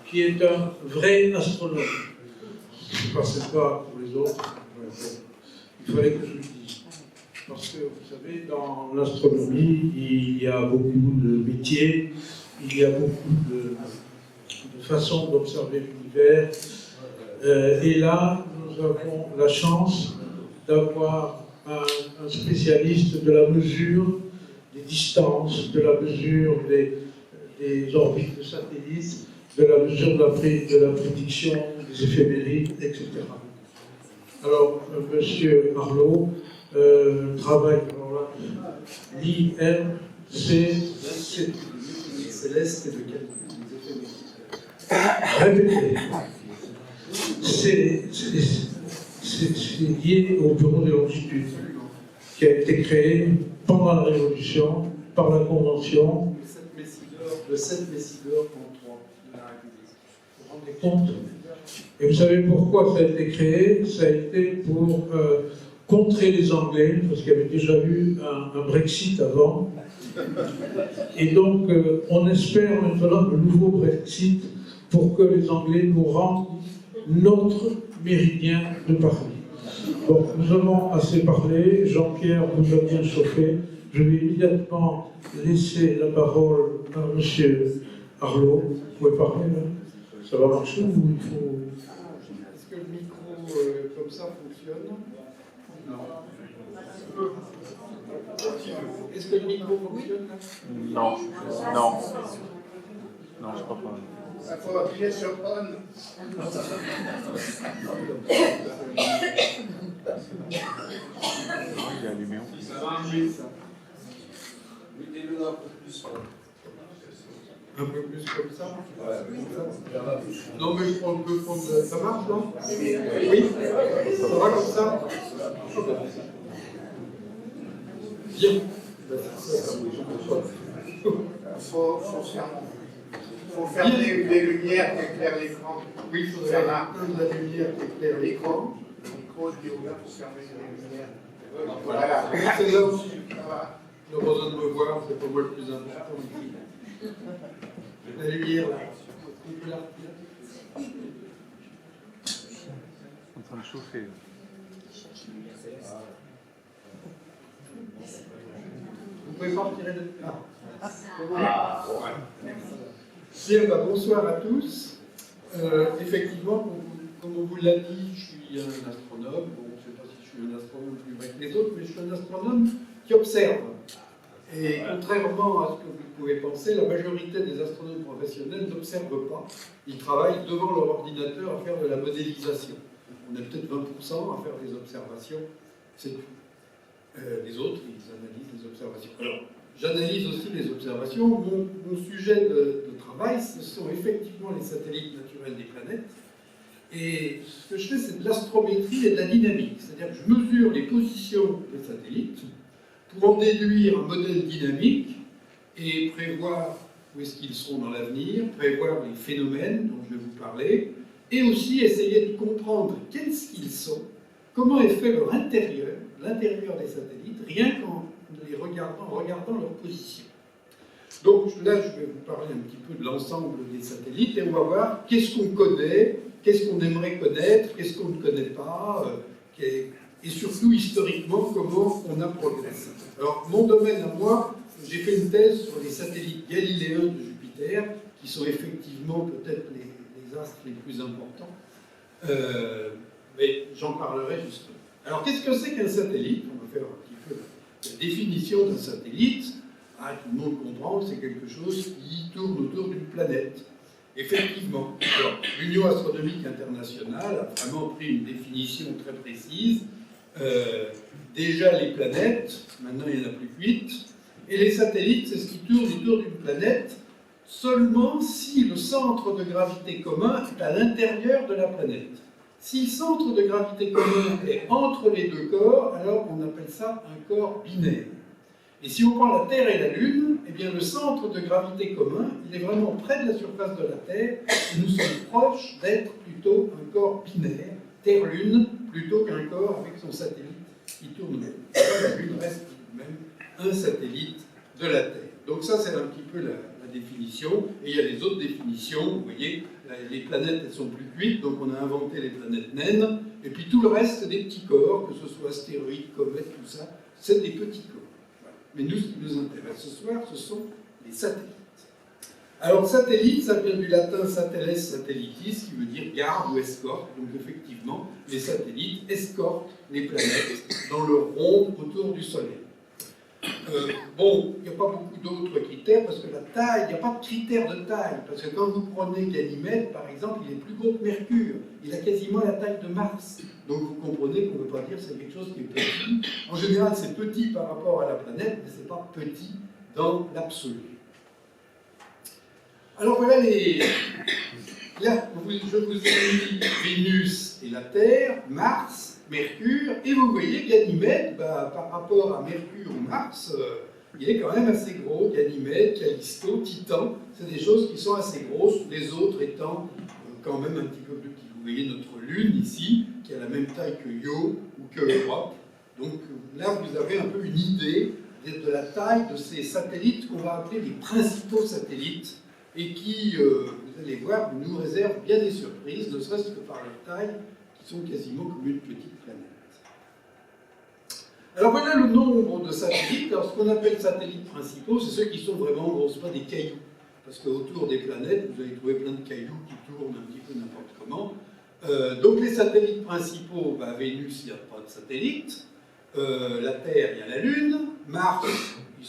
qui est un vrai astronome. Je ne passais pas pour les autres, il fallait que je le dise. Parce que, vous savez, dans l'astronomie, il y a beaucoup de métiers, il y a beaucoup de façons d'observer l'univers. Et là, nous avons la chance d'avoir un spécialiste de la mesure des distances, de la mesure des orbites de satellites, de la mesure de la prédiction des éphémérides, etc. Alors, M. Arlot travaille dans l'IMC. Céleste et de calcul des éphémérides. Répétez. C'est lié au bureau des longitudes, qui a été créé pendant la Révolution, par la Convention. Le 7 Messidor contre 3 de la République. Vous vous rendez compte? Et vous savez pourquoi ça a été créé? Ça a été pour contrer les Anglais, parce qu'il y avait déjà eu un Brexit avant. Et donc, on espère maintenant le nouveau Brexit pour que les Anglais nous rendent notre méridien de Paris. Donc, nous avons assez parlé. Jean-Pierre vous a bien chauffé. Je vais immédiatement laisser la parole à M. Arlot. Vous pouvez parler, là? Ça va marcher ou il faut... Est-ce que le micro comme ça fonctionne? Non. Est-ce que le micro fonctionne? Non. Non. Non, je crois pas. Il faut appuyer sur on. Il est allumé. Ça va marcher, ça. Mettez-le un peu plus. Un peu plus comme ça. Non, mais on peut prendre. Ça marche, non? Oui. Ça va comme ça? Bien. Il faut faire des lumières qui éclairent l'écran. Oui, il faudrait la lumière qui éclaire l'écran. Le micro est ouvert pour fermer les lumières. Voilà. C'est là aussi. On a besoin de me voir, c'est pour moi le plus important ici. La lumière, là. On peut la retirer. En train de chauffer. Vous pouvez pas retirer de... Bien, bonsoir à tous. Effectivement, comme on vous l'a dit, je suis un astronome. Bon, je ne sais pas si je suis un astronome plus vrai que les autres, mais je suis un astronome qui observe. Et contrairement à ce que vous pouvez penser, la majorité des astronomes professionnels n'observent pas. Ils travaillent devant leur ordinateur à faire de la modélisation. On a peut-être 20% à faire des observations, c'est tout. Les autres, ils analysent les observations. Alors, j'analyse aussi les observations. Mon sujet de travail, ce sont effectivement les satellites naturels des planètes. Et ce que je fais, c'est de l'astrométrie et de la dynamique. C'est-à-dire que je mesure les positions des satellites pour en déduire un modèle dynamique et prévoir où est-ce qu'ils seront dans l'avenir, prévoir les phénomènes dont je vais vous parler, et aussi essayer de comprendre qu'est-ce qu'ils sont, comment est fait leur intérieur, l'intérieur des satellites, rien qu'en les regardant leur position. Donc là, je vais vous parler un petit peu de l'ensemble des satellites et on va voir qu'est-ce qu'on connaît, qu'est-ce qu'on aimerait connaître, qu'est-ce qu'on ne connaît pas, et surtout historiquement comment on a progressé. Alors mon domaine à moi, j'ai fait une thèse sur les satellites galiléens de Jupiter, qui sont effectivement peut-être les astres les plus importants, mais j'en parlerai justement. Alors qu'est-ce que c'est qu'un satellite? On va faire un petit peu la définition d'un satellite. Tout le monde comprend que c'est quelque chose qui tourne autour d'une planète. Effectivement, l'Union astronomique internationale a vraiment pris une définition très précise. Déjà les planètes, maintenant il n'y en a plus que 8, et les satellites, c'est ce qui tourne autour d'une planète seulement si le centre de gravité commun est à l'intérieur de la planète. Si le centre de gravité commun est entre les deux corps, alors on appelle ça un corps binaire. Et si on prend la Terre et la Lune, eh bien le centre de gravité commun, il est vraiment près de la surface de la Terre, et nous sommes proches d'être plutôt un corps binaire, Terre-Lune, plutôt qu'un corps avec son satellite qui tourne même. La Lune reste même un satellite de la Terre. Donc ça, c'est un petit peu la définition, et il y a les autres définitions. Vous voyez, les planètes, elles sont plus cuites, donc on a inventé les planètes naines, et puis tout le reste, c'est des petits corps, que ce soit astéroïdes, comètes, tout ça, c'est des petits corps. Voilà. Mais nous, ce qui nous intéresse ce soir, ce sont les satellites. Alors, satellite, ça vient du latin satelles satellitis, qui veut dire garde ou escorte. Donc, effectivement, les satellites escortent les planètes dans leur ronde autour du Soleil. Bon, il n'y a pas beaucoup d'autres critères, parce que la taille, il n'y a pas de critère de taille. Parce que quand vous prenez Ganymède, par exemple, il est plus gros que Mercure. Il a quasiment la taille de Mars. Donc, vous comprenez qu'on ne peut pas dire que c'est quelque chose qui est petit. En général, c'est petit par rapport à la planète, mais ce n'est pas petit dans l'absolu. Alors voilà Là, je vous ai mis Vénus et la Terre, Mars, Mercure, et vous voyez Ganymède, par rapport à Mercure ou Mars, il est quand même assez gros. Ganymède, Callisto, Titan, c'est des choses qui sont assez grosses, les autres étant quand même un petit peu plus petits. Vous voyez notre Lune ici, qui a la même taille que Io ou que Europe. Donc là, vous avez un peu une idée de la taille de ces satellites qu'on va appeler les principaux satellites, et qui, vous allez voir, nous réservent bien des surprises, ne serait-ce que par leur taille, qui sont quasiment comme une petite planète. Alors voilà le nombre de satellites. Alors ce qu'on appelle satellites principaux, c'est ceux qui sont vraiment gros, ce pas des cailloux. Parce qu'autour des planètes, vous allez trouver plein de cailloux qui tournent un petit peu n'importe comment. Donc les satellites principaux, Vénus, il n'y a pas de satellite. La Terre, il y a la Lune. Mars,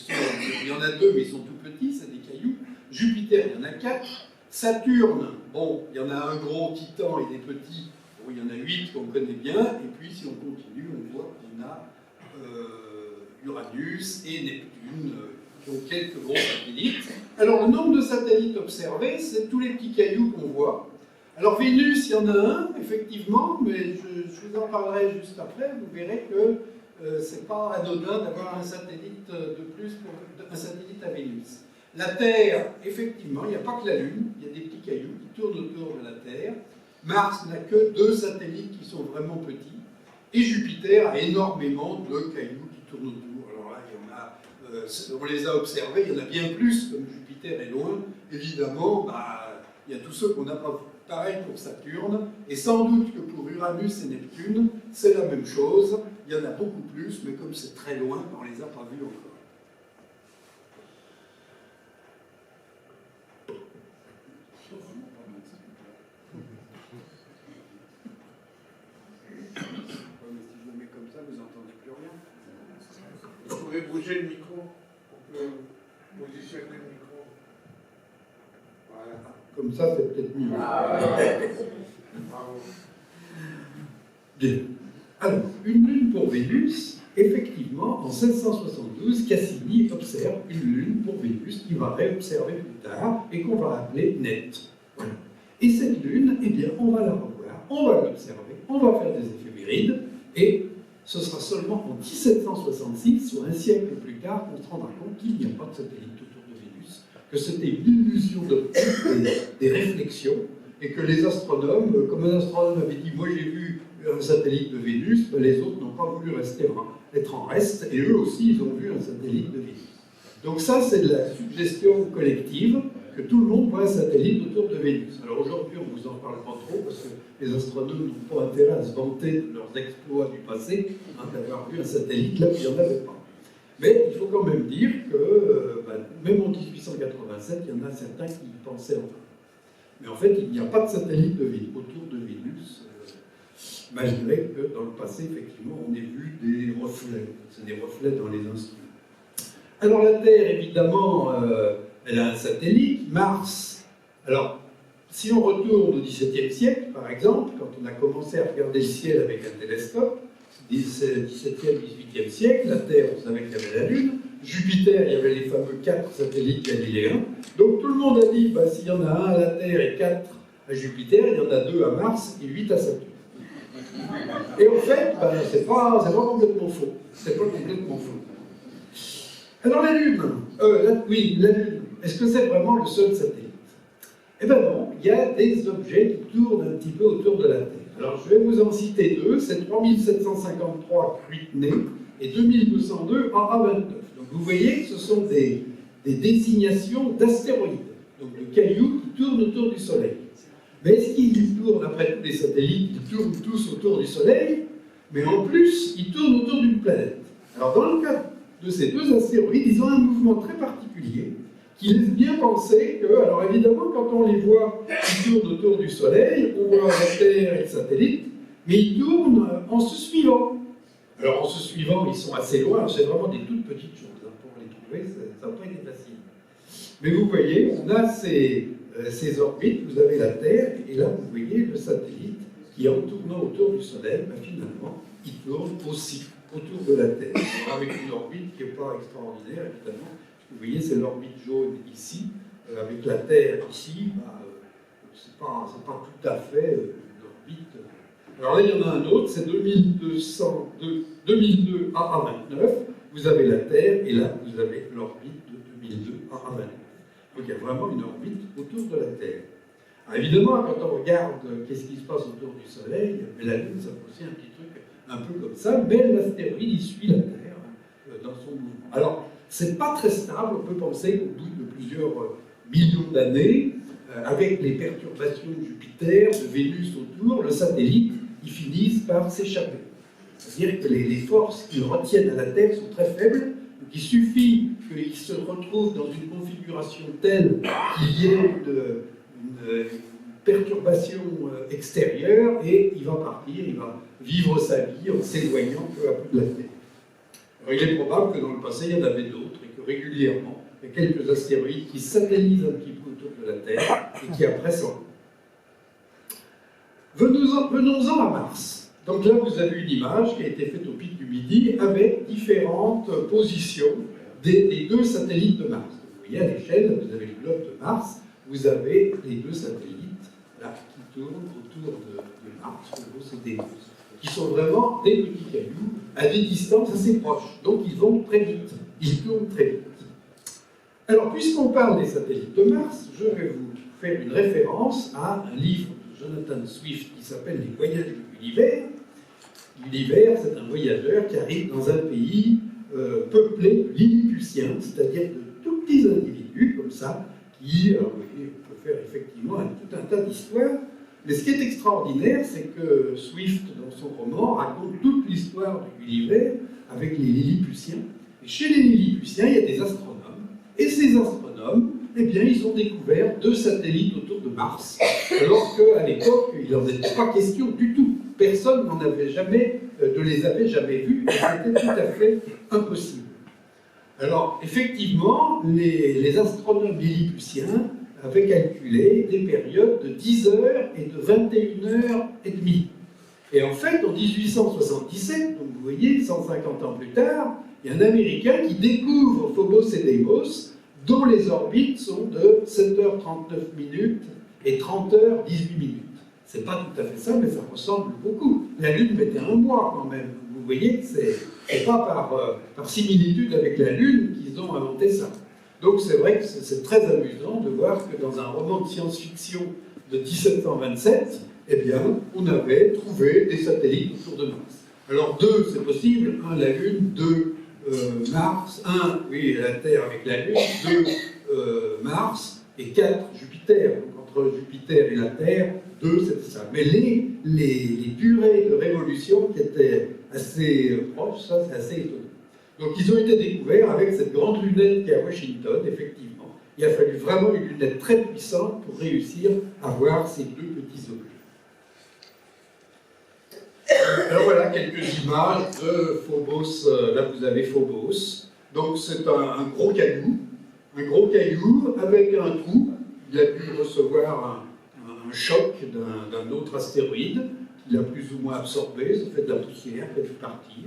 il y en a deux, mais ils sont tout petits, c'est des cailloux. Jupiter, il y en a 4. Saturne, bon, il y en a un gros, Titan, et des petits. Bon, il y en a 8 qu'on connaît bien. Et puis, si on continue, on voit qu'on a Uranus et Neptune, qui ont quelques gros satellites. Alors, le nombre de satellites observés, c'est tous les petits cailloux qu'on voit. Alors, Vénus, il y en a un, effectivement, mais je vous en parlerai juste après. Vous verrez que c'est pas anodin d'avoir un satellite de plus, un satellite à Vénus. La Terre, effectivement, il n'y a pas que la Lune, il y a des petits cailloux qui tournent autour de la Terre. Mars n'a que 2 satellites qui sont vraiment petits. Et Jupiter a énormément de cailloux qui tournent autour. Alors là, il y en a, on les a observés, il y en a bien plus, comme Jupiter est loin. Évidemment, il y a tous ceux qu'on n'a pas vus. Pareil pour Saturne, et sans doute que pour Uranus et Neptune, c'est la même chose. Il y en a beaucoup plus, mais comme c'est très loin, on ne les a pas vus encore. Vous pouvez bouger le micro. On peut positionner le micro. Voilà. Comme ça, c'est peut-être mieux. Bravo. Bien. Alors, une lune pour Vénus, effectivement, en 1672, Cassini observe une lune pour Vénus qu'il va réobserver plus tard et qu'on va appeler Nette. Voilà. Et cette lune, eh bien, on va la revoir, on va l'observer, on va faire des éphémérides, et ce sera seulement en 1766, soit un siècle plus tard, qu'on se rendra compte qu'il n'y a pas de satellite autour de Vénus, que c'était une illusion des réflexions, et que les astronomes, comme un astronome avait dit, moi j'ai vu un satellite de Vénus, les autres n'ont pas voulu être en reste, et eux aussi ils ont vu un satellite de Vénus. Donc ça c'est de la suggestion collective, que tout le monde voit un satellite autour de Vénus. Alors aujourd'hui on ne vous en parle pas trop, parce que les astronomes n'ont pas intérêt à se vanter de leurs exploits du passé, d'avoir vu un satellite là où il n'y en avait pas. Mais il faut quand même dire que, même en 1887, il y en a certains qui pensaient en faire. Mais en fait, il n'y a pas de satellite autour de Vénus, malgré que dans le passé, effectivement, on ait vu des reflets. C'est des reflets dans les instruments. Alors la Terre, évidemment, elle a un satellite. Mars, alors, si on retourne au XVIIe siècle, par exemple, quand on a commencé à regarder le ciel avec un télescope, XVIIe, XVIIIe siècle, la Terre, vous savez qu'il y avait la Lune, Jupiter, il y avait les fameux 4 satellites galiléens. Donc tout le monde a dit, s'il y en a 1 à la Terre et 4 à Jupiter, il y en a 2 à Mars et 8 à Saturne. Et en fait, c'est pas complètement faux. C'est pas complètement faux. Alors la Lune, la Lune, est-ce que c'est vraiment le seul satellite? Eh bien non, il y a des objets qui tournent un petit peu autour de la Terre. Alors je vais vous en citer 2, c'est 3753 Cruitney et 2202 Ara 29. Donc vous voyez que ce sont des des désignations d'astéroïdes, donc de cailloux qui tournent autour du Soleil. Mais est-ce qu'ils tournent, après tous les satellites, ils tournent tous autour du Soleil, mais en plus, ils tournent autour d'une planète. Alors dans le cas de ces deux astéroïdes, ils ont un mouvement très particulier qui laisse bien penser que, alors évidemment, quand on les voit qui tournent autour du Soleil, on voit la Terre et le satellite, mais ils tournent en se suivant. Alors en se suivant, ils sont assez loin, c'est vraiment des toutes petites choses. Hein, pour les trouver, ça n'a pas été facile. Mais vous voyez, on a ces orbites, vous avez la Terre, et là vous voyez le satellite qui, en tournant autour du Soleil, finalement, il tourne aussi autour de la Terre, avec une orbite qui n'est pas extraordinaire, évidemment. Vous voyez, c'est l'orbite jaune ici, avec la Terre ici, c'est pas tout à fait une orbite. Alors là, il y en a un autre, c'est 2002 à 29, vous avez la Terre, et là, vous avez l'orbite de 2002 à 29. Donc il y a vraiment une orbite autour de la Terre. Alors, évidemment, quand on regarde qu'est-ce qui se passe autour du Soleil, mais la Lune, ça fait aussi un petit truc un peu comme ça, mais l'astéroïde, il suit la Terre dans son mouvement. Alors, c'est pas très stable, on peut penser qu'au bout de plusieurs millions d'années, avec les perturbations de Jupiter, de Vénus autour, le satellite, ils finissent par s'échapper. C'est-à-dire que les forces qui le retiennent à la Terre sont très faibles, donc il suffit qu'il se retrouve dans une configuration telle qu'il y ait une perturbation extérieure et il va partir, il va vivre sa vie en s'éloignant peu à peu de la Terre. Alors, il est probable que dans le passé, il y en avait d'autres et que régulièrement, il y a quelques astéroïdes qui satellisent un petit peu autour de la Terre et qui après s'en... Venons-en à Mars. Donc là, vous avez une image qui a été faite au pic du Midi avec différentes positions des deux satellites de Mars. Vous voyez à l'échelle, vous avez le globe de Mars, vous avez les deux satellites là, qui tournent autour de Mars, Phobos et Deimos, qui sont vraiment des petits cailloux à des distances assez proches. Donc ils vont très vite, ils tournent très vite. Alors, puisqu'on parle des satellites de Mars, je vais vous faire une référence à un livre de Jonathan Swift qui s'appelle Les Voyages de Gulliver. Gulliver, c'est un voyageur qui arrive dans un pays peuplé de Lilliputiens, c'est-à-dire de tout petits individus comme ça, qui, alors, vous voyez, on peut faire effectivement tout un tas d'histoires. Mais ce qui est extraordinaire, c'est que Swift, dans son roman, raconte toute l'histoire de Gulliver avec les Lilliputiens. Et chez les Lilliputiens, il y a des astronomes. Et ces astronomes, eh bien, ils ont découvert 2 satellites autour de Mars, alors qu'à l'époque, il n'en était pas question du tout. Personne n'en avait jamais, ne les avait jamais vus, et c'était tout à fait impossible. Alors, effectivement, les astronomes lilliputiens avaient calculé des périodes de 10 heures et de 21 heures et demie. Et en fait, en 1877, donc vous voyez, 150 ans plus tard, il y a un Américain qui découvre Phobos et Deimos, dont les orbites sont de 7h39 minutes et 30h18 minutes. C'est pas tout à fait ça, mais ça ressemble beaucoup. La Lune mettait un mois quand même. Vous voyez que c'est pas par similitude avec la Lune qu'ils ont inventé ça. Donc c'est vrai que c'est très amusant de voir que dans un roman de science-fiction de 1727, eh bien, on avait trouvé des satellites autour de Mars. Alors 2, c'est possible, 1 la Lune, 2 Mars, 1, oui, la Terre avec la Lune, 2 Mars, et 4 Jupiter. Donc entre Jupiter et la Terre, 2, c'était ça. Mais les durées de révolution qui étaient assez proches, ça c'est assez étonnant. Donc ils ont été découverts avec cette grande lunette qui est à Washington, effectivement. Il a fallu vraiment une lunette très puissante pour réussir à voir ces 2 petits objets. Alors voilà quelques images de Phobos. Là vous avez Phobos. Donc c'est un gros caillou avec un trou. Il a pu recevoir un choc d'un autre astéroïde qu'il a plus ou moins absorbé. Ça fait de la poussière qui a pu partir.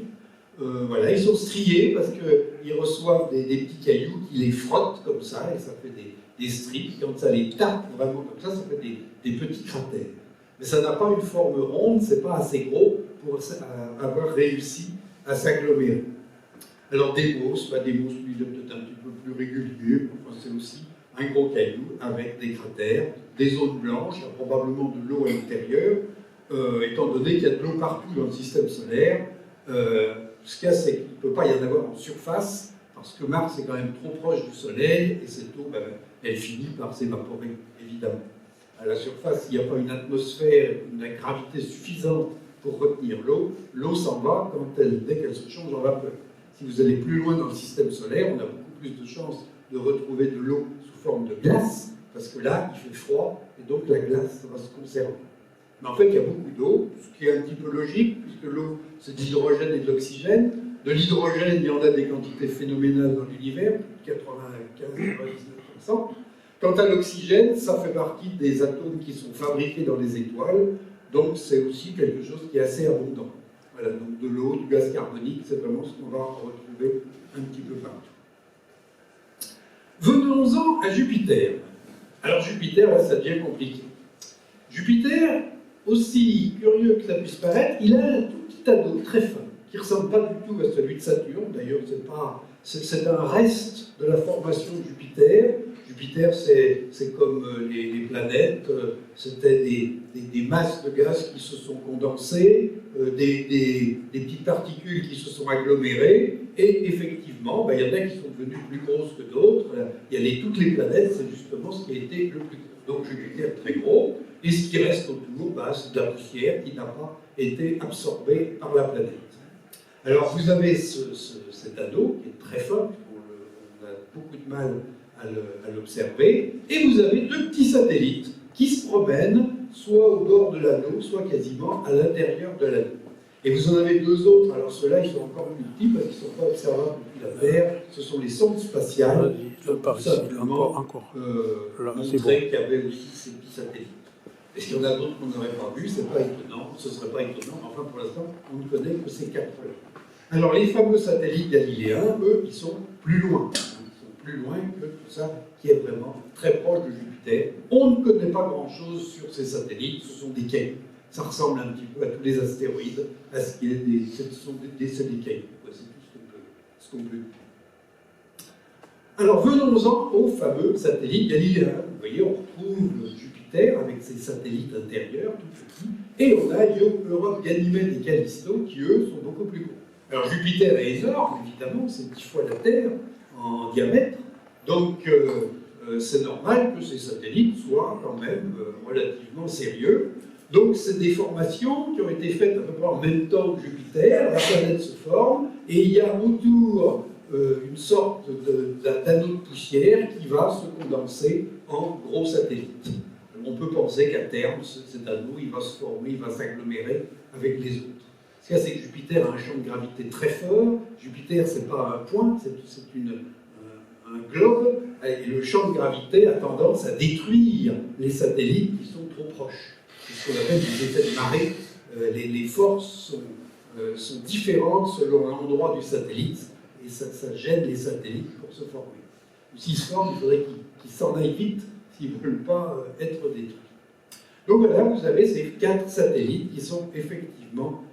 Voilà, ils sont striés parce qu'ils reçoivent des petits cailloux qui les frottent comme ça et ça fait des strips. Quand ça les tape vraiment comme ça fait des petits cratères. Mais ça n'a pas une forme ronde, c'est pas assez gros pour avoir réussi à s'agglomérer. Alors Deimos, lui, il est peut-être un petit peu plus régulier, enfin, c'est aussi un gros caillou avec des cratères, des zones blanches, il y a probablement de l'eau à l'intérieur, étant donné qu'il y a de l'eau partout dans le système solaire. Ce qu'il y a, c'est qu'il ne peut pas y en avoir en surface, parce que Mars est quand même trop proche du Soleil, et cette eau, ben, elle finit par s'évaporer, évidemment. À la surface, il n'y a pas une atmosphère, une gravité suffisante pour retenir l'eau. L'eau s'en va dès qu'elle se change en vapeur. Si vous allez plus loin dans le système solaire, on a beaucoup plus de chances de retrouver de l'eau sous forme de glace, parce que là, il fait froid, et donc la glace va se conserver. Mais en fait, il y a beaucoup d'eau, ce qui est un petit peu logique, puisque l'eau, c'est de l'hydrogène et de l'oxygène. De l'hydrogène, il y en a des quantités phénoménales dans l'univers, 95-99%. Quant à l'oxygène, ça fait partie des atomes qui sont fabriqués dans les étoiles, donc c'est aussi quelque chose qui est assez abondant. Voilà, donc de l'eau, du gaz carbonique, c'est vraiment ce qu'on va retrouver un petit peu partout. Venons-en à Jupiter. Alors Jupiter, là, ça devient compliqué. Jupiter, aussi curieux que ça puisse paraître, il a un tout petit anneau très fin, qui ne ressemble pas du tout à celui de Saturne. D'ailleurs, c'est un reste de la formation de Jupiter. Jupiter, c'est comme les planètes, c'était des masses de gaz qui se sont condensées, des petites particules qui se sont agglomérées, et effectivement, ben, il y en a qui sont devenues plus grosses que d'autres. Toutes les planètes, c'est justement ce qui a été le plus gros. Donc Jupiter est très gros, et ce qui reste autour, ben, c'est de la poussière qui n'a pas été absorbée par la planète. Alors vous avez cet anneau qui est très fin, on a beaucoup de mal à l'observer, et vous avez deux petits satellites qui se promènent soit au bord de l'anneau, soit quasiment à l'intérieur de l'anneau. Et vous en avez deux autres, alors ceux-là ils sont encore plus petits parce qu'ils ne sont pas observables depuis la Terre, ce sont les sondes spatiales, encore. montrer qu'il y avait aussi ces petits satellites. Est-ce qu'il y en a d'autres qu'on n'aurait pas vus? C'est pas étonnant, ce ne serait pas étonnant, enfin pour l'instant on ne connaît que ces quatre-là. Alors les fameux satellites galiléens, eux, ils sont plus loin. Plus loin que tout ça qui est vraiment très proche de Jupiter. On ne connaît pas grand-chose sur ces satellites, ce sont des cailloux. Ça ressemble un petit peu à tous les astéroïdes, à ce qu'il y ait ce sont des cailloux. C'est tout ce qu'on peut dire. Alors venons-en au fameux satellite galiléen. Vous voyez, on retrouve Jupiter avec ses satellites intérieurs, tout petits, et on a Europa, Ganymède et Callisto qui, eux, sont beaucoup plus gros. Alors Jupiter est énorme, évidemment, c'est 10 fois la Terre en diamètre, donc c'est normal que ces satellites soient quand même relativement sérieux. Donc c'est des formations qui ont été faites à peu près en même temps que Jupiter, la planète se forme, et il y a autour une sorte d'anneau de poussière qui va se condenser en gros satellites. On peut penser qu'à terme, cet anneau il va se former, il va s'agglomérer avec les autres. Ce qu'il y a, c'est que Jupiter a un champ de gravité très fort. Jupiter, ce n'est pas un point, c'est un globe. Et le champ de gravité a tendance à détruire les satellites qui sont trop proches. C'est ce qu'on appelle des effets de marée. Les forces sont différentes selon l'endroit du satellite. Et ça gêne les satellites pour se former. S'ils se forment, il faudrait qu'ils s'en aillent vite s'ils ne veulent pas être détruits. Donc voilà, vous avez ces 4 satellites qui sont effectivement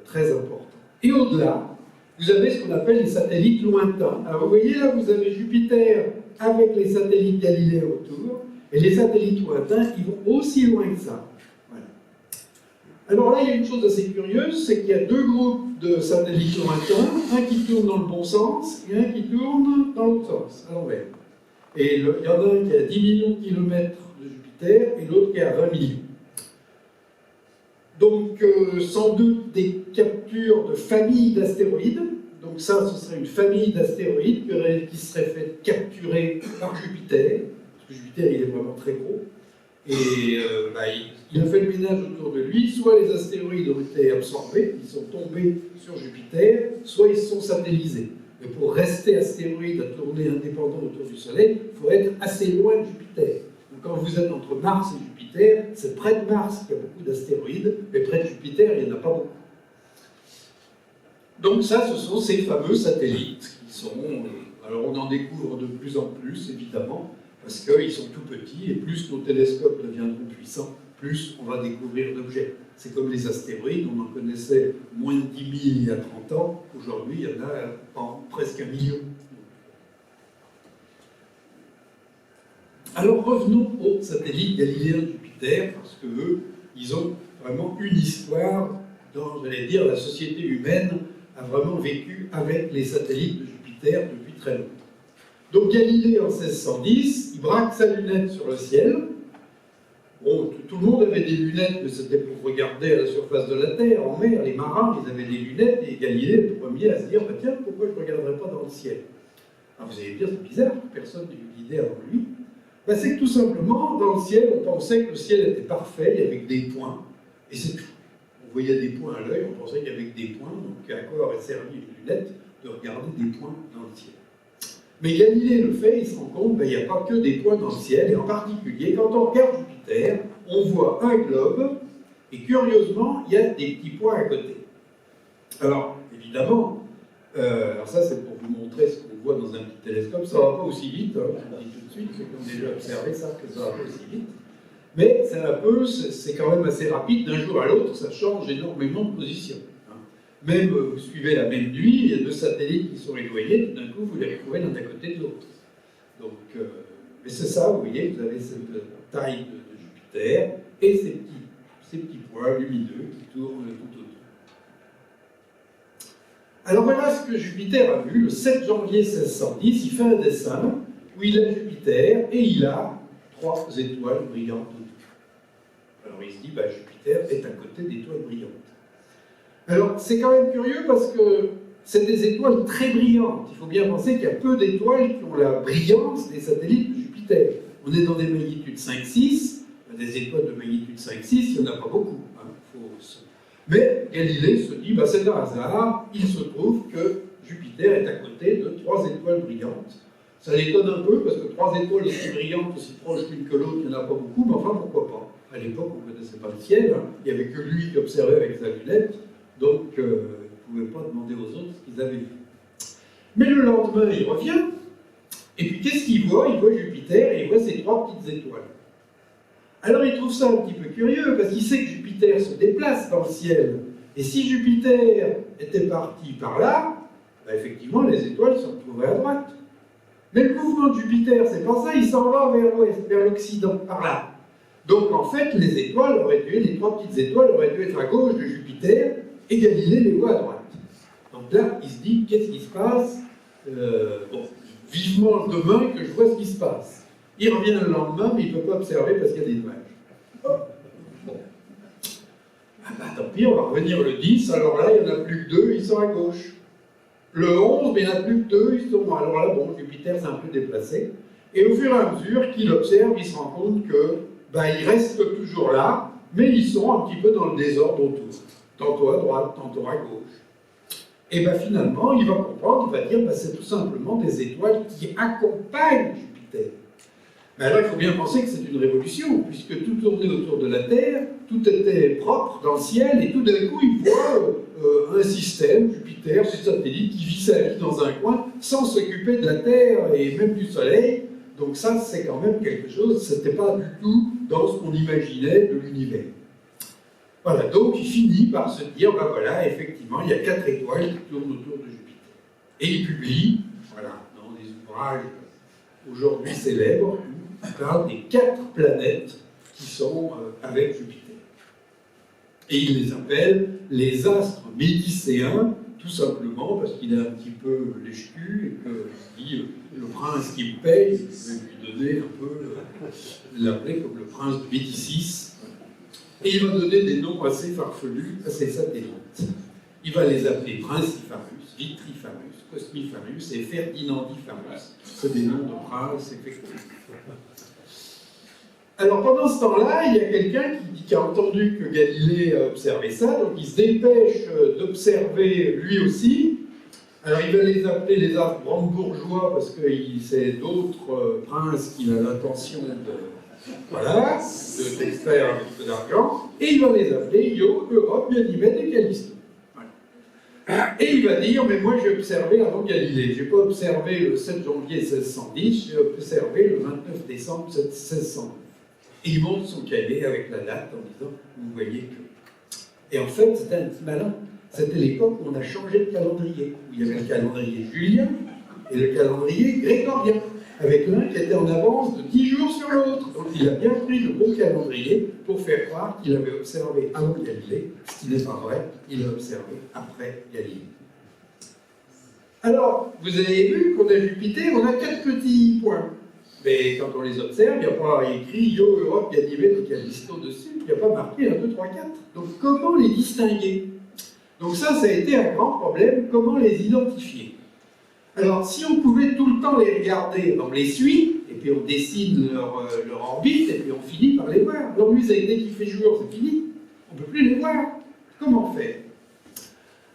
très important. Et au-delà, vous avez ce qu'on appelle les satellites lointains. Alors vous voyez là, vous avez Jupiter avec les satellites galiléens autour, et les satellites lointains, ils vont aussi loin que ça. Voilà. Alors là, il y a une chose assez curieuse, c'est qu'il y a 2 groupes de satellites lointains, un qui tourne dans le bon sens et un qui tourne dans l'autre sens, à l'envers. Et il y en a un qui est à 10 millions de kilomètres de Jupiter et l'autre qui est à 20 millions. Donc, sans doute des captures de familles d'astéroïdes. Donc ça, ce serait une famille d'astéroïdes qui serait faite capturer par Jupiter, parce que Jupiter, il est vraiment très gros. Et il a fait le ménage autour de lui. Soit les astéroïdes ont été absorbés, ils sont tombés sur Jupiter, soit ils se sont satellisés. Mais pour rester astéroïde à tourner indépendant autour du Soleil, il faut être assez loin de Jupiter. Donc quand vous êtes entre Mars et Jupiter, c'est près de Mars qu'il y a beaucoup d'astéroïdes, mais près de Jupiter, il n'y en a pas beaucoup. Donc ça, ce sont ces fameux satellites qui sont... alors on en découvre de plus en plus, évidemment, parce qu'ils sont tout petits, et plus nos télescopes deviendront puissants, plus on va découvrir d'objets. C'est comme les astéroïdes, on en connaissait moins de 10 000 il y a 30 ans, aujourd'hui il y en a presque 1 million. Alors revenons aux satellites galiléens de Jupiter, parce qu'eux, ils ont vraiment une histoire dans, j'allais dire, la société humaine a vraiment vécu avec les satellites de Jupiter depuis très long. Donc Galilée, en 1610, il braque sa lunette sur le ciel. Bon, tout le monde avait des lunettes, mais c'était pour regarder à la surface de la Terre, en mer. Les marins, ils avaient des lunettes, et Galilée est le premier à se dire, bah, tiens, pourquoi je ne regarderais pas dans le ciel? Alors vous allez dire, c'est bizarre, personne n'a eu l'idée avant lui. Ben, c'est que tout simplement, dans le ciel, on pensait que le ciel était parfait, il y avait que des points, et c'est tout. On voyait des points à l'œil, on pensait qu'il y avait que des points, donc à quoi aurait servi une lunette de regarder des points dans le ciel? Mais Galilée le fait, il se rend compte qu'il n'y a pas que des points dans le ciel, et en particulier, quand on regarde Jupiter, on voit un globe, et curieusement, il y a des petits points à côté. Alors, évidemment, alors ça c'est pour vous montrer ce qu'on voit dans un petit télescope, ça ne va pas aussi vite, hein, je vous dis tout de suite, ceux qui ont déjà observé ça, que ça ne va pas aussi vite. Mais c'est quand même assez rapide, d'un jour à l'autre, ça change énormément de position. Hein. Même, vous suivez la même nuit, il y a deux satellites qui sont éloignés, tout d'un coup, vous les retrouvez l'un à côté de l'autre. Donc, mais c'est ça, vous voyez, vous avez cette taille de Jupiter, et ces petits points lumineux qui tournent tout autour. Alors voilà ce que Jupiter a vu, le 7 janvier 1610, il fait un dessin où il a Jupiter, et il a 3 étoiles brillantes autour. Alors il se dit, bah, Jupiter est à côté d'étoiles brillantes. Alors c'est quand même curieux parce que c'est des étoiles très brillantes. Il faut bien penser qu'il y a peu d'étoiles qui ont la brillance des satellites de Jupiter. On est dans des magnitudes 5-6, des étoiles de magnitude 5-6, il n'y en a pas beaucoup. Hein. Mais Galilée se dit, bah, c'est un hasard, il se trouve que Jupiter est à côté de 3 étoiles brillantes. Ça l'étonne un peu, parce que 3 étoiles aussi brillantes, aussi proches l'une que l'autre, il n'y en a pas beaucoup, mais enfin, pourquoi pas? À l'époque, on ne connaissait pas le ciel, hein. Il n'y avait que lui qui observait avec sa lunette, donc il ne pouvait pas demander aux autres ce qu'ils avaient vu. Mais le lendemain, il revient, et puis qu'est-ce qu'il voit? Il voit Jupiter, et il voit ces 3 petites étoiles. Alors il trouve ça un petit peu curieux, parce qu'il sait que Jupiter se déplace dans le ciel. Et si Jupiter était parti par là, bah effectivement, les étoiles se retrouveraient à droite. Mais le mouvement de Jupiter, c'est pas ça, il s'en va vers l'ouest, vers l'Occident, par là. Donc en fait, les 3 petites étoiles auraient dû être à gauche de Jupiter, et Galilée les voit à droite. Donc là, il se dit, qu'est-ce qui se passe? Bon, vivement demain que je vois ce qui se passe. Il revient le lendemain, mais il ne peut pas observer parce qu'il y a des nuages. Oh. Bon. Ah bah tant pis, on va revenir le 10, alors là, il n'y en a plus que 2, ils sont à gauche. Le 11, mais il n'y en a plus que 2, ils sont... Alors là, bon, Jupiter s'est un peu déplacé. Et au fur et à mesure qu'il observe, il se rend compte que bah, ils restent toujours là, mais ils sont un petit peu dans le désordre autour. Tantôt à droite, tantôt à gauche. Et bien finalement, il va comprendre, il va dire, bah, c'est tout simplement des étoiles qui accompagnent Jupiter. Mais alors il faut bien penser que c'est une révolution, puisque tout tournait autour de la Terre, tout était propre dans le ciel, et tout d'un coup il voit un système, Jupiter, ce satellite, qui vit sa vie dans un coin, sans s'occuper de la Terre et même du Soleil. Donc ça, c'est quand même quelque chose, c'était pas du tout dans ce qu'on imaginait de l'univers. Voilà, donc il finit par se dire, ben voilà, effectivement, il y a 4 étoiles qui tournent autour de Jupiter. Et il publie, voilà, dans des ouvrages aujourd'hui célèbres, il parle des 4 planètes qui sont avec Jupiter. Et il les appelle les astres médicéens, tout simplement parce qu'il est un petit peu lèche-cul et qu'il dit le prince qui me paye, je vais lui donner un peu, l'appeler comme le prince de Médicis. Et il va donner des noms assez farfelus à ses satellites. Il va les appeler Princifarus, Vitrifarus, Cosmifarus et Ferdinandifarus. C'est des noms de princes, effectivement. Alors pendant ce temps-là, il y a quelqu'un qui a entendu que Galilée a observé ça, donc il se dépêche d'observer lui aussi. Alors il va les appeler les astres brandebourgeois parce que c'est d'autres princes qu'il a l'intention d'extraire un petit peu d'argent, et il va les appeler Io, Europe, Ganymède et Callisto. Voilà. Et il va dire, mais moi j'ai observé avant Galilée, je n'ai pas observé le 7 janvier 1610, j'ai observé le 29 décembre 1609. Et il montre son cahier avec la date en disant, vous voyez que... Et en fait, c'était un petit malin. C'était l'époque où on a changé de calendrier, où il y avait le calendrier julien et le calendrier grégorien, avec l'un qui était en avance de 10 jours sur l'autre. Donc il a bien pris le bon calendrier pour faire croire qu'il avait observé avant Galilée, ce qui n'est pas vrai, il a observé après Galilée. Alors, vous avez vu qu'on a Jupiter, on a 4 petits points. Mais quand on les observe, il n'y a pas écrit Io, Europe, Ganymède et Callisto dessus, il n'y a pas marqué 1, 2, 3, 4. Donc comment les distinguer? Donc ça a été un grand problème, comment les identifier? Alors, si on pouvait tout le temps les regarder, on les suit, et puis on dessine leur orbite, et puis on finit par les voir. L'ennui, c'est que dès qu'il fait jour, c'est fini. On ne peut plus les voir. Comment faire?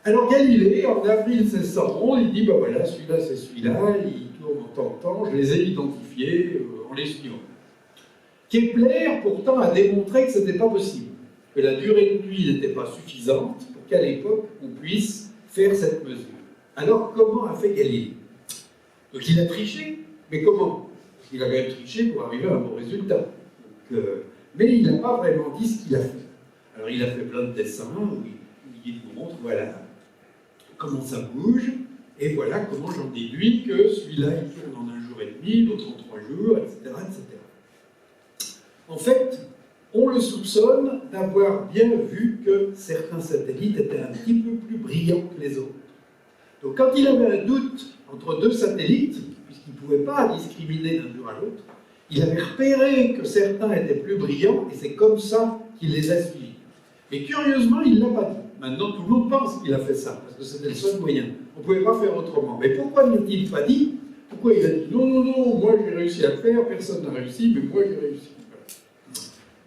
Alors Galilée, en avril 1611, il dit, ben voilà, celui-là c'est celui-là, il tourne en tant que temps, je les ai identifiés en les suivant. Kepler, pourtant, a démontré que ce n'était pas possible, que la durée de nuit n'était pas suffisante pour qu'à l'époque, on puisse faire cette mesure. Alors, comment a fait Galilée? Donc il a triché, mais comment? Parce qu'il a quand même triché pour arriver à un bon résultat. Mais il n'a pas vraiment dit ce qu'il a fait. Alors il a fait plein de dessins où il nous montre, voilà, comment ça bouge, et voilà comment j'en déduis que celui-là il tourne en 1 jour et demi, l'autre en 3 jours, etc., etc. En fait, on le soupçonne d'avoir bien vu que certains satellites étaient un petit peu plus brillants que les autres. Donc quand il avait un doute entre 2 satellites, puisqu'il ne pouvait pas discriminer d'un jour à l'autre, il avait repéré que certains étaient plus brillants, et c'est comme ça qu'il les a suivis. Mais curieusement, il ne l'a pas dit. Maintenant, tout le monde pense qu'il a fait ça, parce que c'était le seul moyen. On ne pouvait pas faire autrement. Mais pourquoi ne l'a-t-il pas dit? Pourquoi il a dit non, non, non, moi j'ai réussi à le faire, personne n'a réussi, mais moi j'ai réussi. Voilà.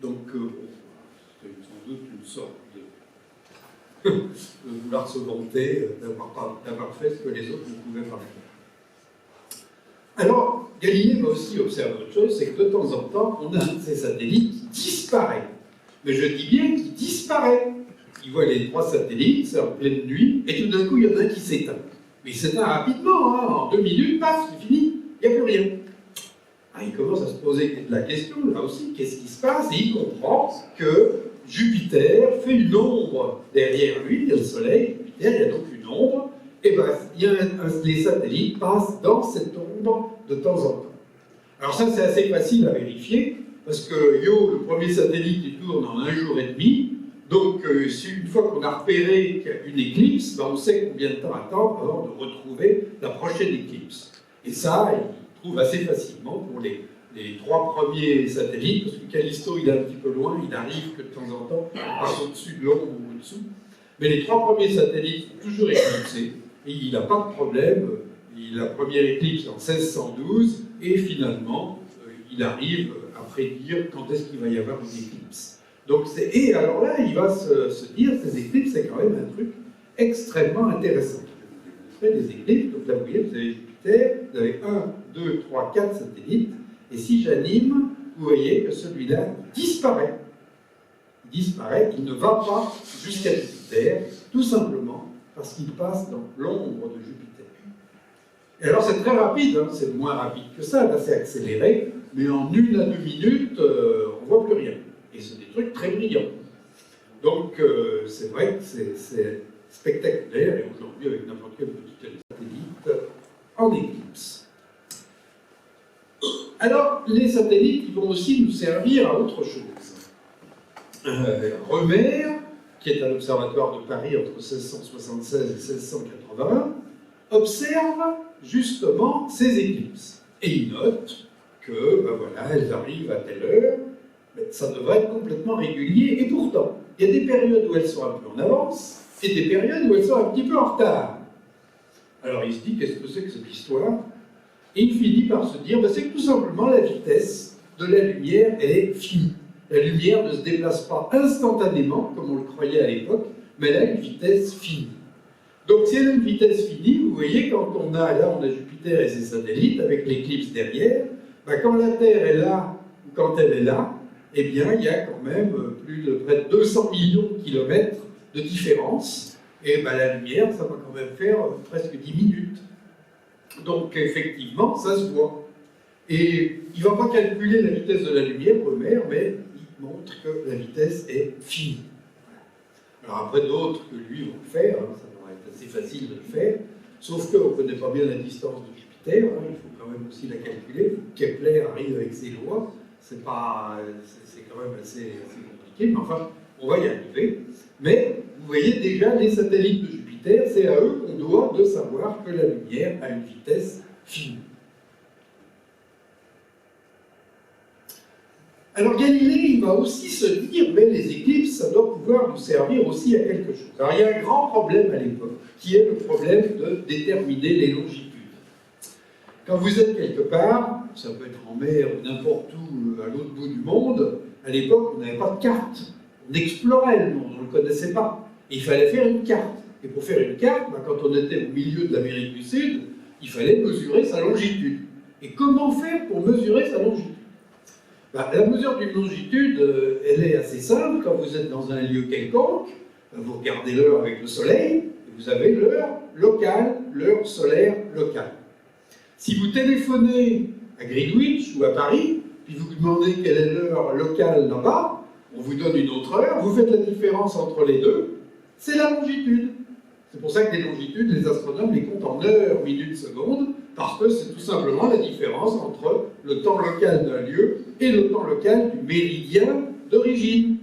Donc, c'était sans doute une sorte de vouloir se vanter d'avoir fait ce que les autres ne pouvaient pas faire. Alors, Galilée va aussi observer autre chose, c'est que de temps en temps, on a un de ces satellites qui disparaît. Mais je dis bien qu'il disparaît. Il voit les 3 satellites, c'est en pleine nuit, et tout d'un coup, il y en a un qui s'éteint. Mais il s'éteint rapidement, hein, en 2 minutes, paf, c'est fini, il n'y a plus rien. Ah, il commence à se poser la question, là aussi, qu'est-ce qui se passe? Et il comprend que Jupiter fait une ombre derrière lui, il y a le Soleil, Jupiter, il y a donc une ombre, et bien, les satellites passent dans cette ombre de temps en temps. Alors ça, c'est assez facile à vérifier, parce que Io, le premier satellite, il tourne en 1 jour et demi, donc une fois qu'on a repéré qu'il y a une éclipse, ben, on sait combien de temps attendre avant de retrouver la prochaine éclipse. Et ça, il trouve assez facilement pour les 3 premiers satellites, parce que Callisto, il est un petit peu loin, il arrive que de temps en temps, il passe au-dessus de l'ombre ou au-dessous. Mais les 3 premiers satellites sont toujours éclipsés, et il n'a pas de problème. La première éclipse en 1612, et finalement, il arrive à prédire quand est-ce qu'il va y avoir une éclipse. Donc et alors là, il va se dire, ces éclipses, c'est quand même un truc extrêmement intéressant. Vous avez des éclipses, donc là, vous voyez, vous avez Jupiter, vous avez 1, 2, 3, 4 satellites, et si j'anime, vous voyez que celui-là disparaît. Il disparaît, il ne va pas jusqu'à Jupiter, tout simplement parce qu'il passe dans l'ombre de Jupiter. Et alors c'est très rapide, hein, c'est moins rapide que ça, là c'est accéléré, mais en 1 à 2 minutes, on ne voit plus rien. Et c'est des trucs très brillants. Donc c'est vrai que c'est spectaculaire, et aujourd'hui avec n'importe quel petit satellite en éclipse. Alors les satellites ils vont aussi nous servir à autre chose. Remer, qui est un observatoire de Paris entre 1676 et 1680, observe justement ces éclipses. Et il note que, ben voilà, elles arrivent à telle heure, mais ça devrait être complètement régulier, et pourtant, il y a des périodes où elles sont un peu en avance, et des périodes où elles sont un petit peu en retard. Alors il se dit, qu'est-ce que c'est que cette histoire? Et il finit par se dire, ben, c'est que tout simplement la vitesse de la lumière, elle est finie. La lumière ne se déplace pas instantanément, comme on le croyait à l'époque, mais elle a une vitesse finie. Donc si elle a une vitesse finie, vous voyez, quand on a Jupiter et ses satellites, avec l'éclipse derrière, ben, quand la Terre est là, ou quand elle est là, eh bien, il y a quand même plus de près de 200 millions de kilomètres de différence, et ben, la lumière, ça va quand même faire presque 10 minutes. Donc effectivement, ça se voit. Et il ne va pas calculer la vitesse de la lumière, Remer, mais il montre que la vitesse est finie. Alors après, d'autres que lui vont le faire, hein, ça va être assez facile de le faire, sauf qu'on ne connaît pas bien la distance de Jupiter, hein, il faut quand même aussi la calculer. Kepler arrive avec ses lois, c'est quand même assez compliqué, mais enfin, on va y arriver. Mais vous voyez déjà les satellites de Jupiter, Jupiter, c'est à eux qu'on doit de savoir que la lumière a une vitesse finie. Alors Galilée, il va aussi se dire, mais les éclipses, ça doit pouvoir nous servir aussi à quelque chose. Alors il y a un grand problème à l'époque, qui est le problème de déterminer les longitudes. Quand vous êtes quelque part, ça peut être en mer ou n'importe où à l'autre bout du monde, à l'époque, on n'avait pas de carte. On explorait le monde, on ne le connaissait pas. Et il fallait faire une carte. Et pour faire une carte, quand on était au milieu de l'Amérique du Sud, il fallait mesurer sa longitude. Et comment faire pour mesurer sa longitude? La mesure d'une longitude, elle est assez simple. Quand vous êtes dans un lieu quelconque, vous regardez l'heure avec le soleil, et vous avez l'heure locale, l'heure solaire locale. Si vous téléphonez à Greenwich ou à Paris, puis vous demandez quelle est l'heure locale là-bas, on vous donne une autre heure, vous faites la différence entre les deux, c'est la longitude. C'est pour ça que les longitudes, les astronomes les comptent en heures, minutes, secondes, parce que c'est tout simplement la différence entre le temps local d'un lieu et le temps local du méridien d'origine.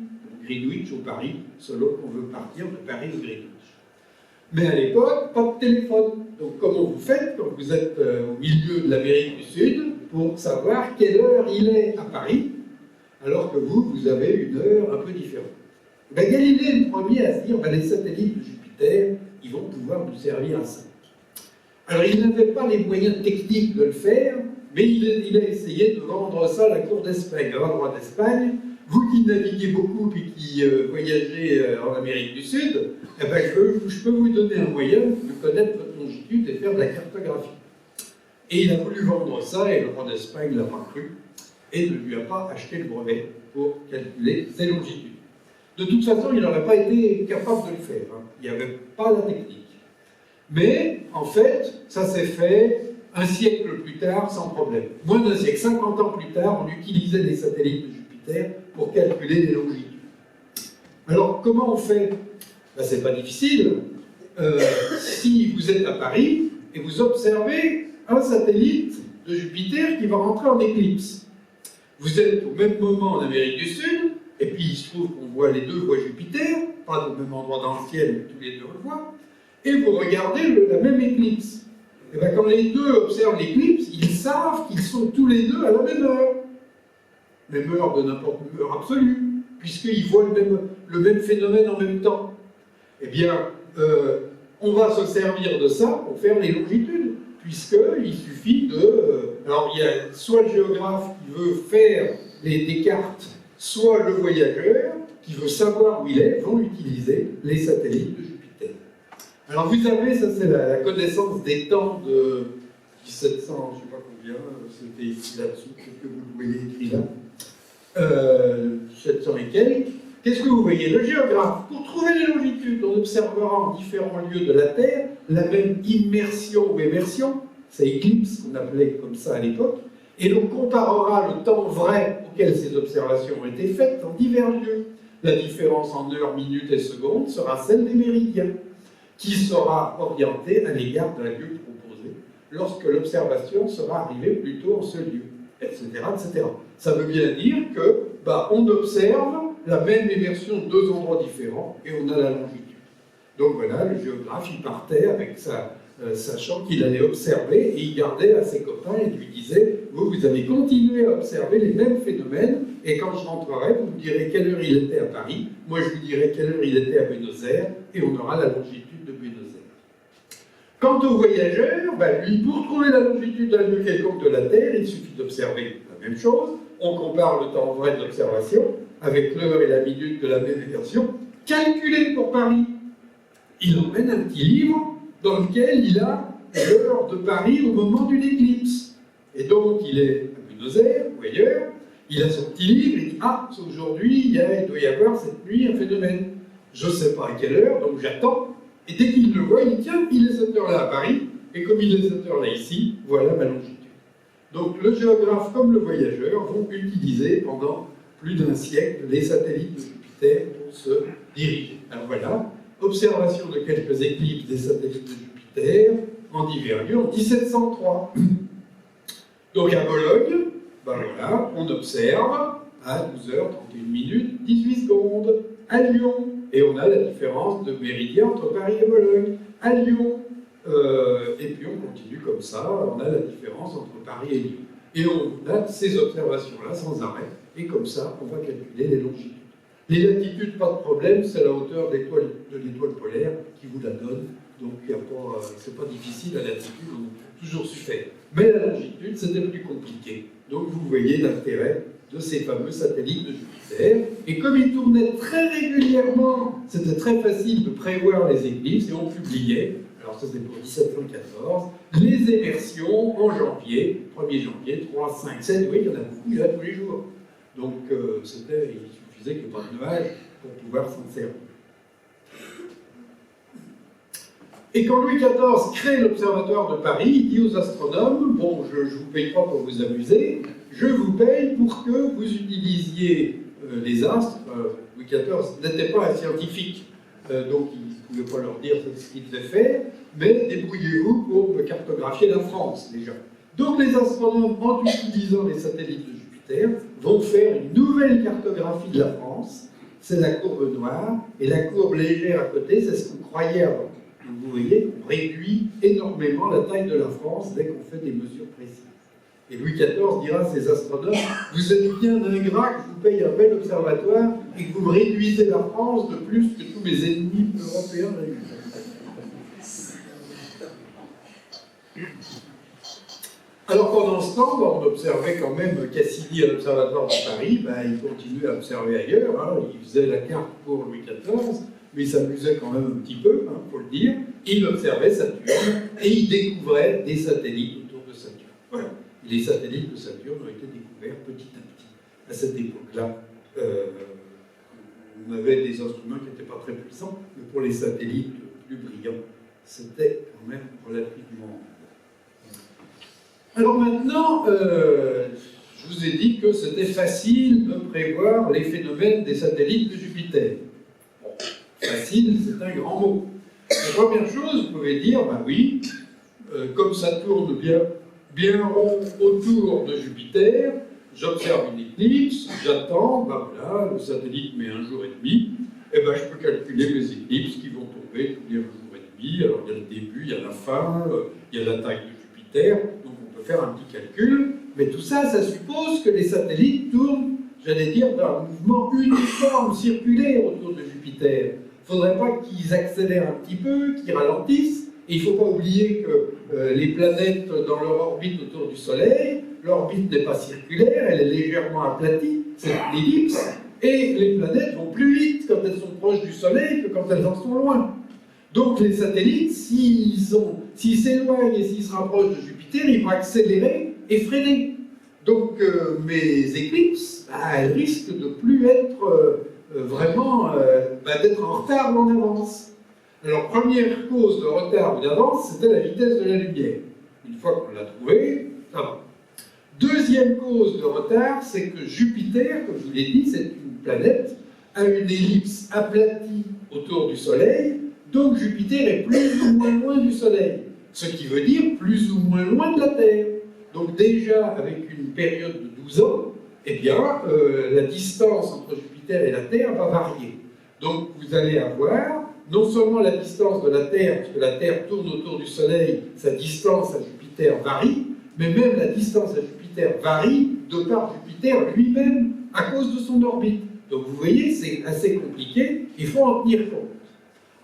Greenwich ou Paris, selon qu'on veut partir de Paris ou Greenwich. Mais à l'époque, pas de téléphone. Donc comment vous faites quand vous êtes au milieu de l'Amérique du Sud pour savoir quelle heure il est à Paris, alors que vous avez une heure un peu différente? Galilée est le premier à se dire, les satellites de Jupiter, ils vont pouvoir nous servir à ça. Alors il n'avait pas les moyens techniques de le faire, mais il a essayé de vendre ça à la cour d'Espagne. Alors, le roi d'Espagne, vous qui naviguez beaucoup et qui voyagez en Amérique du Sud, je peux vous donner un moyen de connaître votre longitude et faire de la cartographie. Et il a voulu vendre ça, et le roi d'Espagne ne l'a pas cru, et ne lui a pas acheté le brevet pour calculer ses longitudes. De toute façon, il n'aurait pas été capable de le faire. Il n'y avait pas la technique. Mais, en fait, ça s'est fait un siècle plus tard sans problème. Moins d'un siècle, 50 ans plus tard, on utilisait les satellites de Jupiter pour calculer les longitudes. Alors, comment on fait? C'est pas difficile. Si vous êtes à Paris et vous observez un satellite de Jupiter qui va rentrer en éclipse, vous êtes au même moment en Amérique du Sud, et puis il se trouve qu'on voit les deux voient Jupiter, pas au même endroit dans le ciel, mais tous les deux le voient, et vous regardez la même éclipse. Et quand les deux observent l'éclipse, ils savent qu'ils sont tous les deux à la même heure. Même heure de n'importe quelle heure absolue, puisqu'ils voient le même phénomène en même temps. Eh bien, on va se servir de ça pour faire les longitudes, puisqu'il suffit de... alors, il y a soit le géographe qui veut faire des cartes, soit le voyageur qui veut savoir où il est, vont utiliser les satellites de Jupiter. Alors, vous avez, ça c'est la connaissance des temps de 1700, je ne sais pas combien, c'était ici là-dessous, peut-être que vous le voyez écrit là, 700 et quelques. Qu'est-ce que vous voyez? Le géographe, pour trouver les longitudes, on observera en différents lieux de la Terre la même immersion ou émersion, c'est éclipse qu'on appelait comme ça à l'époque, et l'on comparera le temps vrai auquel ces observations ont été faites en divers lieux. La différence en heures, minutes et secondes sera celle des méridiens, qui sera orientée à l'égard d'un lieu proposé lorsque l'observation sera arrivée plutôt en ce lieu, etc., etc. Ça veut bien dire que on observe la même immersion de deux endroits différents et on a la longitude. Donc voilà, le géographe, il partait avec ça, sachant qu'il allait observer et il gardait à ses copains et lui disait « Vous avez continué à observer les mêmes phénomènes et quand je rentrerai, vous me direz quelle heure il était à Paris, moi je vous dirai quelle heure il était à Buenos Aires et on aura la longitude de Buenos Aires. » Quant au voyageur, lui, pour trouver la longitude d'un lieu quelconque de la Terre, il suffit d'observer la même chose, on compare le temps vrai de l'observation avec l'heure et la minute de la même immersion, calculé pour Paris. Il emmène un petit livre dans lequel il a l'heure de Paris au moment d'une éclipse. Et donc, il est à Buenos Aires ou ailleurs, il a son petit livre, il dit « Ah, aujourd'hui, il doit y avoir cette nuit un phénomène. Je ne sais pas à quelle heure, donc j'attends. » Et dès qu'il le voit, il dit « Tiens, il est cette heure-là à Paris, et comme il est cette heure-là ici, voilà ma longitude. » Donc, le géographe comme le voyageur vont utiliser pendant plus d'un siècle les satellites de Jupiter pour se diriger. Alors voilà, observation de quelques éclipses des satellites de Jupiter en divers lieux en 1703. Donc à Bologne, voilà, on observe à 12h31 minutes 18 secondes. À Lyon, et on a la différence de méridien entre Paris et Bologne. à Lyon. Et puis on continue comme ça, on a la différence entre Paris et Lyon. Et on a ces observations-là sans arrêt, et comme ça, on va calculer les longitudes. Les latitudes, pas de problème, c'est la hauteur de l'étoile polaire qui vous la donne, donc c'est pas difficile, la latitude, on a toujours su faire. Mais la longitude, c'était plus compliqué. Donc vous voyez l'intérêt de ces fameux satellites de Jupiter. Et comme ils tournaient très régulièrement, c'était très facile de prévoir les éclipses, et on publiait, alors ça c'était pour 1714, les émersions en janvier, 1er janvier, 3, 5, 7, oui, il y en a beaucoup, il y en a tous les jours. Donc il suffisait qu'il n'y ait pas de nuages pour pouvoir s'en servir. Et quand Louis XIV crée l'Observatoire de Paris, il dit aux astronomes, bon, je ne vous paye pas pour vous amuser, je vous paye pour que vous utilisiez les astres. Louis XIV n'était pas un scientifique, donc il ne pouvait pas leur dire ce qu'il devait faire, mais débrouillez-vous pour me cartographier la France, déjà. Donc les astronomes, en utilisant les satellites de Jupiter, vont faire une nouvelle cartographie de la France. C'est la courbe noire, et la courbe légère à côté, c'est ce qu'on croyait avant. Donc vous voyez, on réduit énormément la taille de la France dès qu'on fait des mesures précises. Et Louis XIV dira à ses astronomes, vous êtes bien ingrats que je vous paye un bel observatoire et que vous me réduisez la France de plus que tous mes ennemis européens réunis. Alors pendant ce temps, on observait quand même Cassini à l'Observatoire de Paris, il continuait à observer ailleurs, hein, il faisait la carte pour Louis XIV, mais il s'amusait quand même un petit peu, il faut le dire. Il observait Saturne et il découvrait des satellites autour de Saturne. Voilà. Et les satellites de Saturne ont été découverts petit à petit. À cette époque-là, on avait des instruments qui n'étaient pas très puissants, mais pour les satellites plus brillants, c'était quand même relativement... Alors maintenant, je vous ai dit que c'était facile de prévoir les phénomènes des satellites de Jupiter. Bon, facile, c'est un grand mot. La première chose, vous pouvez dire, oui, comme ça tourne bien rond autour de Jupiter, j'observe une éclipse, j'attends, voilà, le satellite met 1 jour et demi, et je peux calculer mes éclipses qui vont tomber tous les 1 jour et demi. Alors il y a le début, il y a la fin, il y a la taille de Jupiter, donc on peut faire un petit calcul, mais tout ça, ça suppose que les satellites tournent, j'allais dire, d'un mouvement uniforme, circulaire autour de Jupiter. Il ne faudrait pas qu'ils accélèrent un petit peu, qu'ils ralentissent, et il ne faut pas oublier que les planètes dans leur orbite autour du Soleil, l'orbite n'est pas circulaire, elle est légèrement aplatie, c'est une ellipse, et les planètes vont plus vite quand elles sont proches du Soleil que quand elles en sont loin. Donc les satellites, s'ils s'éloignent et s'ils se rapprochent de Jupiter, ils vont accélérer et freiner. Donc mes éclipses, elles risquent de plus être vraiment d'être en retard ou en avance. Alors première cause de retard ou d'avance, c'était la vitesse de la lumière. Une fois qu'on l'a trouvée, ça va. Deuxième cause de retard, c'est que Jupiter, comme je vous l'ai dit, c'est une planète, a une ellipse aplatie autour du Soleil, donc Jupiter est plus ou moins loin du Soleil, ce qui veut dire plus ou moins loin de la Terre. Donc déjà, avec une période de 12 ans, la distance entre Jupiter et la Terre va varier. Donc vous allez avoir non seulement la distance de la Terre, parce que la Terre tourne autour du Soleil, sa distance à Jupiter varie, mais même la distance à Jupiter varie de par Jupiter lui-même à cause de son orbite. Donc vous voyez, c'est assez compliqué, il faut en tenir compte.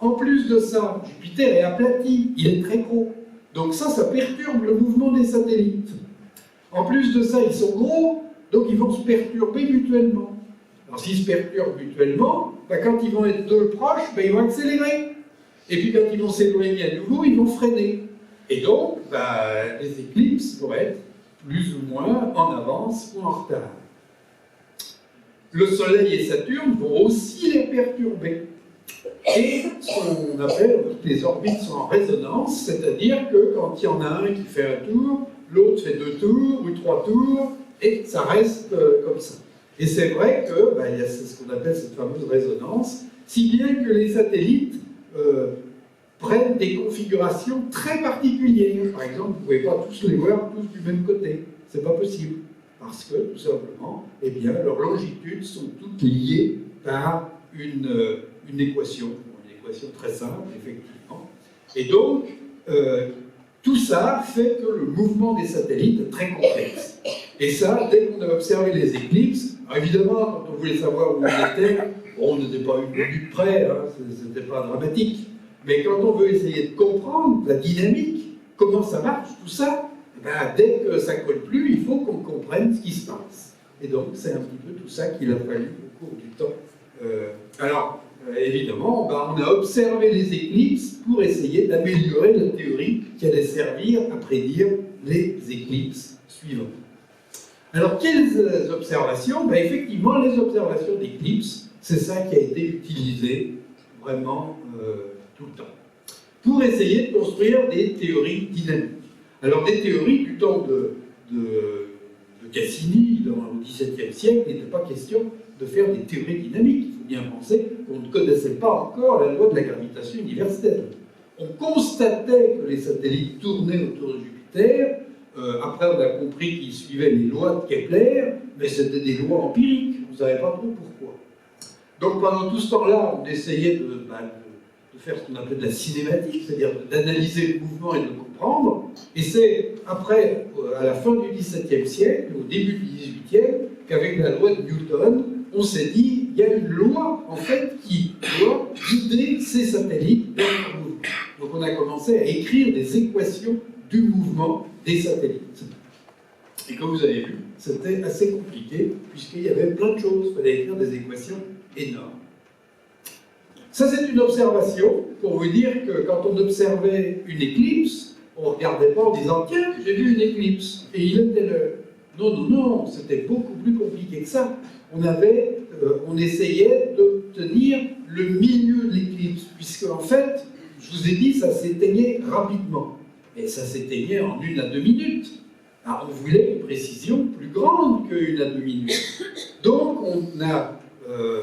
En plus de ça, Jupiter est aplati, il est très gros. Donc ça perturbe le mouvement des satellites. En plus de ça, ils sont gros, donc ils vont se perturber mutuellement. Alors s'ils se perturbent mutuellement, quand ils vont être deux proches, ils vont accélérer. Et puis quand ils vont s'éloigner à nouveau, ils vont freiner. Et donc, les éclipses vont être plus ou moins en avance ou en retard. Le Soleil et Saturne vont aussi les perturber. Et ce qu'on appelle, les orbites sont en résonance, c'est-à-dire que quand il y en a un qui fait un tour, l'autre fait 2 tours ou 3 tours, et ça reste comme ça. Et c'est vrai que il y a ce qu'on appelle cette fameuse résonance, si bien que les satellites prennent des configurations très particulières. Par exemple, vous ne pouvez pas tous les voir tous du même côté. C'est pas possible. Parce que, tout simplement, leurs longitudes sont toutes liées par une équation très simple, effectivement. Et donc, tout ça fait que le mouvement des satellites est très complexe. Et ça, dès qu'on a observé les éclipses, évidemment, quand on voulait savoir où on était, bon, on n'était pas une minute près, hein, c'était pas dramatique. Mais quand on veut essayer de comprendre la dynamique, comment ça marche, tout ça, ben, dès que ça colle plus, il faut qu'on comprenne ce qui se passe. Et donc, c'est un petit peu tout ça qu'il a fallu au cours du temps. Évidemment, ben, on a observé les éclipses pour essayer d'améliorer la théorie qui allait servir à prédire les éclipses suivantes. Alors, quelles observations? Ben, effectivement, les observations d'éclipses, c'est ça qui a été utilisé vraiment tout le temps, pour essayer de construire des théories dynamiques. Alors, des théories du temps de Cassini, au XVIIe siècle, il n'était pas question de faire des théories dynamiques. Il faut bien penser qu'on ne connaissait pas encore la loi de la gravitation universelle. On constatait que les satellites tournaient autour de Jupiter. Après, on a compris qu'ils suivaient les lois de Kepler, mais c'était des lois empiriques. On ne savait pas trop pourquoi. Donc, pendant tout ce temps-là, on essayait de faire ce qu'on appelle de la cinématique, c'est-à-dire d'analyser le mouvement et de le comprendre. Et c'est après, à la fin du XVIIe siècle, au début du XVIIIe, qu'avec la loi de Newton, on s'est dit, il y a une loi, en fait, qui doit guider ces satellites vers leur mouvement. Donc on a commencé à écrire des équations du mouvement des satellites. Et comme vous avez vu, c'était assez compliqué, puisqu'il y avait plein de choses. Il fallait écrire des équations énormes. Ça, c'est une observation pour vous dire que quand on observait une éclipse, on ne regardait pas en disant « Tiens, j'ai vu une éclipse, et il était l'heure ». Non, non, non, c'était beaucoup plus compliqué que ça. On essayait d'obtenir le milieu de l'éclipse, puisque en fait, je vous ai dit, ça s'éteignait rapidement. Et ça s'éteignait en 1 à 2 minutes. Alors, on voulait une précision plus grande que 1 à 2 minutes. Donc, on a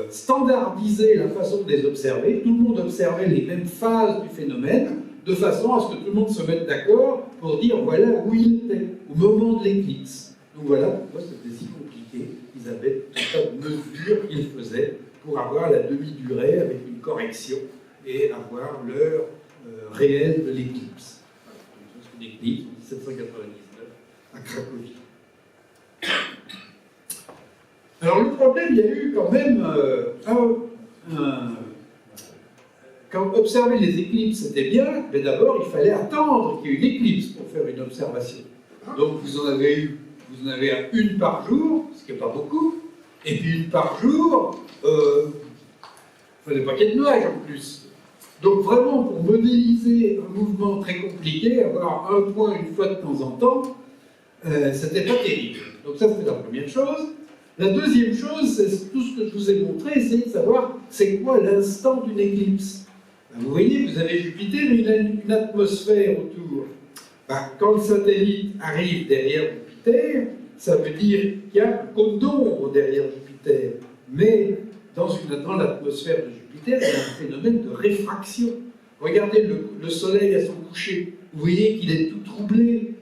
standardisé la façon de les observer. Tout le monde observait les mêmes phases du phénomène, de façon à ce que tout le monde se mette d'accord pour dire voilà où il était, au moment de l'éclipse. Donc voilà pourquoi c'était si compliqué. Ils avaient tout un tas de mesures qu'ils faisaient pour avoir la demi-durée avec une correction et avoir l'heure réelle de l'éclipse. Voilà, une éclipse en 1799 à Cracovie. Alors le problème, il y a eu quand même quand observer les éclipses c'était bien, mais d'abord il fallait attendre qu'il y ait une éclipse pour faire une observation. Donc vous en avez une par jour, ce qui n'est pas beaucoup, et puis une par jour, il ne fallait pas qu'il y ait de nuages en plus. Donc vraiment, pour modéliser un mouvement très compliqué, avoir un point une fois de temps en temps, c'était pas terrible. Donc ça, c'était la première chose. La deuxième chose, c'est tout ce que je vous ai montré, essayer de savoir c'est quoi l'instant d'une éclipse. Ben, vous voyez, vous avez Jupiter, il a une atmosphère autour. Ben, quand le satellite arrive derrière Jupiter, ça veut dire qu'il y a un cône d'ombre derrière Jupiter. Mais dans l'atmosphère de Jupiter, il y a un phénomène de réfraction. Regardez le Soleil à son coucher. Vous voyez qu'il est tout troublé.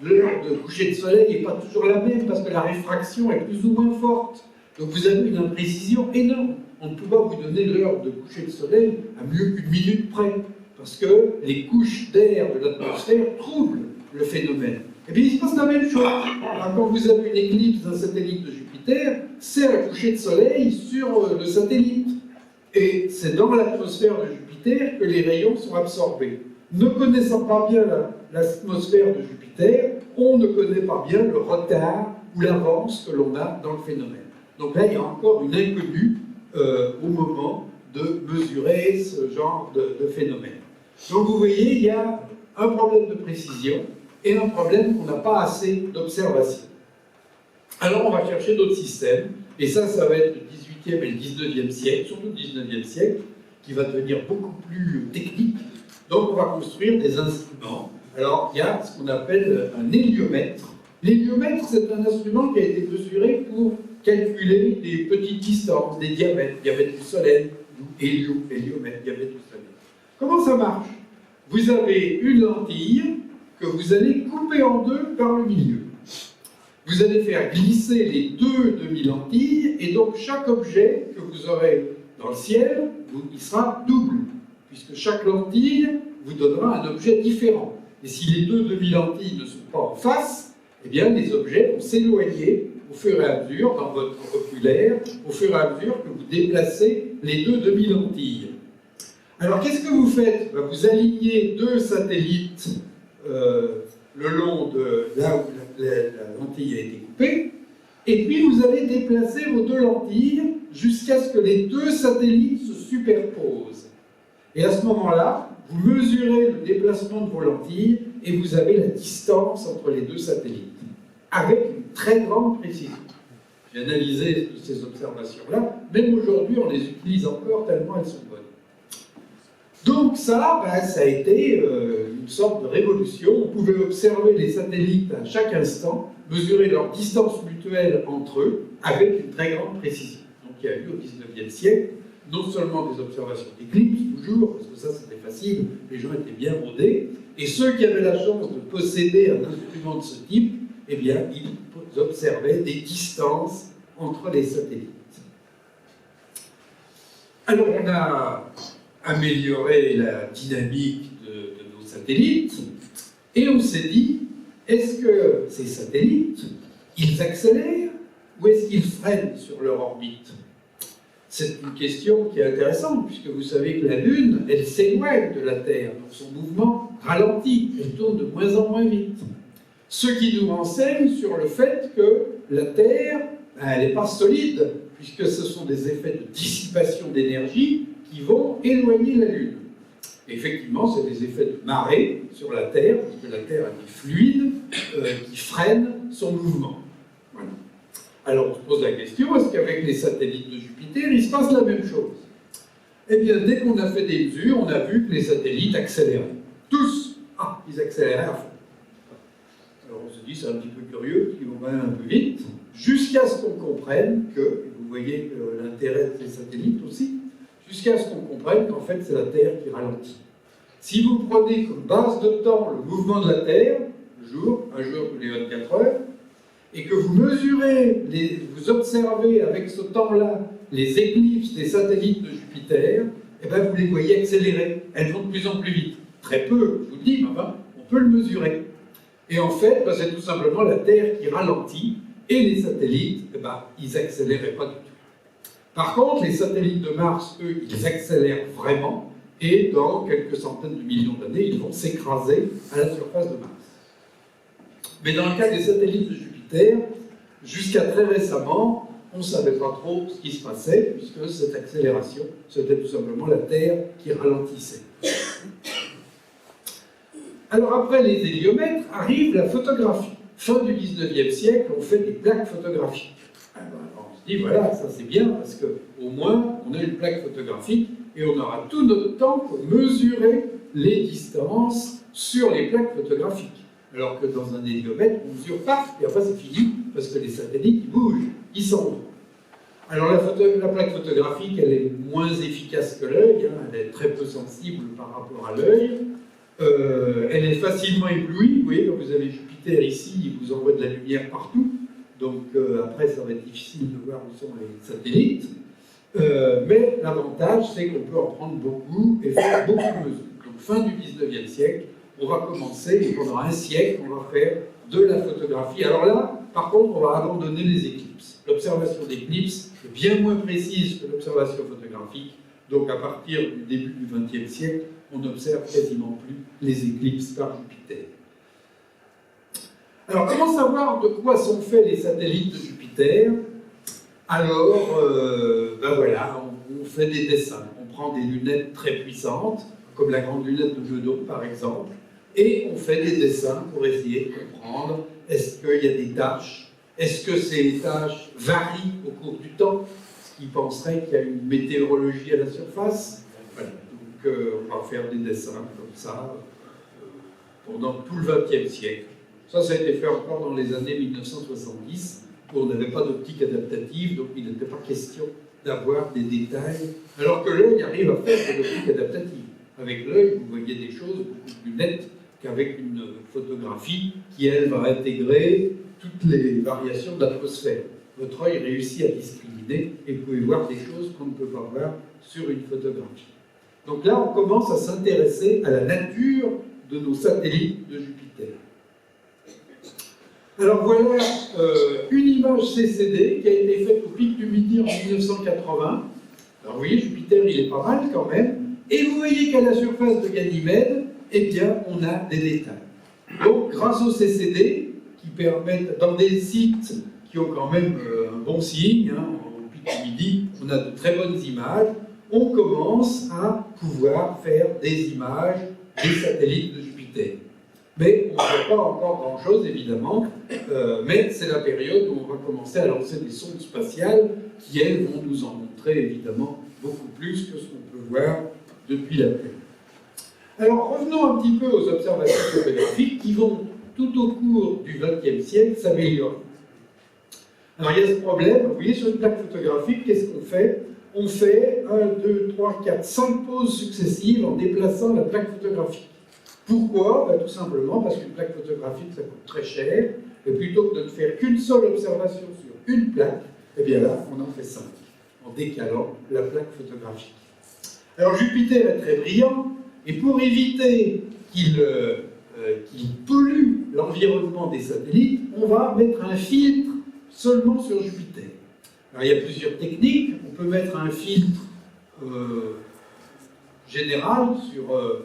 L'heure de coucher de soleil n'est pas toujours la même parce que la réfraction est plus ou moins forte. Donc vous avez une imprécision énorme. On ne peut pas vous donner l'heure de coucher de soleil à mieux qu'une minute près parce que les couches d'air de l'atmosphère troublent le phénomène. Et bien il se passe la même chose. Alors, quand vous avez une éclipse d'un satellite de Jupiter, c'est un coucher de soleil sur le satellite. Et c'est dans l'atmosphère de Jupiter que les rayons sont absorbés. Ne connaissant pas bien l'atmosphère de Jupiter, on ne connaît pas bien le retard ou l'avance que l'on a dans le phénomène. Donc là, il y a encore une inconnue au moment de mesurer ce genre de phénomène. Donc vous voyez, il y a un problème de précision et un problème qu'on n'a pas assez d'observation. Alors on va chercher d'autres systèmes, et ça va être le 18e et le 19e siècle, surtout le 19e siècle, qui va devenir beaucoup plus technique. Donc on va construire des instruments. Alors il y a ce qu'on appelle un héliomètre. L'héliomètre, c'est un instrument qui a été mesuré pour calculer des petites distances, des diamètres du Soleil, héliomètre, diamètre du Soleil. Comment ça marche? Vous avez une lentille que vous allez couper en deux par le milieu. Vous allez faire glisser les deux demi-lentilles, et donc chaque objet que vous aurez dans le ciel, il sera double, puisque chaque lentille vous donnera un objet différent. Et si les deux demi-lentilles ne sont pas en face, eh bien les objets vont s'éloigner au fur et à mesure dans votre oculaire, au fur et à mesure que vous déplacez les deux demi-lentilles. Alors qu'est-ce que vous faites? Vous alignez deux satellites le long de là où la lentille a été coupée, et puis vous allez déplacer vos deux lentilles jusqu'à ce que les deux satellites se superposent. Et à ce moment-là, vous mesurez le déplacement de vos lentilles et vous avez la distance entre les deux satellites, avec une très grande précision. J'ai analysé ces observations-là, même aujourd'hui on les utilise encore tellement elles sont bonnes. Donc ça, ça a été une sorte de révolution. On pouvait observer les satellites à chaque instant, mesurer leur distance mutuelle entre eux avec une très grande précision. Donc il y a eu au XIXe siècle non seulement des observations d'éclipses, toujours, parce que ça c'était facile, les gens étaient bien rodés, et ceux qui avaient la chance de posséder un instrument de ce type, eh bien ils observaient des distances entre les satellites. Alors on a amélioré la dynamique de nos satellites, et on s'est dit, est-ce que ces satellites, ils accélèrent ou est-ce qu'ils freinent sur leur orbite? C'est une question qui est intéressante, puisque vous savez que la Lune, elle s'éloigne de la Terre, donc son mouvement ralentit, elle tourne de moins en moins vite. Ce qui nous renseigne sur le fait que la Terre, elle n'est pas solide, puisque ce sont des effets de dissipation d'énergie qui vont éloigner la Lune. Effectivement, c'est des effets de marée sur la Terre, puisque la Terre a des fluides qui freinent son mouvement. Voilà. Alors on se pose la question, est-ce qu'avec les satellites de Jupiter, il se passe la même chose? Eh bien, dès qu'on a fait des mesures, on a vu que les satellites accéléraient. Tous, ils accéléraient à fond. Alors on se dit, c'est un petit peu curieux, qu'ils vont quand même un peu vite, jusqu'à ce qu'on comprenne que, vous voyez l'intérêt de ces satellites aussi, jusqu'à ce qu'on comprenne qu'en fait c'est la Terre qui ralentit. Si vous prenez comme base de temps le mouvement de la Terre, un jour tous les 24 heures, et que vous mesurez, vous observez avec ce temps-là les éclipses des satellites de Jupiter, eh bien vous les voyez accélérer. Elles vont de plus en plus vite. Très peu, je vous le dis, mais enfin, on peut le mesurer. Et en fait, c'est tout simplement la Terre qui ralentit, et les satellites, ils n'accéléraient pas du tout. Par contre, les satellites de Mars, eux, ils accélèrent vraiment, et dans quelques centaines de millions d'années, ils vont s'écraser à la surface de Mars. Mais dans le cas des satellites de Jupiter, jusqu'à très récemment, on ne savait pas trop ce qui se passait, puisque cette accélération, c'était tout simplement la Terre qui ralentissait. Alors après les héliomètres, arrive la photographie. Fin du 19e siècle, on fait des plaques photographiques. Alors on se dit, voilà, ça c'est bien, parce qu'au moins, on a une plaque photographique, et on aura tout notre temps pour mesurer les distances sur les plaques photographiques. Alors que dans un héliomètre, on mesure pas, et après c'est fini, parce que les satellites, ils bougent, ils s'en vont. Alors la plaque photographique, elle est moins efficace que l'œil, elle est très peu sensible par rapport à l'œil, elle est facilement éblouie, vous voyez, quand vous avez Jupiter ici, il vous envoie de la lumière partout, donc après ça va être difficile de voir où sont les satellites, mais l'avantage, c'est qu'on peut en prendre beaucoup et faire beaucoup de mesures. Donc fin du 19e siècle, on va commencer, et pendant un siècle, on va faire de la photographie. Alors là, par contre, on va abandonner les éclipses. L'observation d'éclipses est bien moins précise que l'observation photographique. Donc à partir du début du XXe siècle, on n'observe quasiment plus les éclipses par Jupiter. Alors comment savoir de quoi sont faits les satellites de Jupiter? Alors, voilà, on fait des dessins. On prend des lunettes très puissantes, comme la grande lunette de Meudon par exemple, et on fait des dessins pour essayer de comprendre est-ce qu'il y a des taches, est-ce que ces taches varient au cours du temps, ce qui penserait qu'il y a une météorologie à la surface. Voilà. Donc on va faire des dessins comme ça pendant tout le XXe siècle. Ça a été fait encore dans les années 1970, où on n'avait pas d'optique adaptative, donc il n'était pas question d'avoir des détails, alors que l'œil arrive à faire de l'optique adaptative. Avec l'œil, vous voyez des choses beaucoup plus nettes qu'avec une photographie qui, elle, va intégrer toutes les variations de l'atmosphère. Votre œil réussit à discriminer et vous pouvez voir des choses qu'on ne peut pas voir sur une photographie. Donc là, on commence à s'intéresser à la nature de nos satellites de Jupiter. Alors voilà une image CCD qui a été faite au pic du Midi en 1980. Alors vous voyez, Jupiter, il est pas mal quand même. Et vous voyez qu'à la surface de Ganymède, eh bien, on a des détails. Donc, grâce au CCD, qui permettent, dans des sites qui ont quand même un bon signe, hein, au pic du Midi, on a de très bonnes images, on commence à pouvoir faire des images des satellites de Jupiter. Mais on ne voit pas encore grand-chose, évidemment, mais c'est la période où on va commencer à lancer des sondes spatiales qui, elles, vont nous en montrer, évidemment, beaucoup plus que ce qu'on peut voir depuis la Terre. Alors, revenons un petit peu aux observations photographiques qui vont, tout au cours du XXe siècle, s'améliorer. Alors, il y a ce problème, vous voyez, sur une plaque photographique, qu'est-ce qu'on fait? On fait 1, 2, 3, 4, 5 poses successives en déplaçant la plaque photographique. Pourquoi? Ben, tout simplement parce qu'une plaque photographique, ça coûte très cher, et plutôt que de ne faire qu'une seule observation sur une plaque, eh bien là, on en fait 5, en décalant la plaque photographique. Alors Jupiter est très brillant, et pour éviter qu'il pollue l'environnement des satellites, on va mettre un filtre seulement sur Jupiter. Alors il y a plusieurs techniques. On peut mettre un filtre général sur,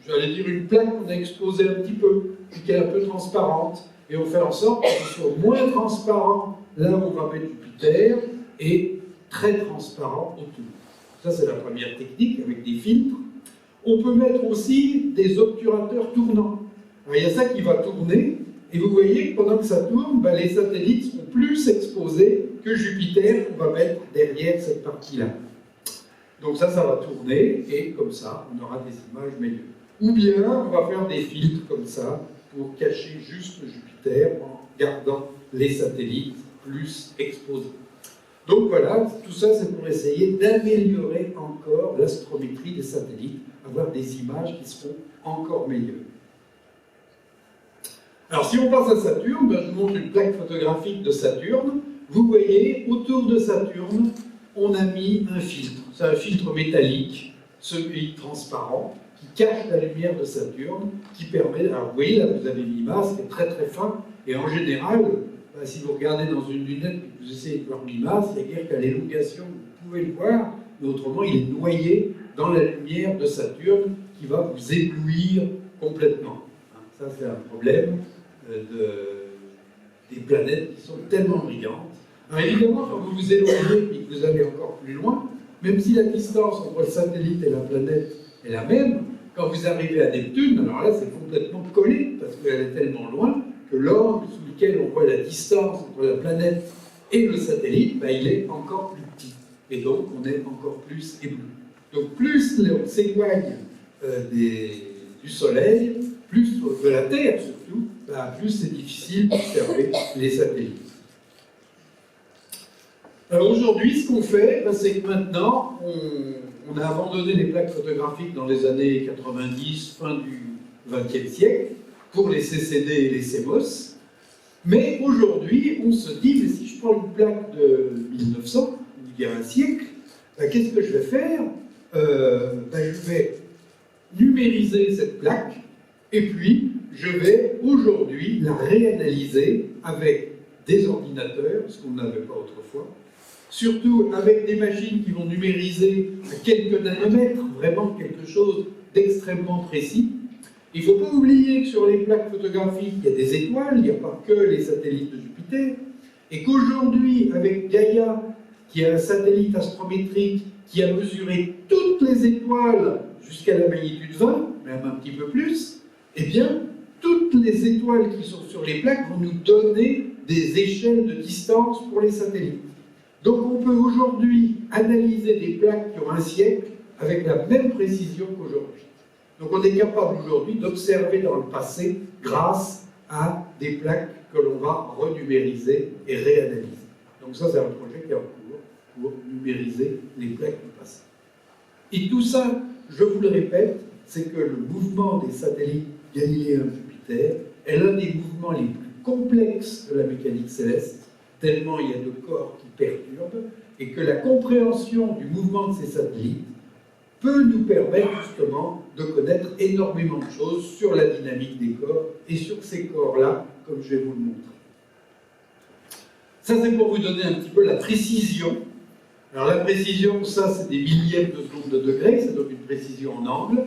j'allais dire, une plaque qu'on a exposée un petit peu, puis qui est un peu transparente, et on fait en sorte que ce soit moins transparent là où on va mettre Jupiter, et très transparent autour. Ça, c'est la première technique, avec des filtres. On peut mettre aussi des obturateurs tournants. Alors, il y a ça qui va tourner, et vous voyez que pendant que ça tourne, ben, les satellites seront plus exposés que Jupiter, qu'on va mettre derrière cette partie-là. Donc ça va tourner, et comme ça, on aura des images meilleures. Ou bien, on va faire des filtres comme ça, pour cacher juste Jupiter, en gardant les satellites plus exposés. Donc voilà, tout ça c'est pour essayer d'améliorer encore l'astrométrie des satellites, avoir des images qui seront encore meilleures. Alors si on passe à Saturne, ben, je vous montre une plaque photographique de Saturne. Vous voyez, autour de Saturne, on a mis un filtre. C'est un filtre métallique, celui transparent, qui cache la lumière de Saturne, qui permet... Alors vous voyez, là vous avez une image qui est très très fin, et en général, ben, si vous regardez dans une lunette et que vous essayez de voir l'image, il n'y a guère qu'à l'élongation, vous pouvez le voir, mais autrement il est noyé dans la lumière de Saturne qui va vous éblouir complètement. Ça c'est un problème des planètes qui sont tellement brillantes. Alors évidemment, quand vous vous éloignez et que vous allez encore plus loin, même si la distance entre le satellite et la planète est la même, quand vous arrivez à Neptune, alors là c'est complètement collé, parce qu'elle est tellement loin que l'angle sous lequel on voit la distance entre la planète et le satellite, ben, il est encore plus petit. Et donc on est encore plus ébloui. Donc plus on s'éloigne du Soleil, plus de la Terre surtout, ben, plus c'est difficile d'observer les satellites. Alors aujourd'hui, ce qu'on fait, ben, c'est que maintenant, on a abandonné les plaques photographiques dans les années 90, fin du XXe siècle, pour les CCD et les CMOS. Mais aujourd'hui, on se dit, mais si je prends une plaque de 1900, il y a un siècle, ben, qu'est-ce que je vais faire? Ben, je vais numériser cette plaque, et puis je vais aujourd'hui la réanalyser avec des ordinateurs, ce qu'on n'avait pas autrefois, surtout avec des machines qui vont numériser à quelques nanomètres, vraiment quelque chose d'extrêmement précis. Il ne faut pas oublier que sur les plaques photographiques, il y a des étoiles, il n'y a pas que les satellites de Jupiter, et qu'aujourd'hui, avec Gaïa, qui est un satellite astrométrique qui a mesuré toutes les étoiles jusqu'à la magnitude 20, même un petit peu plus, eh bien, toutes les étoiles qui sont sur les plaques vont nous donner des échelles de distance pour les satellites. Donc on peut aujourd'hui analyser des plaques qui ont un siècle avec la même précision qu'aujourd'hui. Donc on est capable aujourd'hui d'observer dans le passé grâce à des plaques que l'on va renumériser et réanalyser. Donc ça c'est un projet qui est en cours pour numériser les plaques du passé. Et tout ça, je vous le répète, c'est que le mouvement des satellites galiléens Jupiter est l'un des mouvements les plus complexes de la mécanique céleste, tellement il y a de corps qui perturbent, et que la compréhension du mouvement de ces satellites peut nous permettre justement de connaître énormément de choses sur la dynamique des corps et sur ces corps-là, comme je vais vous le montrer. Ça, c'est pour vous donner un petit peu la précision. Alors la précision, ça, c'est des millièmes de seconde de degré, ça donne une précision en angle.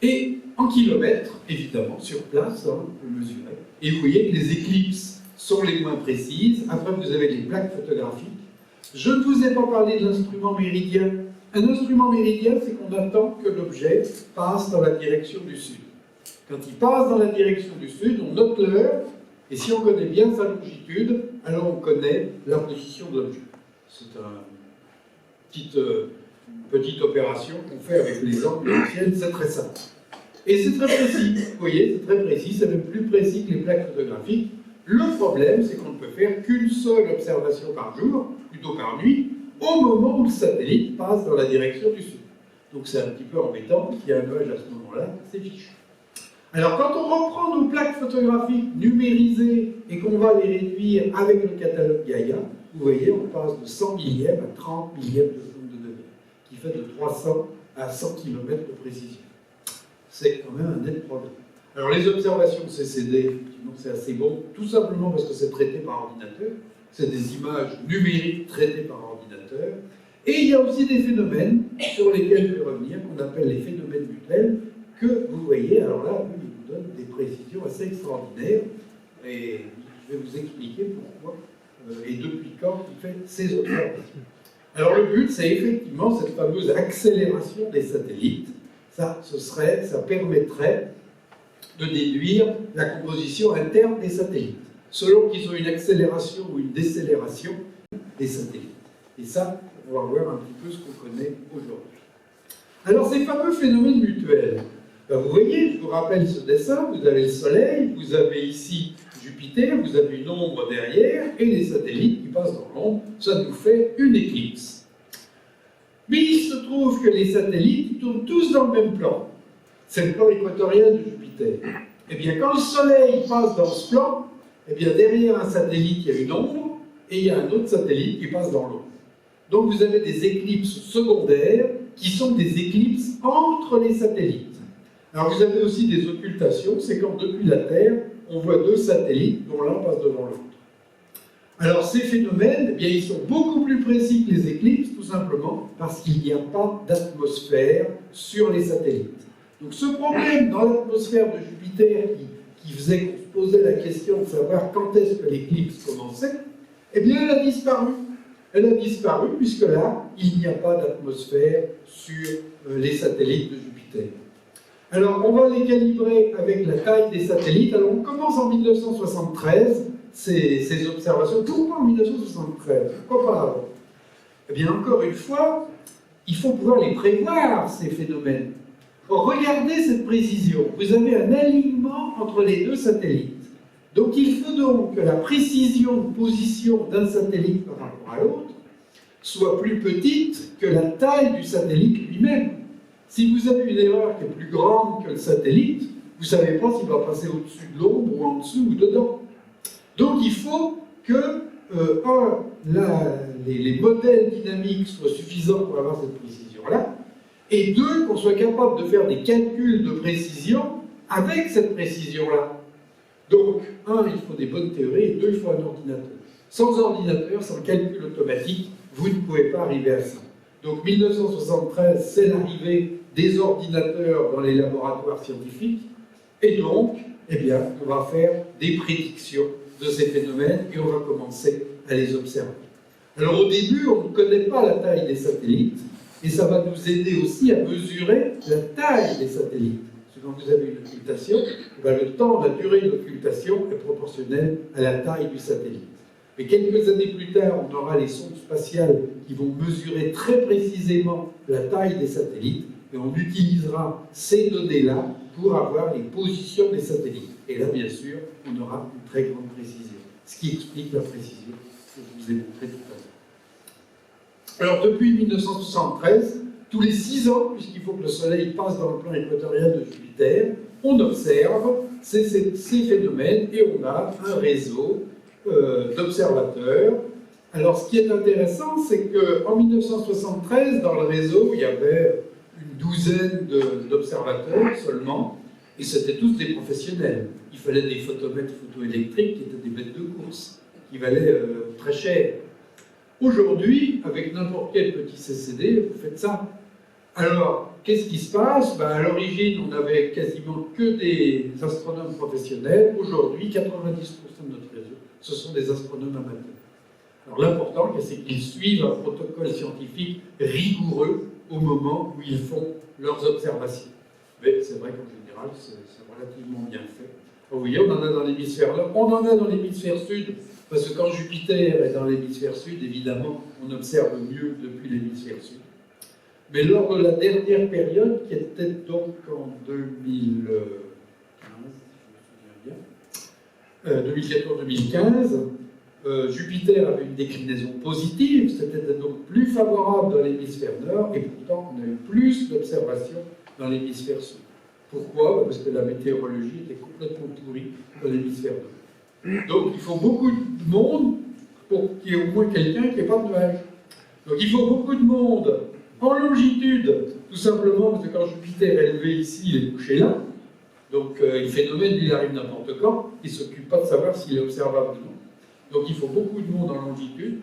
Et en kilomètres, évidemment, sur place, on peut mesurer. Et vous voyez que les éclipses sont les moins précises. Après, vous avez les plaques photographiques. Je ne vous ai pas parlé de l'instrument méridien. Un instrument méridien, c'est qu'on attend que l'objet passe dans la direction du sud. Quand il passe dans la direction du sud, on note l'heure, et si on connaît bien sa longitude, alors on connaît la position de l'objet. C'est une petite opération qu'on fait avec les angles anciennes, c'est très simple. Et c'est très précis, vous voyez, c'est très précis, c'est même plus précis que les plaques photographiques. Le problème, c'est qu'on ne peut faire qu'une seule observation par jour, plutôt par nuit, au moment où le satellite passe dans la direction du sud. Donc c'est un petit peu embêtant, s'il y a un nuage à ce moment-là, c'est fichu. Alors quand on reprend nos plaques photographiques numérisées et qu'on va les réduire avec le catalogue Gaïa, vous voyez, on passe de 100 millièmes à 30 millièmes de seconde de degré, qui fait de 300 à 100 km de précision. C'est quand même un net problème. Alors les observations CCD, effectivement, c'est assez bon, tout simplement parce que c'est traité par ordinateur, c'est des images numériques traitées par ordinateur, et il y a aussi des phénomènes sur lesquels je vais revenir, qu'on appelle les phénomènes mutuels, que vous voyez, alors là, ils vous donnent des précisions assez extraordinaires, et je vais vous expliquer pourquoi et depuis quand il fait ces observations. Alors le but, c'est effectivement cette fameuse accélération des satellites. Ça permettrait de déduire la composition interne des satellites, selon qu'ils ont une accélération ou une décélération des satellites. Et ça, on va voir un petit peu ce qu'on connaît aujourd'hui. Alors ces fameux phénomènes mutuels, vous voyez, je vous rappelle ce dessin, vous avez le Soleil, vous avez ici Jupiter, vous avez une ombre derrière, et les satellites qui passent dans l'ombre, ça nous fait une éclipse. Mais il se trouve que les satellites tournent tous dans le même plan. C'est le plan équatorien de Jupiter. Eh bien, quand le Soleil passe dans ce plan, eh bien, derrière un satellite, il y a une ombre, et il y a un autre satellite qui passe dans l'ombre. Donc vous avez des éclipses secondaires qui sont des éclipses entre les satellites. Alors vous avez aussi des occultations, c'est quand depuis la Terre, on voit deux satellites dont l'un passe devant l'autre. Alors ces phénomènes, eh bien, ils sont beaucoup plus précis que les éclipses, tout simplement parce qu'il n'y a pas d'atmosphère sur les satellites. Donc ce problème dans l'atmosphère de Jupiter qui faisait qu'on se posait la question de savoir quand est-ce que l'éclipse commençait, eh bien elle a disparu. Elle a disparu puisque là, il n'y a pas d'atmosphère sur les satellites de Jupiter. Alors, on va les calibrer avec la taille des satellites. Alors, on commence en 1973, ces observations. Pourquoi en 1973? Pourquoi pas avant? Eh bien, encore une fois, il faut pouvoir les prévoir, ces phénomènes. Regardez cette précision. Vous avez un alignement entre les deux satellites. Donc, il faut donc que la précision de position d'un satellite par rapport à l'autre soit plus petite que la taille du satellite lui-même. Si vous avez une erreur qui est plus grande que le satellite, vous ne savez pas s'il va passer au-dessus de l'ombre ou en dessous ou dedans. Donc il faut que, les modèles dynamiques soient suffisants pour avoir cette précision-là, et deux, qu'on soit capable de faire des calculs de précision avec cette précision-là. Donc, un, il faut des bonnes théories, et deux, il faut un ordinateur. Sans ordinateur, sans calcul automatique, vous ne pouvez pas arriver à ça. Donc 1973, c'est l'arrivée des ordinateurs dans les laboratoires scientifiques, et donc, eh bien, on va faire des prédictions de ces phénomènes et on va commencer à les observer. Alors au début, on ne connaît pas la taille des satellites, et ça va nous aider aussi à mesurer la taille des satellites. Parce que quand vous avez une occultation, le temps, la durée de l'occultation est proportionnelle à la taille du satellite. Mais quelques années plus tard, on aura les sondes spatiales qui vont mesurer très précisément la taille des satellites, et on utilisera ces données-là pour avoir les positions des satellites. Et là, bien sûr, on aura une très grande précision, ce qui explique la précision que je vous ai montré tout à l'heure. Alors, depuis 1973, tous les 6 ans, puisqu'il faut que le Soleil passe dans le plan équatorien de Jupiter, on observe ces phénomènes et on a un réseau d'observateurs. Alors, ce qui est intéressant, c'est qu'en 1973, dans le réseau, il y avait une douzaine d'observateurs seulement, et c'était tous des professionnels. Il fallait des photomètres photoélectriques qui étaient des bêtes de course, qui valaient très cher. Aujourd'hui, avec n'importe quel petit CCD, vous faites ça. Alors, qu'est-ce qui se passe? À l'origine, on n'avait quasiment que des astronomes professionnels. Aujourd'hui, 90% de notre réseau, ce sont des astronomes amateurs. Alors l'important, c'est qu'ils suivent un protocole scientifique rigoureux au moment où ils font leurs observations. Mais c'est vrai qu'en général, c'est relativement bien fait. Vous voyez, on en a dans l'hémisphère nord, on en a dans l'hémisphère sud, parce que quand Jupiter est dans l'hémisphère sud, évidemment, on observe mieux depuis l'hémisphère sud. Mais lors de la dernière période, qui était donc en 2015, je me souviens bien, 2014-2015, Jupiter avait une déclinaison positive, c'était donc plus favorable dans l'hémisphère nord, et pourtant on a eu plus d'observations dans l'hémisphère sud. Pourquoi? Parce que la météorologie était complètement pourrie dans l'hémisphère nord. Donc il faut beaucoup de monde pour qu'il y ait au moins quelqu'un qui n'ait pas de nuages. Donc il faut beaucoup de monde en longitude, tout simplement parce que quand Jupiter est levé ici, il est couché là. Donc le phénomène, lui, il arrive n'importe quand, il ne s'occupe pas de savoir s'il est observable ou non. Donc il faut beaucoup de monde en longitude.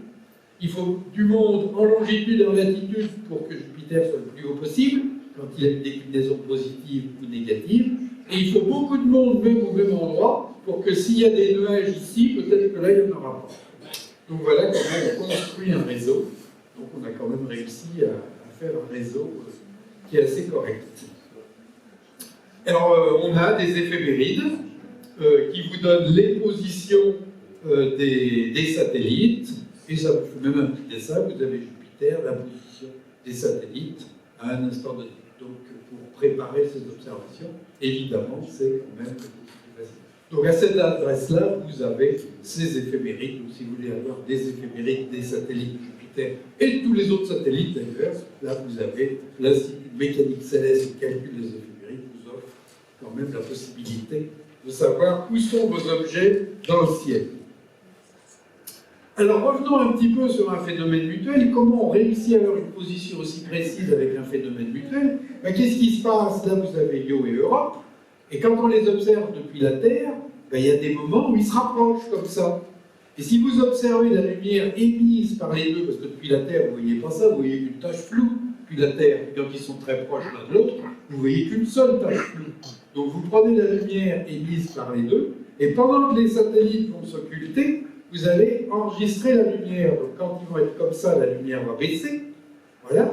Il faut du monde en longitude et en latitude pour que Jupiter soit le plus haut possible, quand il a une déclinaison positive ou négative. Et il faut beaucoup de monde, même au même endroit, pour que s'il y a des nuages ici, peut-être que là, il n'y en aura pas. Donc voilà comment on construit un réseau. Donc on a quand même réussi à faire un réseau qui est assez correct. Alors on a des éphémérides qui vous donnent les positions des satellites, et ça vous fait même un petit dessin, vous avez Jupiter, la position des satellites à un instant donné. Donc pour préparer ces observations, évidemment, c'est quand même beaucoup plus facile. Donc à cette adresse-là, vous avez ces éphémérides, ou si vous voulez avoir des éphémérides des satellites Jupiter et tous les autres satellites d'ailleurs, là vous avez l'Institut de mécanique céleste qui calcule les éphémérides, vous offre quand même la possibilité de savoir où sont vos objets dans le ciel. Alors revenons un petit peu sur un phénomène mutuel. Comment on réussit à avoir une position aussi précise avec un phénomène mutuel? Qu'est-ce qui se passe? Là vous avez Io et Europe, et quand on les observe depuis la Terre, il y a des moments où ils se rapprochent comme ça. Et si vous observez la lumière émise par les deux, parce que depuis la Terre vous ne voyez pas ça, vous voyez une tache floue depuis la Terre, et quand ils sont très proches l'un de l'autre, vous ne voyez qu'une seule tache floue. Donc vous prenez la lumière émise par les deux, et pendant que les satellites vont s'occulter, vous allez enregistrer la lumière. Donc quand ils vont être comme ça, la lumière va baisser. Voilà.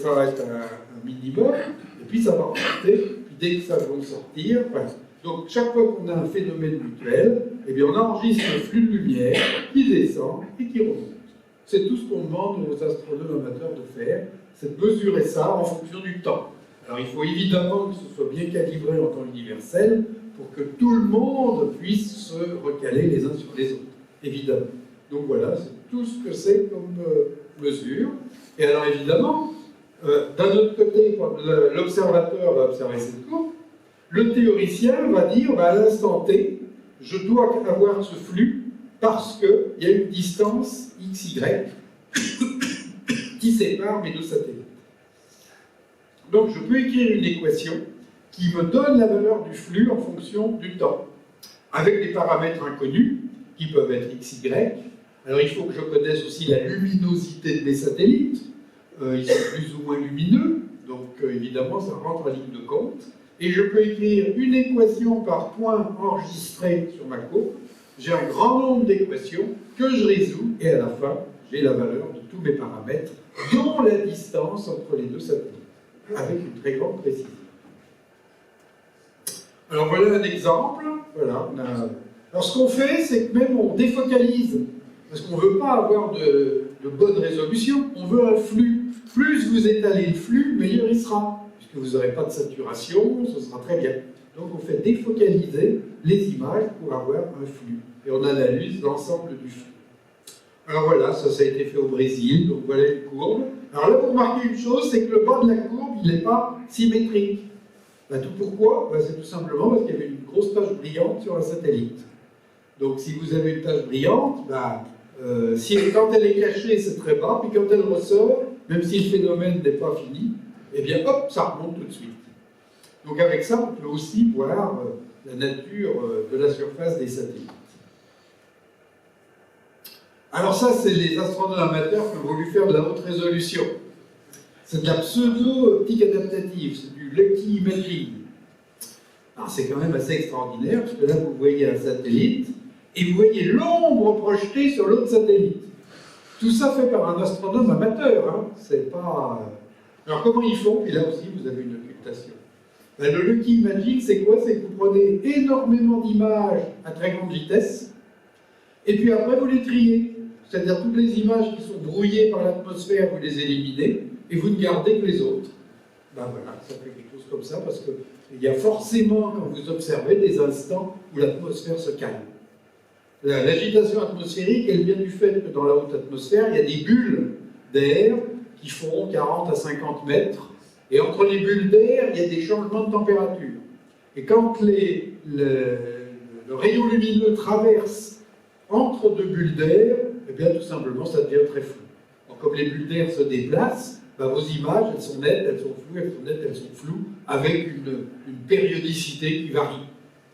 Ça va être un minimum. Et puis ça va remonter. Puis dès que ça va sortir, voilà. Donc chaque fois qu'on a un phénomène mutuel, eh bien, on enregistre un flux de lumière qui descend et qui remonte. C'est tout ce qu'on demande aux astronomes amateurs de faire, c'est de mesurer ça en fonction du temps. Alors il faut évidemment que ce soit bien calibré en temps universel pour que tout le monde puisse se recaler les uns sur les autres. Évidemment. Donc voilà, c'est tout ce que c'est comme mesure. Et alors évidemment, d'un autre côté, quand l'observateur va observer cette courbe, le théoricien va dire, à l'instant T, je dois avoir ce flux parce qu'il y a une distance XY qui sépare mes deux satellites. Donc je peux écrire une équation qui me donne la valeur du flux en fonction du temps, avec des paramètres inconnus, qui peuvent être XY. Alors il faut que je connaisse aussi la luminosité de mes satellites. Ils sont plus ou moins lumineux, donc évidemment ça rentre en ligne de compte. Et je peux écrire une équation par point enregistrée sur ma courbe. J'ai un grand nombre d'équations que je résous, et à la fin, j'ai la valeur de tous mes paramètres, dont la distance entre les deux satellites, avec une très grande précision. Alors voilà un exemple. Voilà, alors ce qu'on fait, c'est que même on défocalise, parce qu'on ne veut pas avoir de bonne résolution, on veut un flux. Plus vous étalez le flux, meilleur il sera, puisque vous n'aurez pas de saturation, ce sera très bien. Donc on fait défocaliser les images pour avoir un flux. Et on analyse l'ensemble du flux. Alors voilà, ça a été fait au Brésil, donc voilà une courbe. Alors là, pour remarquer une chose, c'est que le bas de la courbe, il n'est pas symétrique. Tout pourquoi? C'est tout simplement parce qu'il y avait une grosse tache brillante sur un satellite. Donc si vous avez une tache brillante, quand elle est cachée, c'est très bas, puis quand elle ressort, même si le phénomène n'est pas fini, et bien hop, ça remonte tout de suite. Donc avec ça, on peut aussi voir la nature de la surface des satellites. Alors ça, c'est les astronomes amateurs qui ont voulu faire de la haute résolution. C'est de la pseudo-optique adaptative, c'est du lucky imaging. Alors c'est quand même assez extraordinaire, parce que là, vous voyez un satellite, et vous voyez l'ombre projetée sur l'autre satellite. Tout ça fait par un astronome amateur, hein. C'est pas... Alors comment ils font? Et là aussi, vous avez une occultation. Ben, le lucky imaging, c'est quoi? C'est que vous prenez énormément d'images à très grande vitesse, et puis après, vous les triez. C'est-à-dire toutes les images qui sont brouillées par l'atmosphère, vous les éliminez, et vous ne gardez que les autres. Ben voilà, ça fait quelque chose comme ça, parce qu'il y a forcément, quand vous observez, des instants où l'atmosphère se calme. L'agitation atmosphérique, elle vient du fait que dans la haute atmosphère, il y a des bulles d'air qui font 40 à 50 mètres, et entre les bulles d'air, il y a des changements de température. Et quand le rayon lumineux traverse entre deux bulles d'air, eh bien tout simplement ça devient très flou. Donc, comme les bulles d'air se déplacent, ben, vos images, elles sont nettes, elles sont floues, elles sont nettes, elles sont floues, avec une périodicité qui varie.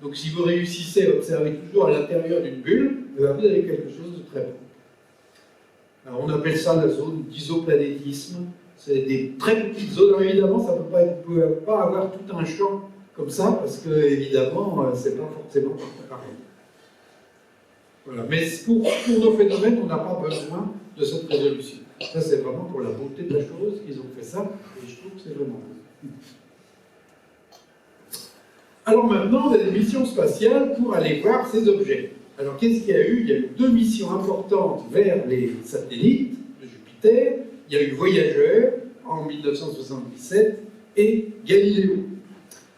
Donc si vous réussissez à observer toujours à l'intérieur d'une bulle, eh bien, vous avez quelque chose de très bon. Alors, on appelle ça la zone d'isoplanétisme. C'est des très petites zones. Alors, évidemment, ça ne peut pas avoir tout un champ comme ça, parce que, évidemment, c'est pas forcément pareil. Voilà. Mais pour nos phénomènes, on n'a pas besoin de cette résolution. Ça, c'est vraiment pour la beauté de la chose qu'ils ont fait ça, et je trouve que c'est vraiment beau. Alors maintenant, on a des missions spatiales pour aller voir ces objets. Alors qu'est-ce qu'il y a eu? Il y a eu deux missions importantes vers les satellites de Jupiter. Il y a eu Voyager en 1977 et Galileo.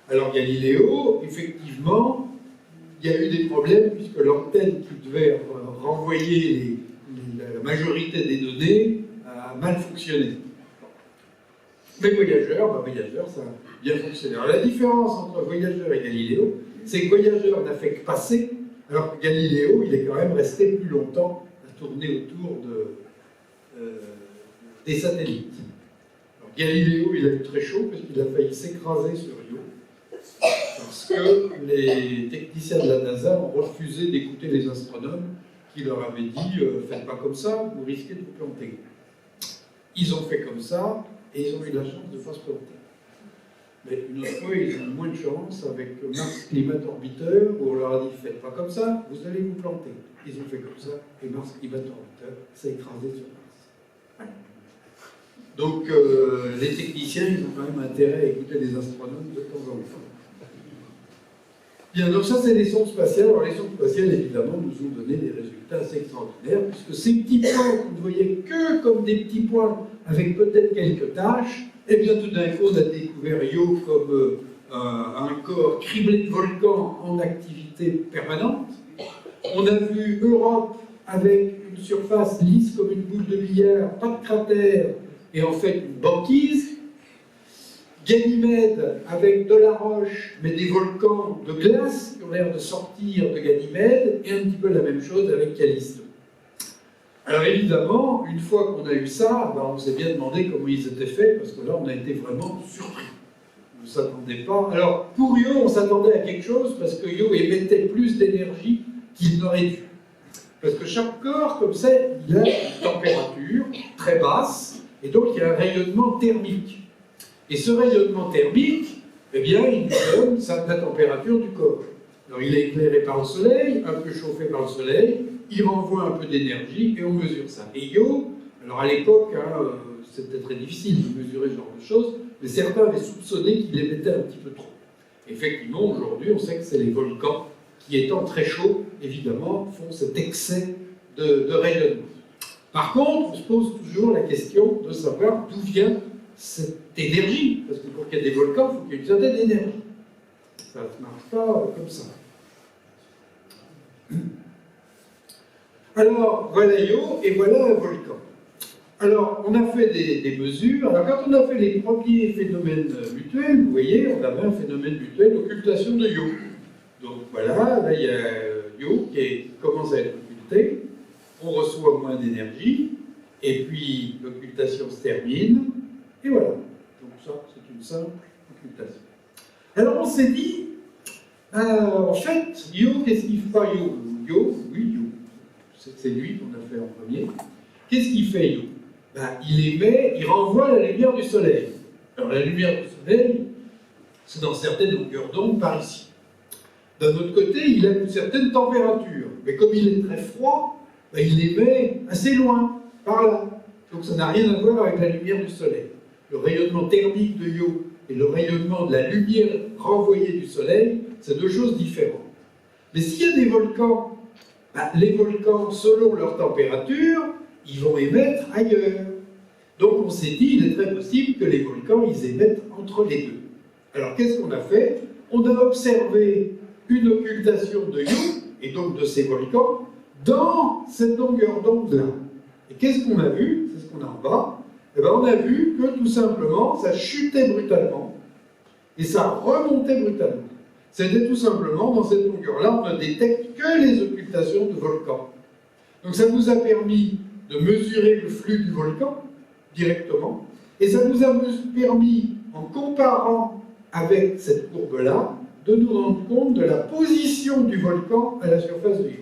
Alors Galileo, effectivement, il y a eu des problèmes puisque l'antenne qui devait renvoyer la majorité des données a mal fonctionné. Mais Voyager, ça a bien fonctionné. Alors la différence entre Voyager et Galileo, c'est que Voyager n'a fait que passer, alors que Galileo, il est quand même resté plus longtemps à tourner autour des satellites. Alors, Galileo, il a eu très chaud parce qu'il a failli s'écraser sur Io, parce que les techniciens de la NASA ont refusé d'écouter les astronomes qui leur avaient dit « faites pas comme ça, vous risquez de vous planter ». Ils ont fait comme ça, et ils ont eu la chance de ne pas se planter. Mais une autre fois, ils ont eu moins de chance avec Mars Climate Orbiter, où on leur a dit « faites pas comme ça, vous allez vous planter ». Ils ont fait comme ça, et Mars Climate Orbiter s'est écrasé sur Mars. Voilà. Donc, les techniciens, ils ont quand même intérêt à écouter les astronomes de temps en temps. Bien, donc ça, c'est les sondes spatiales. Alors, les sondes spatiales, évidemment, nous ont donné des résultats assez extraordinaires, puisque ces petits points que vous ne voyez que comme des petits points avec peut-être quelques taches, et bien tout d'un coup, on a découvert Io comme un corps criblé de volcans en activité permanente. On a vu Europe avec une surface lisse comme une boule de billard, pas de cratère, et en fait une banquise. Ganymède avec de la roche, mais des volcans de glace qui ont l'air de sortir de Ganymède, et un petit peu la même chose avec Callisto. Alors évidemment, une fois qu'on a eu ça, ben on s'est bien demandé comment ils étaient faits, parce que là on a été vraiment surpris. On ne s'attendait pas. Alors pour Io, on s'attendait à quelque chose, parce que Io émettait plus d'énergie qu'il n'aurait dû. Parce que chaque corps, comme ça, il a une température très basse, et donc il y a un rayonnement thermique. Et ce rayonnement thermique, eh bien, il nous donne la température du corps. Alors, il est éclairé par le soleil, un peu chauffé par le soleil, il renvoie un peu d'énergie et on mesure ça. Et Io, alors à l'époque, c'était très difficile de mesurer ce genre de choses, mais certains avaient soupçonné qu'il émettait un petit peu trop. Effectivement, aujourd'hui, on sait que c'est les volcans qui, étant très chauds, évidemment, font cet excès de rayonnement. Par contre, on se pose toujours la question de savoir d'où vient cette énergie, parce que pour qu'il y ait des volcans, il faut qu'il y ait une certaine énergie. Ça ne marche pas comme ça. Alors, voilà Io, et voilà un volcan. Alors, on a fait des mesures. Alors, quand on a fait les premiers phénomènes mutuels, vous voyez, on avait un phénomène mutuel d'occultation de Io. Donc voilà, là, il y a Io qui commence à être occulté, on reçoit moins d'énergie, et puis l'occultation se termine, et voilà. Donc ça, c'est une simple occultation. Alors on s'est dit, en fait, Yo, qu'est-ce qu'il fait Yo? Yo, c'est lui qu'on a fait en premier. Qu'est-ce qu'il fait Yo? Il émet, il renvoie la lumière du soleil. Alors la lumière du soleil, c'est dans certaines longueurs d'onde par ici. D'un autre côté, il a une certaine température, mais comme il est très froid, il émet assez loin, par là. Donc ça n'a rien à voir avec la lumière du soleil. Le rayonnement thermique de Yo et le rayonnement de la lumière renvoyée du soleil, c'est deux choses différentes. Mais s'il y a des volcans, les volcans, selon leur température, ils vont émettre ailleurs. Donc on s'est dit, il est très possible que les volcans, ils émettent entre les deux. Alors qu'est-ce qu'on a fait? On a observé une occultation de Yo, et donc de ces volcans, dans cette longueur d'onde-là. Et qu'est-ce qu'on a vu? C'est ce qu'on a en bas. On a vu que tout simplement, ça chutait brutalement, et ça remontait brutalement. C'était tout simplement, dans cette longueur-là, on ne détecte que les occultations de volcans. Donc ça nous a permis de mesurer le flux du volcan, directement, et ça nous a permis, en comparant avec cette courbe-là, de nous rendre compte de la position du volcan à la surface de Yo.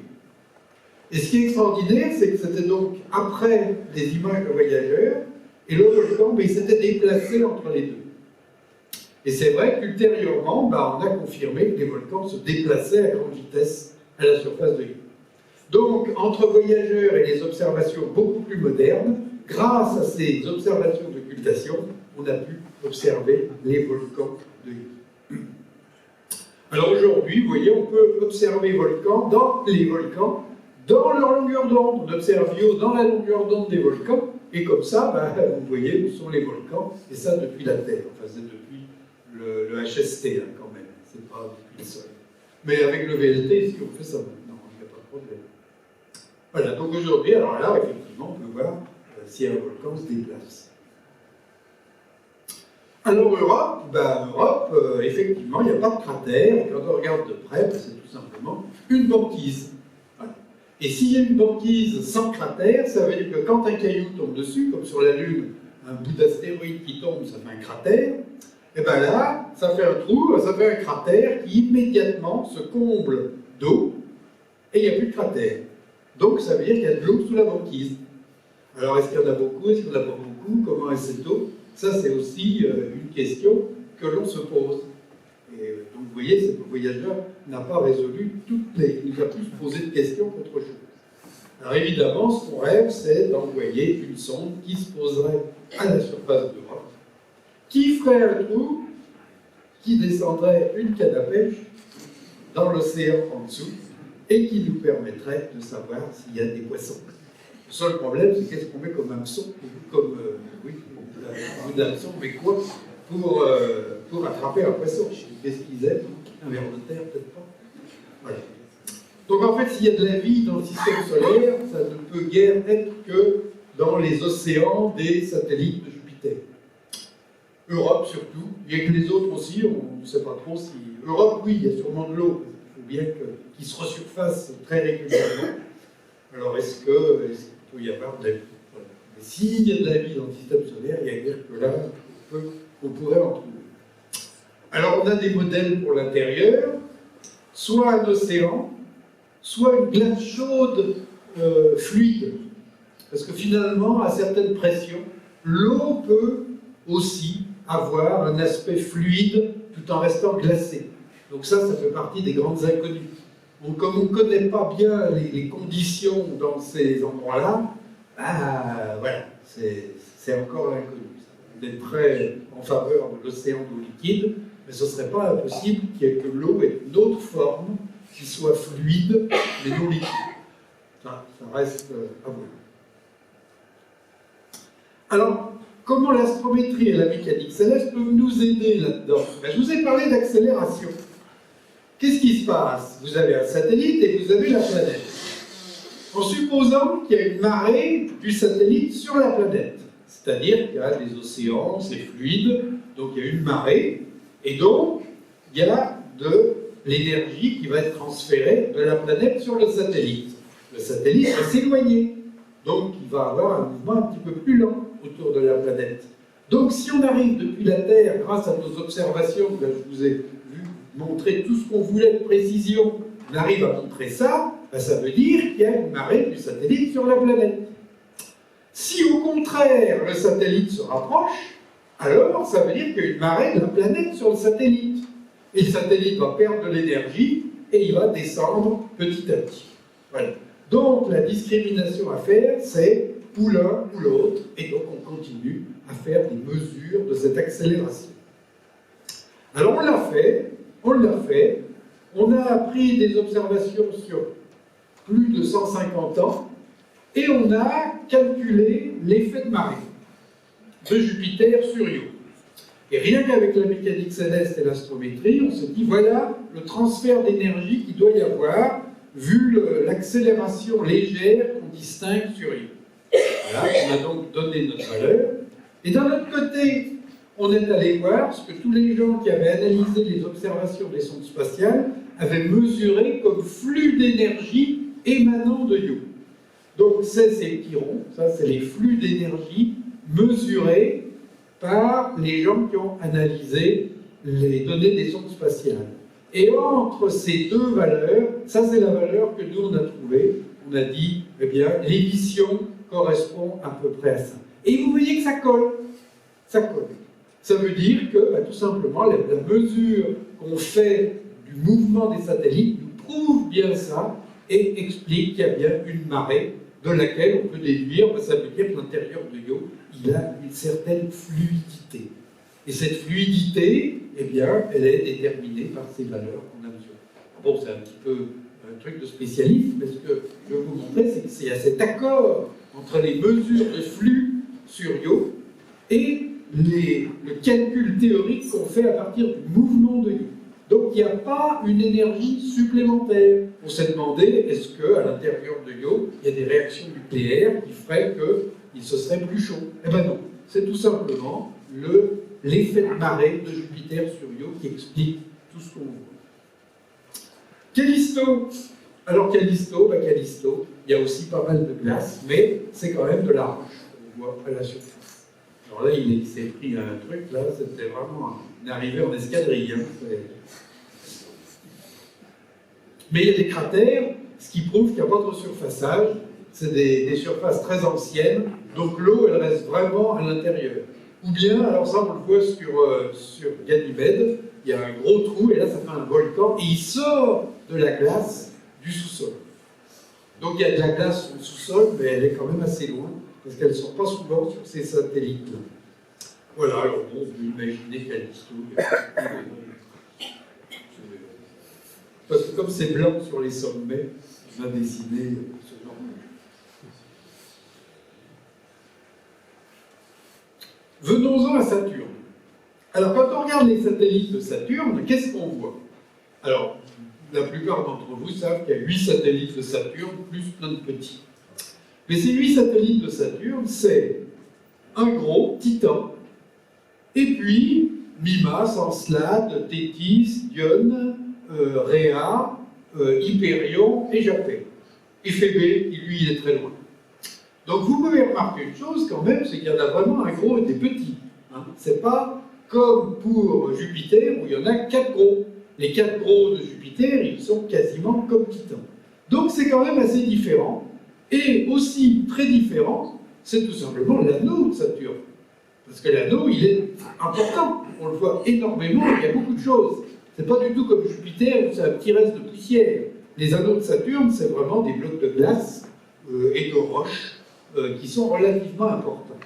Et ce qui est extraordinaire, c'est que c'était donc après les images de voyageurs, et le volcan, il s'était déplacé entre les deux. Et c'est vrai qu'ultérieurement, on a confirmé que les volcans se déplaçaient à grande vitesse à la surface de Yo. Donc, entre voyageurs et les observations beaucoup plus modernes, grâce à ces observations d'occultation, on a pu observer les volcans de Yo. Alors aujourd'hui, vous voyez, on peut observer les volcans dans leur longueur d'onde. On observe Yo dans la longueur d'onde des volcans, et comme ça, vous voyez où sont les volcans, et ça depuis la Terre, enfin c'est depuis le HST quand même, c'est pas depuis le Soleil. Mais avec le VLT, si on fait ça maintenant, il n'y a pas de problème. Voilà, donc aujourd'hui, alors là, effectivement, on peut voir si un volcan se déplace. Alors Europe, effectivement, il n'y a pas de cratère, et quand on regarde de près, c'est tout simplement une banquise. Voilà. Et s'il y a une banquise sans cratère, ça veut dire que quand un caillou tombe dessus, comme sur la Lune, un bout d'astéroïde qui tombe, ça fait un cratère, et bien là, ça fait un trou, ça fait un cratère qui immédiatement se comble d'eau, et il n'y a plus de cratère. Donc ça veut dire qu'il y a de l'eau sous la banquise. Alors est-ce qu'il y en a beaucoup, est-ce qu'il n'y en a pas beaucoup, comment est cette eau? Ça c'est aussi une question que l'on se pose. Et donc vous voyez, ce voyageur n'a pas résolu toutes les... Il nous a plus posé de questions qu'autre chose. Alors évidemment, ce qu'on rêve, c'est d'envoyer une sonde qui se poserait à la surface de l'Europe, qui ferait un trou, qui descendrait une canne à pêche dans l'océan en dessous, et qui nous permettrait de savoir s'il y a des poissons. Le seul problème, c'est qu'est-ce qu'on met comme hameçon, comme, un hameçon, mais quoi, pour attraper un poisson. Qu'est-ce qu'ils aiment? Un ver de terre, peut-être pas. Voilà. Donc en fait, s'il y a de la vie dans le système solaire, ça ne peut guère être que dans les océans des satellites de Jupiter. Europe surtout, bien que les autres aussi, on ne sait pas trop si... Europe, oui, il y a sûrement de l'eau, il faut bien qu'il se resurface très régulièrement. Alors est-ce qu'il peut y avoir de la vie? Voilà. Mais s'il y a de la vie dans le système solaire, il y a dire que là, on pourrait en trouver. Alors on a des modèles pour l'intérieur, soit un océan, soit une glace chaude fluide. Parce que finalement, à certaines pressions, l'eau peut aussi avoir un aspect fluide tout en restant glacée. Donc ça fait partie des grandes inconnues. Donc comme on ne connaît pas bien les conditions dans ces endroits-là, voilà, c'est encore inconnu. On est très en faveur de l'océan d'eau liquide, mais ce ne serait pas impossible que l'eau ait une autre forme qui soit fluide, mais non liquide. Ça reste à voir. Alors, comment l'astrométrie et la mécanique céleste peuvent nous aider là-dedans? Je vous ai parlé d'accélération. Qu'est-ce qui se passe? Vous avez un satellite et vous avez la planète. En supposant qu'il y a une marée du satellite sur la planète, c'est-à-dire qu'il y a des océans, c'est fluide, donc il y a une marée, et donc il y a de l'énergie qui va être transférée de la planète sur le satellite. Le satellite va s'éloigner, donc il va avoir un mouvement un petit peu plus lent autour de la planète. Donc si on arrive depuis la Terre, grâce à nos observations, là je vous ai vu montrer tout ce qu'on voulait de précision, on arrive à montrer ça, ben ça veut dire qu'il y a une marée du satellite sur la planète. Si au contraire le satellite se rapproche, alors ça veut dire qu'il y a une marée de la planète sur le satellite. Et le satellite va perdre de l'énergie et il va descendre petit à petit. Voilà. Donc la discrimination à faire, c'est ou l'un ou l'autre, et donc on continue à faire des mesures de cette accélération. Alors on l'a fait, on a pris des observations sur plus de 150 ans, et on a calculé l'effet de marée de Jupiter sur Io. Et rien qu'avec la mécanique céleste et l'astrométrie, on se dit, voilà le transfert d'énergie qu'il doit y avoir, vu l'accélération légère qu'on distingue sur Io. Voilà, on a donc donné notre valeur. Et d'un autre côté, on est allé voir ce que tous les gens qui avaient analysé les observations des sondes spatiales avaient mesuré comme flux d'énergie émanant de Io. Donc c'est ces petits ronds, ça c'est les flux d'énergie mesurés par les gens qui ont analysé les données des sondes spatiales. Et entre ces deux valeurs, ça c'est la valeur que nous on a trouvée, on a dit, eh bien, l'émission correspond à peu près à ça. Et vous voyez que ça colle. Ça colle. Ça veut dire que, tout simplement, la mesure qu'on fait du mouvement des satellites nous prouve bien ça et explique qu'il y a bien une marée de laquelle on peut déduire, ça veut dire que l'intérieur de Io, il a une certaine fluidité. Et cette fluidité, eh bien, elle est déterminée par ces valeurs qu'on a mesurées. Bon, c'est un petit peu un truc de spécialiste, mais ce que je veux vous montrer, c'est qu'il y a cet accord entre les mesures de flux sur Io et le calcul théorique qu'on fait à partir du mouvement de Io. Donc il n'y a pas une énergie supplémentaire. On s'est demandé, est-ce qu'à l'intérieur de Io, il y a des réactions nucléaires qui feraient qu'il se serait plus chaud? Eh bien non, c'est tout simplement l'effet de marée de Jupiter sur Io qui explique tout ce qu'on voit. Callisto. Alors Callisto, Callisto, il y a aussi pas mal de glace, mais c'est quand même de la roche, on voit à la surface. Alors là, il s'est pris un truc, là, c'était vraiment une arrivée en escadrille. Hein, mais il y a des cratères, ce qui prouve qu'il n'y a pas de resurfaçage, c'est des surfaces très anciennes, donc l'eau, elle reste vraiment à l'intérieur. Ou bien, alors ça, on le voit sur Ganymède, il y a un gros trou, et là, ça fait un volcan, et il sort de la glace du sous-sol. Donc il y a de la glace sur le sous-sol, mais elle est quand même assez loin, parce qu'elle ne sort pas souvent sur ces satellites-là. Voilà, alors bon, vous imaginez Callisto. Parce que comme c'est blanc sur les sommets, on a dessiné ce genre de... Venons-en à Saturne. Alors quand on regarde les satellites de Saturne, qu'est-ce qu'on voit? Alors, la plupart d'entre vous savent qu'il y a 8 satellites de Saturne, plus plein de petits. Mais ces 8 satellites de Saturne, c'est un gros, Titan, et puis Mimas, Encelade, Thétis, Dione, Rhea, Hyperion et Japet. Et Phébé, qui lui, il est très loin. Donc vous pouvez remarquer une chose quand même, c'est qu'il y en a vraiment un gros et des petits. Hein. C'est pas comme pour Jupiter où il y en a 4 gros. Les 4 gros de Jupiter, ils sont quasiment comme Titan. Donc c'est quand même assez différent. Et aussi très différent, c'est tout simplement l'anneau de Saturne. Parce que l'anneau, il est important. On le voit énormément, il y a beaucoup de choses. C'est pas du tout comme Jupiter où c'est un petit reste de poussière. Les anneaux de Saturne, c'est vraiment des blocs de glace et de roches qui sont relativement importants.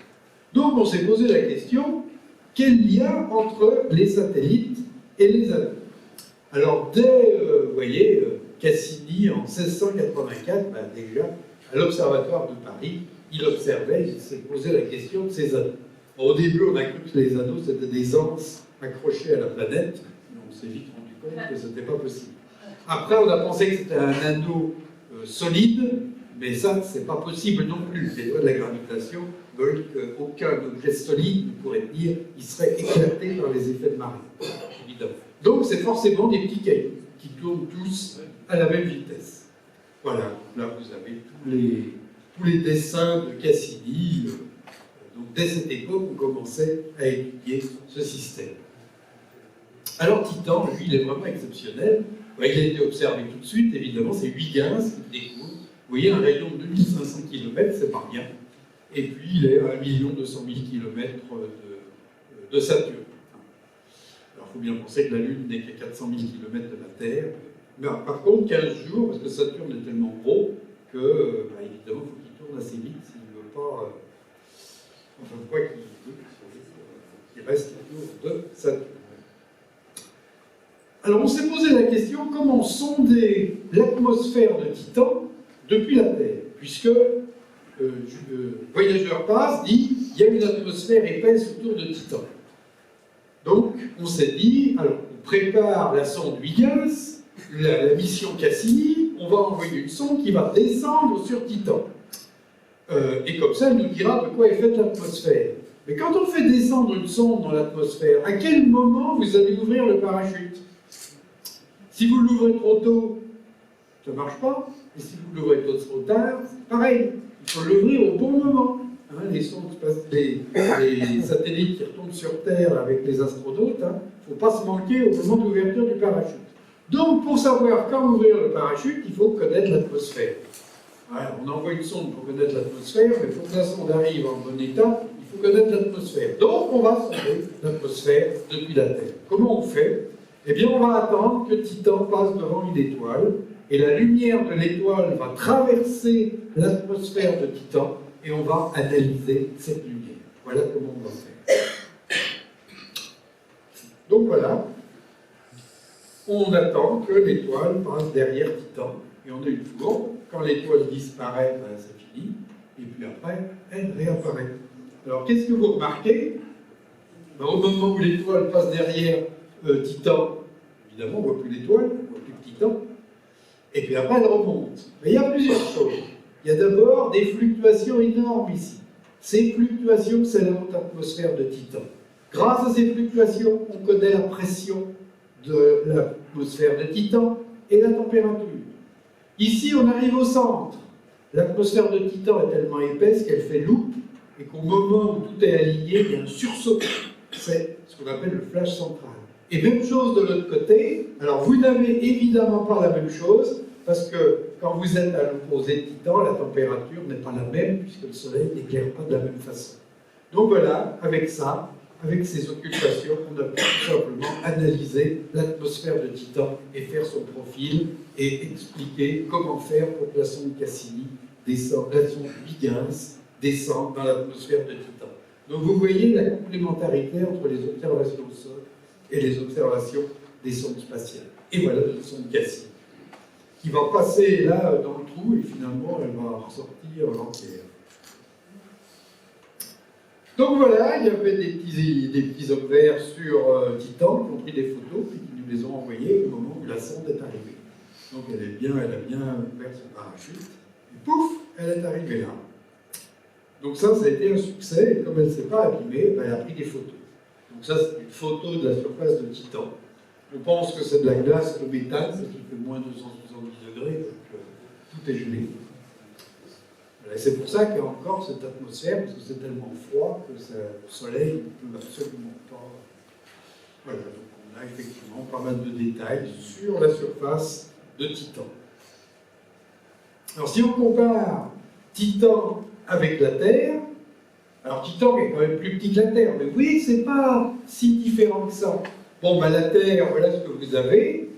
Donc on s'est posé la question, quel lien entre les satellites et les anneaux? Alors dès, vous voyez, Cassini en 1684, déjà, à l'Observatoire de Paris, il observait, il s'est posé la question de ces anneaux. Au début, on a cru que les anneaux, c'était des anses accrochées à la planète, mais on s'est vite rendu compte que ce n'était pas possible. Après, on a pensé que c'était un anneau solide, mais ça, c'est pas possible non plus. Les lois de la gravitation veulent qu'aucun objet solide ne pourrait tenir, il serait éclaté par les effets de marée, évidemment. Donc, c'est forcément des petits cailloux qui tournent tous à la même vitesse. Voilà, là, vous avez tous les dessins de Cassini, donc dès cette époque, on commençait à étudier ce système. Alors Titan, lui, il est vraiment exceptionnel. Ouais, il a été observé tout de suite, évidemment, c'est Huygens qui le découvre. Vous voyez, un rayon de 2500 km, c'est pas rien. Et puis, il est à 1 200 000 km de Saturne. Alors, il faut bien penser que la Lune n'est qu'à 400 000 km de la Terre. Mais par contre, 15 jours, parce que Saturne est tellement gros que, évidemment, il faut qu'il tourne assez vite s'il ne veut pas... enfin, quoi qu'il reste autour de Saturne. Alors, on s'est posé la question, comment sonder l'atmosphère de Titan depuis la Terre? Puisque Voyageur passe, dit, il y a une atmosphère épaisse autour de Titan. Donc, on s'est dit, alors, on prépare la sonde Huygens, la mission Cassini, on va envoyer une sonde qui va descendre sur Titan. Et comme ça, elle nous dira de quoi est faite l'atmosphère. Mais quand on fait descendre une sonde dans l'atmosphère, à quel moment vous allez ouvrir le parachute? Si vous l'ouvrez trop tôt, ça ne marche pas. Et si vous l'ouvrez trop tard, pareil. Il faut l'ouvrir au bon moment. Hein, les satellites qui retombent sur Terre avec les astronautes, il ne faut pas se manquer au moment d'ouverture du parachute. Donc, pour savoir quand ouvrir le parachute, il faut connaître l'atmosphère. Voilà, on envoie une sonde pour connaître l'atmosphère, mais pour que la sonde arrive en bon état, il faut connaître l'atmosphère. Donc, on va sonder l'atmosphère depuis la Terre. Comment on fait? Eh bien, on va attendre que Titan passe devant une étoile, et la lumière de l'étoile va traverser l'atmosphère de Titan, et on va analyser cette lumière. Voilà comment on va faire. Donc voilà, on attend que l'étoile passe derrière Titan, et on a une courbe. Quand l'étoile disparaît, c'est fini, et puis après, elle réapparaît. Alors, qu'est-ce que vous remarquez? Au moment où l'étoile passe derrière Titan, évidemment, on ne voit plus l'étoile, on ne voit plus le Titan, et puis après, elle remonte. Mais il y a plusieurs choses. Il y a d'abord des fluctuations énormes ici. Ces fluctuations, c'est la haute atmosphère de Titan. Grâce à ces fluctuations, on connaît la pression de l'atmosphère de Titan et la température. Ici, on arrive au centre. L'atmosphère de Titan est tellement épaisse qu'elle fait loupe, et qu'au moment où tout est aligné, il y a un sursaut. C'est ce qu'on appelle le flash central. Et même chose de l'autre côté. Alors, vous n'avez évidemment pas la même chose, parce que quand vous êtes à l'opposé de Titan, la température n'est pas la même, puisque le Soleil n'éclaire pas de la même façon. Donc voilà, avec ça, avec ces occultations, on a pu tout simplement analyser l'atmosphère de Titan et faire son profil et expliquer comment faire pour que la sonde Cassini descende, la sonde Huygens descende dans l'atmosphère de Titan. Donc vous voyez la complémentarité entre les observations au sol et les observations des sondes spatiales. Et voilà la sonde Cassini, qui va passer là dans le trou et finalement elle va ressortir entière. Donc voilà, il y avait des petits hommes verts sur Titan qui ont pris des photos et qui nous les ont envoyés au moment où la sonde est arrivée. Donc elle a bien ouvert son parachute, et pouf, elle est arrivée là. Donc ça a été un succès, et comme elle ne s'est pas abîmée, elle a pris des photos. Donc ça, c'est une photo de la surface de Titan. On pense que c'est de la glace de méthane, parce qu'il fait moins de 270 degrés, donc tout est gelé. Et c'est pour ça qu'il y a encore cette atmosphère, parce que c'est tellement froid que le Soleil ne peut absolument pas... Voilà, donc on a effectivement pas mal de détails sur la surface de Titan. Alors si on compare Titan avec la Terre, alors Titan est quand même plus petit que la Terre, mais vous voyez que c'est pas si différent que ça. Bon, ben la Terre, voilà ce que vous avez.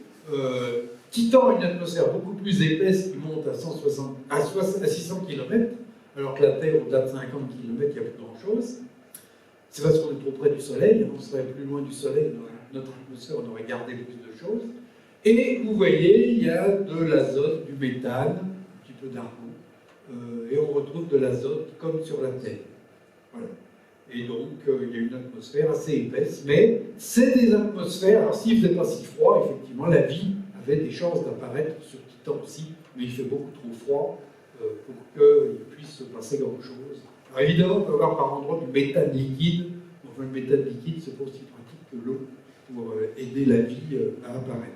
Titan a une atmosphère beaucoup plus épaisse qui monte à 600 km, alors que la Terre, au-delà de 50 km, il n'y a plus grand-chose. C'est parce qu'on est trop près du Soleil, on serait plus loin du Soleil, notre atmosphère, on aurait gardé plus de choses. Et vous voyez, il y a de l'azote, du méthane, un petit peu d'argon, et on retrouve de l'azote comme sur la Terre. Voilà. Et donc, il y a une atmosphère assez épaisse, mais c'est des atmosphères, alors s'il ne faisait pas si froid, effectivement, la vie avait des chances d'apparaître sur Titan aussi, mais il fait beaucoup trop froid pour qu'il puisse se passer grand-chose. Alors évidemment, on peut avoir par endroit du méthane liquide, enfin le méthane liquide, c'est pas aussi pratique que l'eau pour aider la vie à apparaître.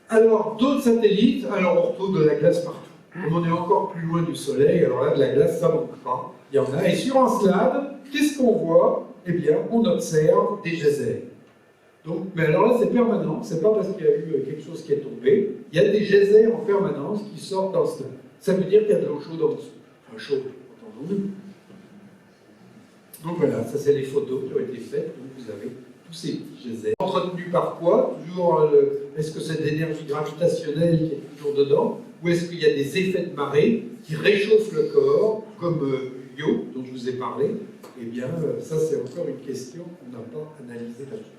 Alors, d'autres satellites, alors on retrouve de la glace partout. Comme on est encore plus loin du Soleil, alors là, de la glace, ça manque pas. Il y en a. Et sur Encelade, qu'est-ce qu'on voit? Eh bien, on observe des geysers. Donc, mais alors là, c'est permanent. C'est pas parce qu'il y a eu quelque chose qui est tombé. Il y a des geysers en permanence qui sortent d'Encelade. Ça veut dire qu'il y a de l'eau chaude en dessous. Enfin, chaude, entendons-nous. Donc voilà, ça c'est les photos qui ont été faites. Donc vous avez tous ces petits geysers. Entretenus par quoi? Toujours, est-ce que c'est de l'énergie gravitationnelle qui est toujours dedans? Ou est-ce qu'il y a des effets de marée qui réchauffent le corps, comme Io, dont je vous ai parlé? Eh bien, ça c'est encore une question qu'on n'a pas analysée là-dessus.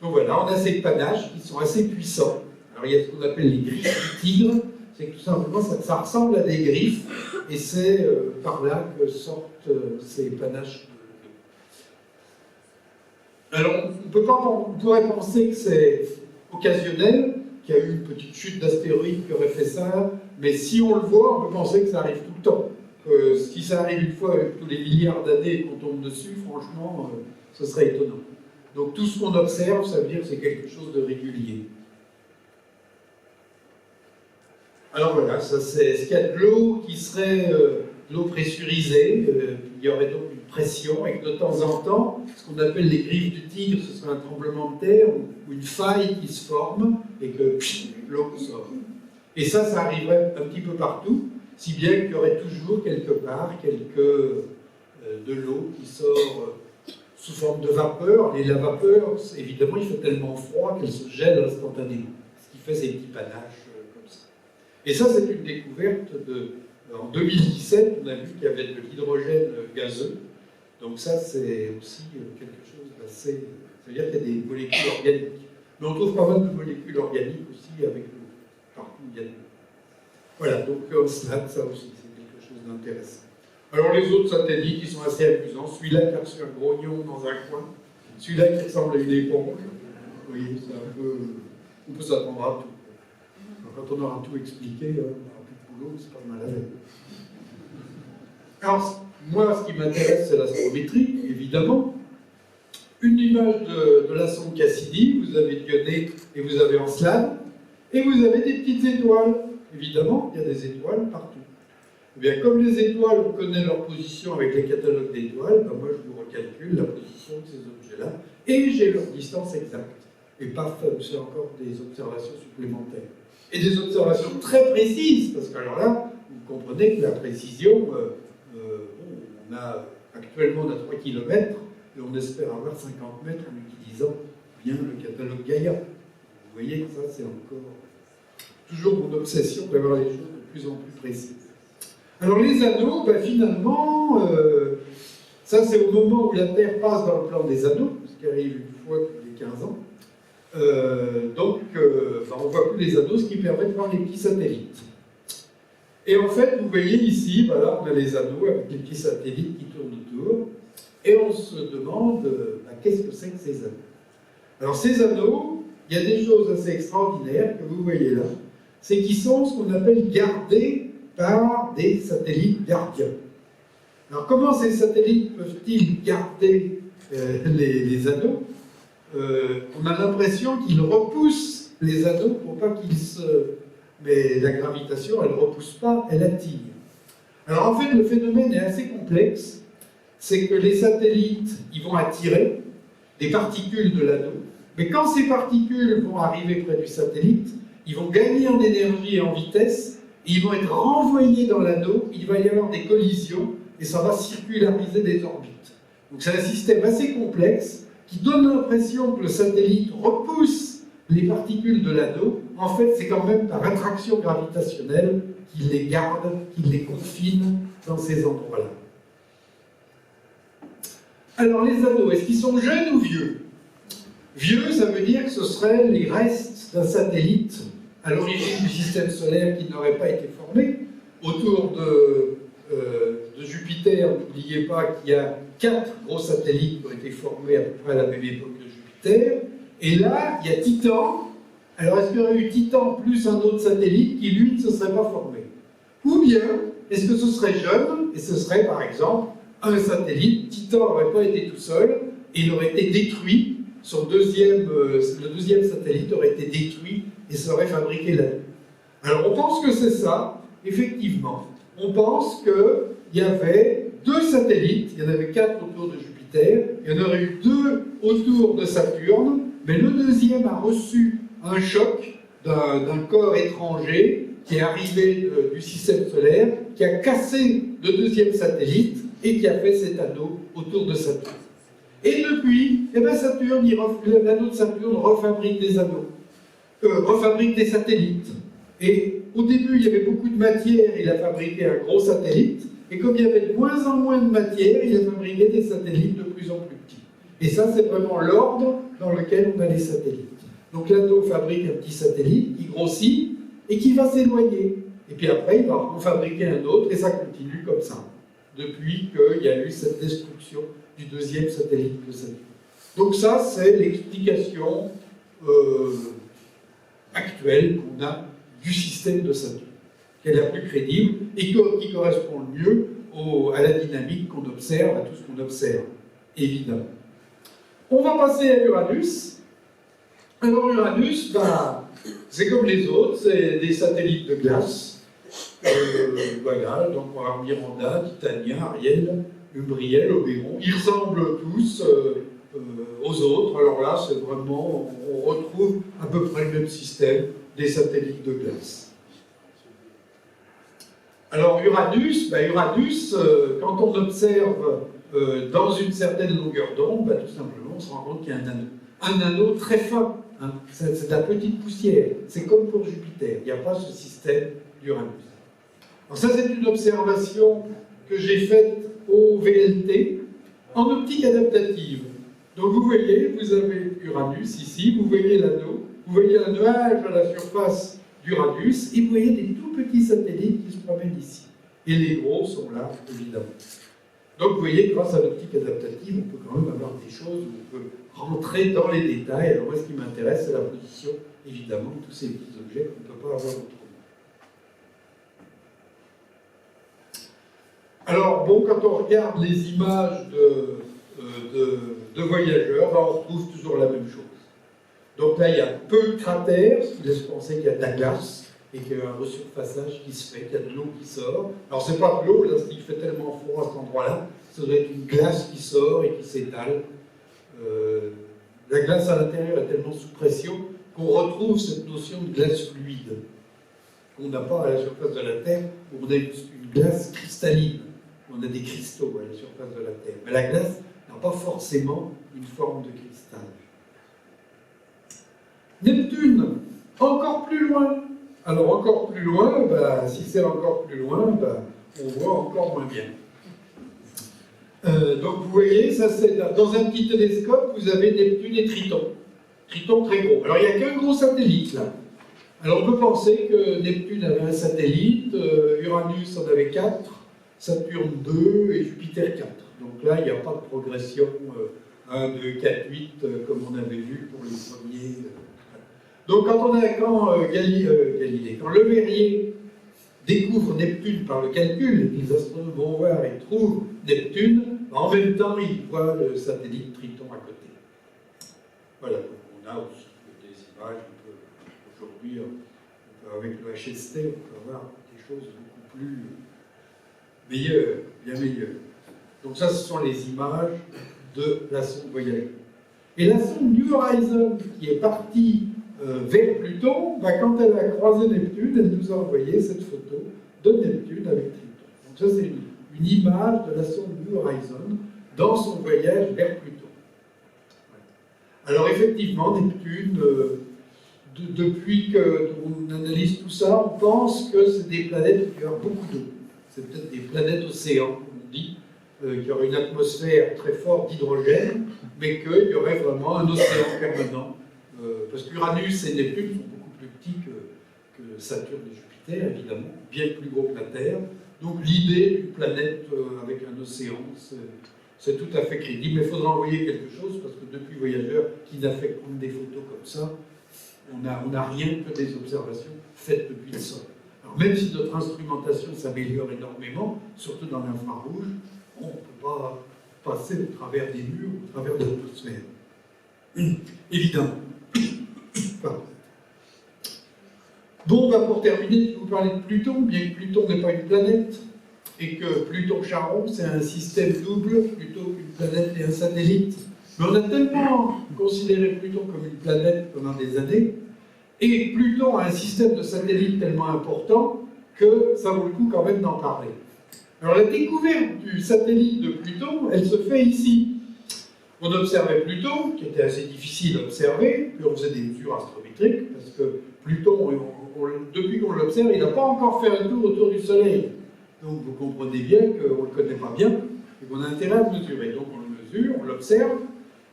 Donc voilà, on a ces panaches qui sont assez puissants. Alors il y a ce qu'on appelle les griffes du tigre. C'est que tout simplement, ça ressemble à des griffes, et c'est par là que sortent ces panaches. Alors, on pourrait penser que c'est occasionnel, qu'il y a eu une petite chute d'astéroïdes qui aurait fait ça, mais si on le voit, on peut penser que ça arrive tout le temps. Si ça arrive une fois tous les milliards d'années et qu'on tombe dessus, franchement, ce serait étonnant. Donc tout ce qu'on observe, ça veut dire que c'est quelque chose de régulier. Alors voilà, ça c'est ce qu'il y a de l'eau qui serait de l'eau pressurisée, il y aurait donc une pression, et que de temps en temps, ce qu'on appelle les griffes du tigre, ce serait un tremblement de terre ou une faille qui se forme et que l'eau sort. Et ça arriverait un petit peu partout, si bien qu'il y aurait toujours quelque part de l'eau qui sort sous forme de vapeur. Et la vapeur, évidemment, il fait tellement froid qu'elle se gèle instantanément, ce qui fait ces petits panaches comme ça. Et ça, c'est une découverte en 2017, on a vu qu'il y avait de l'hydrogène gazeux. Donc ça, c'est aussi quelque chose d'assez... C'est-à-dire qu'il y a des molécules organiques. Mais on trouve pas mal de molécules organiques aussi avec l'eau. Partout, il y a de l'eau. Voilà, donc Encelade, ça aussi, c'est quelque chose d'intéressant. Alors les autres satellites, ils sont assez amusants. Celui-là qui a reçu un grognon dans un coin. Celui-là qui ressemble à une éponge. Vous voyez, c'est un peu... On peut s'attendre à tout. Quand on aura tout expliqué, on n'aura plus de boulot, c'est pas mal à l'aise. Alors, moi, ce qui m'intéresse, c'est l'astrométrie, évidemment. Une image de la sonde Cassini, vous avez Dioné et vous avez Encelade, et vous avez des petites étoiles. Évidemment, il y a des étoiles partout. Eh bien, comme les étoiles, on connaît leur position avec les catalogues d'étoiles, ben moi, je vous recalcule la position de ces objets-là, et j'ai leur distance exacte. Et paf, c'est encore des observations supplémentaires. Et des observations très précises, parce que alors là, vous comprenez que la précision, actuellement on a 3 km, et on espère avoir 50 mètres en utilisant bien le catalogue Gaïa. Vous voyez que ça, c'est encore toujours mon obsession d'avoir les choses de plus en plus précises. Alors les anneaux, ben, finalement, ça c'est au moment où la Terre passe dans le plan des anneaux, ce qui arrive une fois tous les 15 ans. On ne voit plus les anneaux, ce qui permet de voir les petits satellites. Et en fait, vous voyez ici, voilà, on a les anneaux avec les petits satellites qui tournent autour, et on se demande qu'est-ce que c'est que ces anneaux. Alors ces anneaux, il y a des choses assez extraordinaires que vous voyez là, c'est qu'ils sont ce qu'on appelle gardés par des satellites gardiens. Alors comment ces satellites peuvent-ils garder les anneaux? On a l'impression qu'ils repoussent les anneaux pour pas qu'ils se... Mais la gravitation, elle ne repousse pas, elle attire. Alors en fait, le phénomène est assez complexe. C'est que les satellites, ils vont attirer des particules de l'anneau. Mais quand ces particules vont arriver près du satellite, ils vont gagner en énergie et en vitesse, et ils vont être renvoyés dans l'anneau, il va y avoir des collisions, et ça va circulariser des orbites. Donc c'est un système assez complexe, qui donne l'impression que le satellite repousse les particules de l'anneau. En fait, c'est quand même par attraction gravitationnelle qu'il les garde, qu'il les confine dans ces endroits-là. Alors, les anneaux, est-ce qu'ils sont jeunes ou vieux? Vieux, ça veut dire que ce seraient les restes d'un satellite à l'origine du système solaire qui n'aurait pas été formé. Autour de Jupiter, n'oubliez pas qu'il y a 4 gros satellites qui ont été formés à peu près à la même époque que Jupiter. Et là, il y a Titan. Alors, est-ce qu'il y aurait eu Titan plus un autre satellite qui, lui, ne se serait pas formé? Ou bien, est-ce que ce serait jeune, et ce serait, par exemple, un satellite, Titan n'aurait pas été tout seul, et il aurait été détruit, le deuxième satellite aurait été détruit, et serait fabriqué là-dessus. Alors, on pense que c'est ça, effectivement, on pense qu'il y avait 2 satellites, il y en avait 4 autour de Jupiter, il y en aurait eu 2 autour de Saturne, mais le deuxième a reçu un choc d'un corps étranger qui est arrivé du système solaire, qui a cassé le deuxième satellite et qui a fait cet anneau autour de Saturne. Et depuis, eh ben Saturne, l'anneau de Saturne refabrique des anneaux, refabrique des satellites. Et au début, il y avait beaucoup de matière, il a fabriqué un gros satellite, et comme il y avait de moins en moins de matière, il a fabriqué des satellites de plus en plus petits. Et ça, c'est vraiment l'ordre dans lequel on a les satellites. Donc l'anneau fabrique un petit satellite qui grossit et qui va s'éloigner. Et puis après, il va en fabriquer un autre, et ça continue comme ça, depuis qu'il y a eu cette destruction du deuxième satellite de Saturne. Donc ça, c'est l'explication actuelle qu'on a du système de Saturne, qui est la plus crédible et qui correspond le mieux à la dynamique qu'on observe, à tout ce qu'on observe, évidemment. On va passer à Uranus. Alors Uranus, c'est comme les autres, c'est des satellites de glace. Voilà, donc on va Miranda, Titania, Ariel, Umbriel, Oberon. Ils ressemblent tous aux autres. Alors là, c'est vraiment, on retrouve à peu près le même système des satellites de glace. Alors Uranus, quand on observe dans une certaine longueur d'onde, tout simplement, on se rend compte qu'il y a un anneau. Un anneau très fin, hein. C'est de la petite poussière. C'est comme pour Jupiter, il n'y a pas ce système d'Uranus. Alors ça, c'est une observation que j'ai faite au VLT en optique adaptative. Donc vous voyez, vous avez Uranus ici, vous voyez l'anneau, vous voyez un nuage à la surface d'Uranus, et vous voyez des tout petits satellites qui se promènent ici. Et les gros sont là, évidemment. Donc vous voyez, grâce à l'optique adaptative, on peut quand même avoir des choses où on peut rentrer dans les détails. Alors moi, ce qui m'intéresse, c'est la position, évidemment, de tous ces petits objets qu'on ne peut pas avoir autrement. Alors, bon, quand on regarde les images de voyageurs, on retrouve toujours la même chose. Donc là, il y a peu de cratères, ce qui laisse penser qu'il y a de la glace et qu'il y a un resurfaçage qui se fait, qu'il y a de l'eau qui sort. Alors, c'est pas de l'eau, là, il fait tellement froid à cet endroit-là, ça doit être une glace qui sort et qui s'étale. La glace à l'intérieur est tellement sous pression qu'on retrouve cette notion de glace fluide qu'on n'a pas à la surface de la Terre, où on a une glace cristalline, où on a des cristaux à la surface de la Terre. Mais la glace n'a pas forcément une forme de cristal. Neptune, encore plus loin. Alors encore plus loin, si c'est encore plus loin, on voit encore moins bien. Donc vous voyez, ça c'est dans un petit télescope, vous avez Neptune et Triton. Triton très gros. Alors il n'y a qu'un gros satellite là. Alors on peut penser que Neptune avait un satellite, Uranus en avait 4, Saturne 2 et Jupiter 4. Donc là il n'y a pas de progression 1, 2, 4, 8 comme on avait vu pour les premiers. Donc quand Le Verrier découvre Neptune par le calcul, et les astronomes vont voir et trouvent Neptune, en même temps ils voient le satellite Triton à côté. Voilà, donc on a aussi des images, aujourd'hui avec le HST, on peut avoir des choses beaucoup plus meilleures, bien meilleures. Donc ça, ce sont les images de la sonde Voyager. Et la sonde New Horizons, qui est partie vers Pluton, quand elle a croisé Neptune, elle nous a envoyé cette photo de Neptune avec Triton. Donc ça, c'est une image de la sonde New Horizons dans son voyage vers Pluton. Alors effectivement, Neptune, depuis qu'on analyse tout ça, on pense que c'est des planètes où il y a beaucoup d'eau. C'est peut-être des planètes océans, comme on dit, qui auraient une atmosphère très forte d'hydrogène, mais qu'il y aurait vraiment un océan permanent. Parce qu'Uranus et Neptune sont beaucoup plus petits que Saturne et Jupiter, évidemment, bien plus gros que la Terre. Donc l'idée d'une planète avec un océan, c'est tout à fait crédible. Mais il faudra envoyer quelque chose, parce que depuis Voyageur, qui n'a fait que prendre des photos comme ça, on n'a rien que des observations faites depuis le sol. Alors même si notre instrumentation s'améliore énormément, surtout dans l'infrarouge, on ne peut pas passer au travers des murs, au travers de l'atmosphère. Évidemment. Bon, bah pour terminer, je vais vous parler de Pluton, bien que Pluton n'est pas une planète, et que Pluton-Charon, c'est un système double plutôt qu'une planète et un satellite. Mais on a tellement considéré Pluton comme une planète pendant des années, et Pluton a un système de satellites tellement important que ça vaut le coup quand même d'en parler. Alors la découverte du satellite de Pluton, elle se fait ici. On observait Pluton, qui était assez difficile à observer, puis on faisait des mesures astrométriques, parce que Pluton, depuis qu'on l'observe, il n'a pas encore fait un tour autour du Soleil. Donc vous comprenez bien qu'on ne le connaît pas bien, et qu'on a intérêt à le mesurer. Donc on le mesure, on l'observe,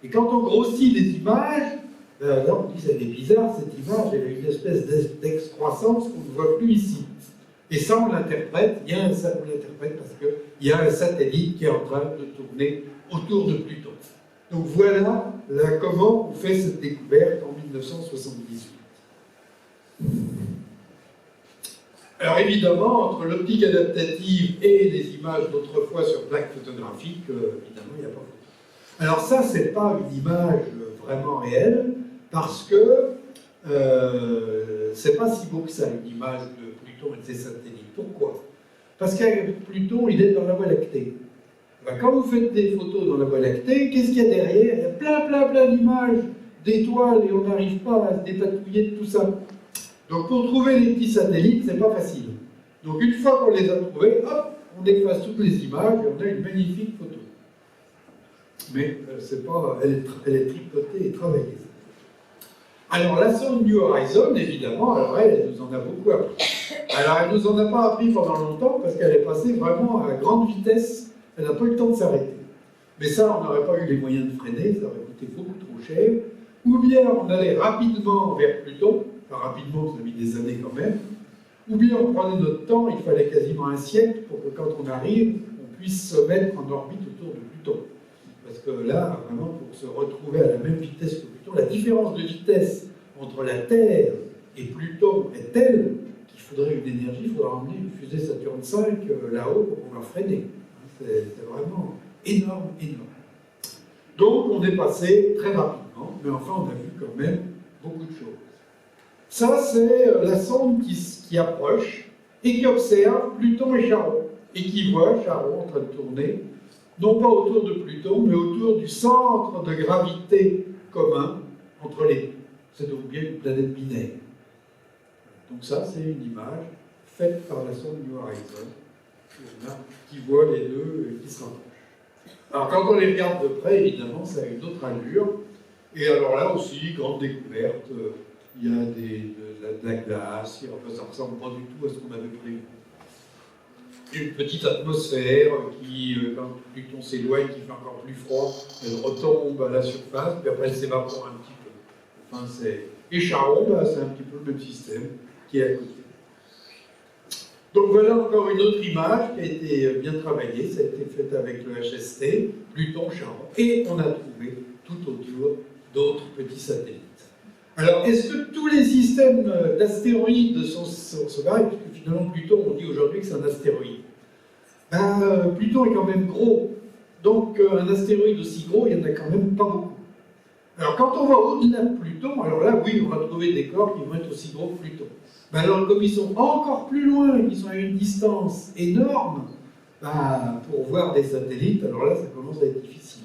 et quand on grossit les images, là on dit c'est bizarre, cette image, elle a une espèce d'excroissance qu'on ne voit plus ici. Et ça, on l'interprète, on l'interprète parce qu'il y a un satellite qui est en train de tourner autour de Pluton. Donc voilà comment on fait cette découverte en 1978. Alors évidemment, entre l'optique adaptative et les images d'autrefois sur plaque photographique, évidemment, il n'y a pas photo. Alors ça, c'est pas une image vraiment réelle, parce que c'est pas si beau que ça, une image de Pluton et de ses satellites. Pourquoi? Parce que Pluton, il est dans la Voie lactée. Ben, quand vous faites des photos dans la Voie lactée, qu'est-ce qu'il y a derrière? Il y a plein d'images, d'étoiles, et on n'arrive pas à se dépatouiller de tout ça. Donc pour trouver les petits satellites, c'est pas facile. Donc une fois qu'on les a trouvés, hop, on efface toutes les images et on a une magnifique photo. Mais elle est tripotée et travaillée. Alors la sonde New Horizon, évidemment, alors elle nous en a beaucoup appris. Alors elle nous en a pas appris pendant longtemps parce qu'elle est passée vraiment à grande vitesse, elle n'a pas eu le temps de s'arrêter. Mais ça, on n'aurait pas eu les moyens de freiner, ça aurait coûté beaucoup trop cher. Ou bien on allait rapidement vers Pluton, enfin rapidement, ça a mis des années quand même, ou bien on prenait notre temps, il fallait quasiment un siècle pour que quand on arrive, on puisse se mettre en orbite autour de Pluton. Parce que là, vraiment, pour se retrouver à la même vitesse que Pluton, la différence de vitesse entre la Terre et Pluton est telle qu'il faudrait une énergie, il faudrait emmener une fusée Saturne V là-haut pour pouvoir freiner. C'est vraiment énorme. Donc on est passé très rapidement, mais enfin on a vu quand même beaucoup de choses. Ça, c'est la sonde qui approche et qui observe Pluton et Charon, et qui voit Charon en train de tourner, non pas autour de Pluton, mais autour du centre de gravité commun entre les deux. C'est donc bien une planète binaire. Donc ça, c'est une image faite par la sonde New Horizon, qui voit les deux et qui se rapprochent. Alors quand on les regarde de près, évidemment, ça a une autre allure. Et alors là aussi, grande découverte, il y a de la glace, enfin, ça ne ressemble pas du tout à ce qu'on avait prévu. Une petite atmosphère qui, quand Pluton s'éloigne, qui fait encore plus froid, elle retombe à la surface, puis après elle s'évapore un petit peu. Enfin, et Charon, c'est un petit peu le même système qui est à côté. Donc voilà encore une autre image qui a été bien travaillée, ça a été fait avec le HST, Pluton, Charon, et on a trouvé tout autour d'autres petits satellites. Alors, est-ce que tous les systèmes d'astéroïdes sont pareils? Parce que finalement, Pluton, on dit aujourd'hui que c'est un astéroïde. Pluton est quand même gros, donc un astéroïde aussi gros, il n'y en a quand même pas beaucoup. Alors, quand on va au-delà de Pluton, alors là, oui, on va trouver des corps qui vont être aussi gros que Pluton. Alors, comme ils sont encore plus loin, ils sont à une distance énorme, pour voir des satellites, alors là, ça commence à être difficile.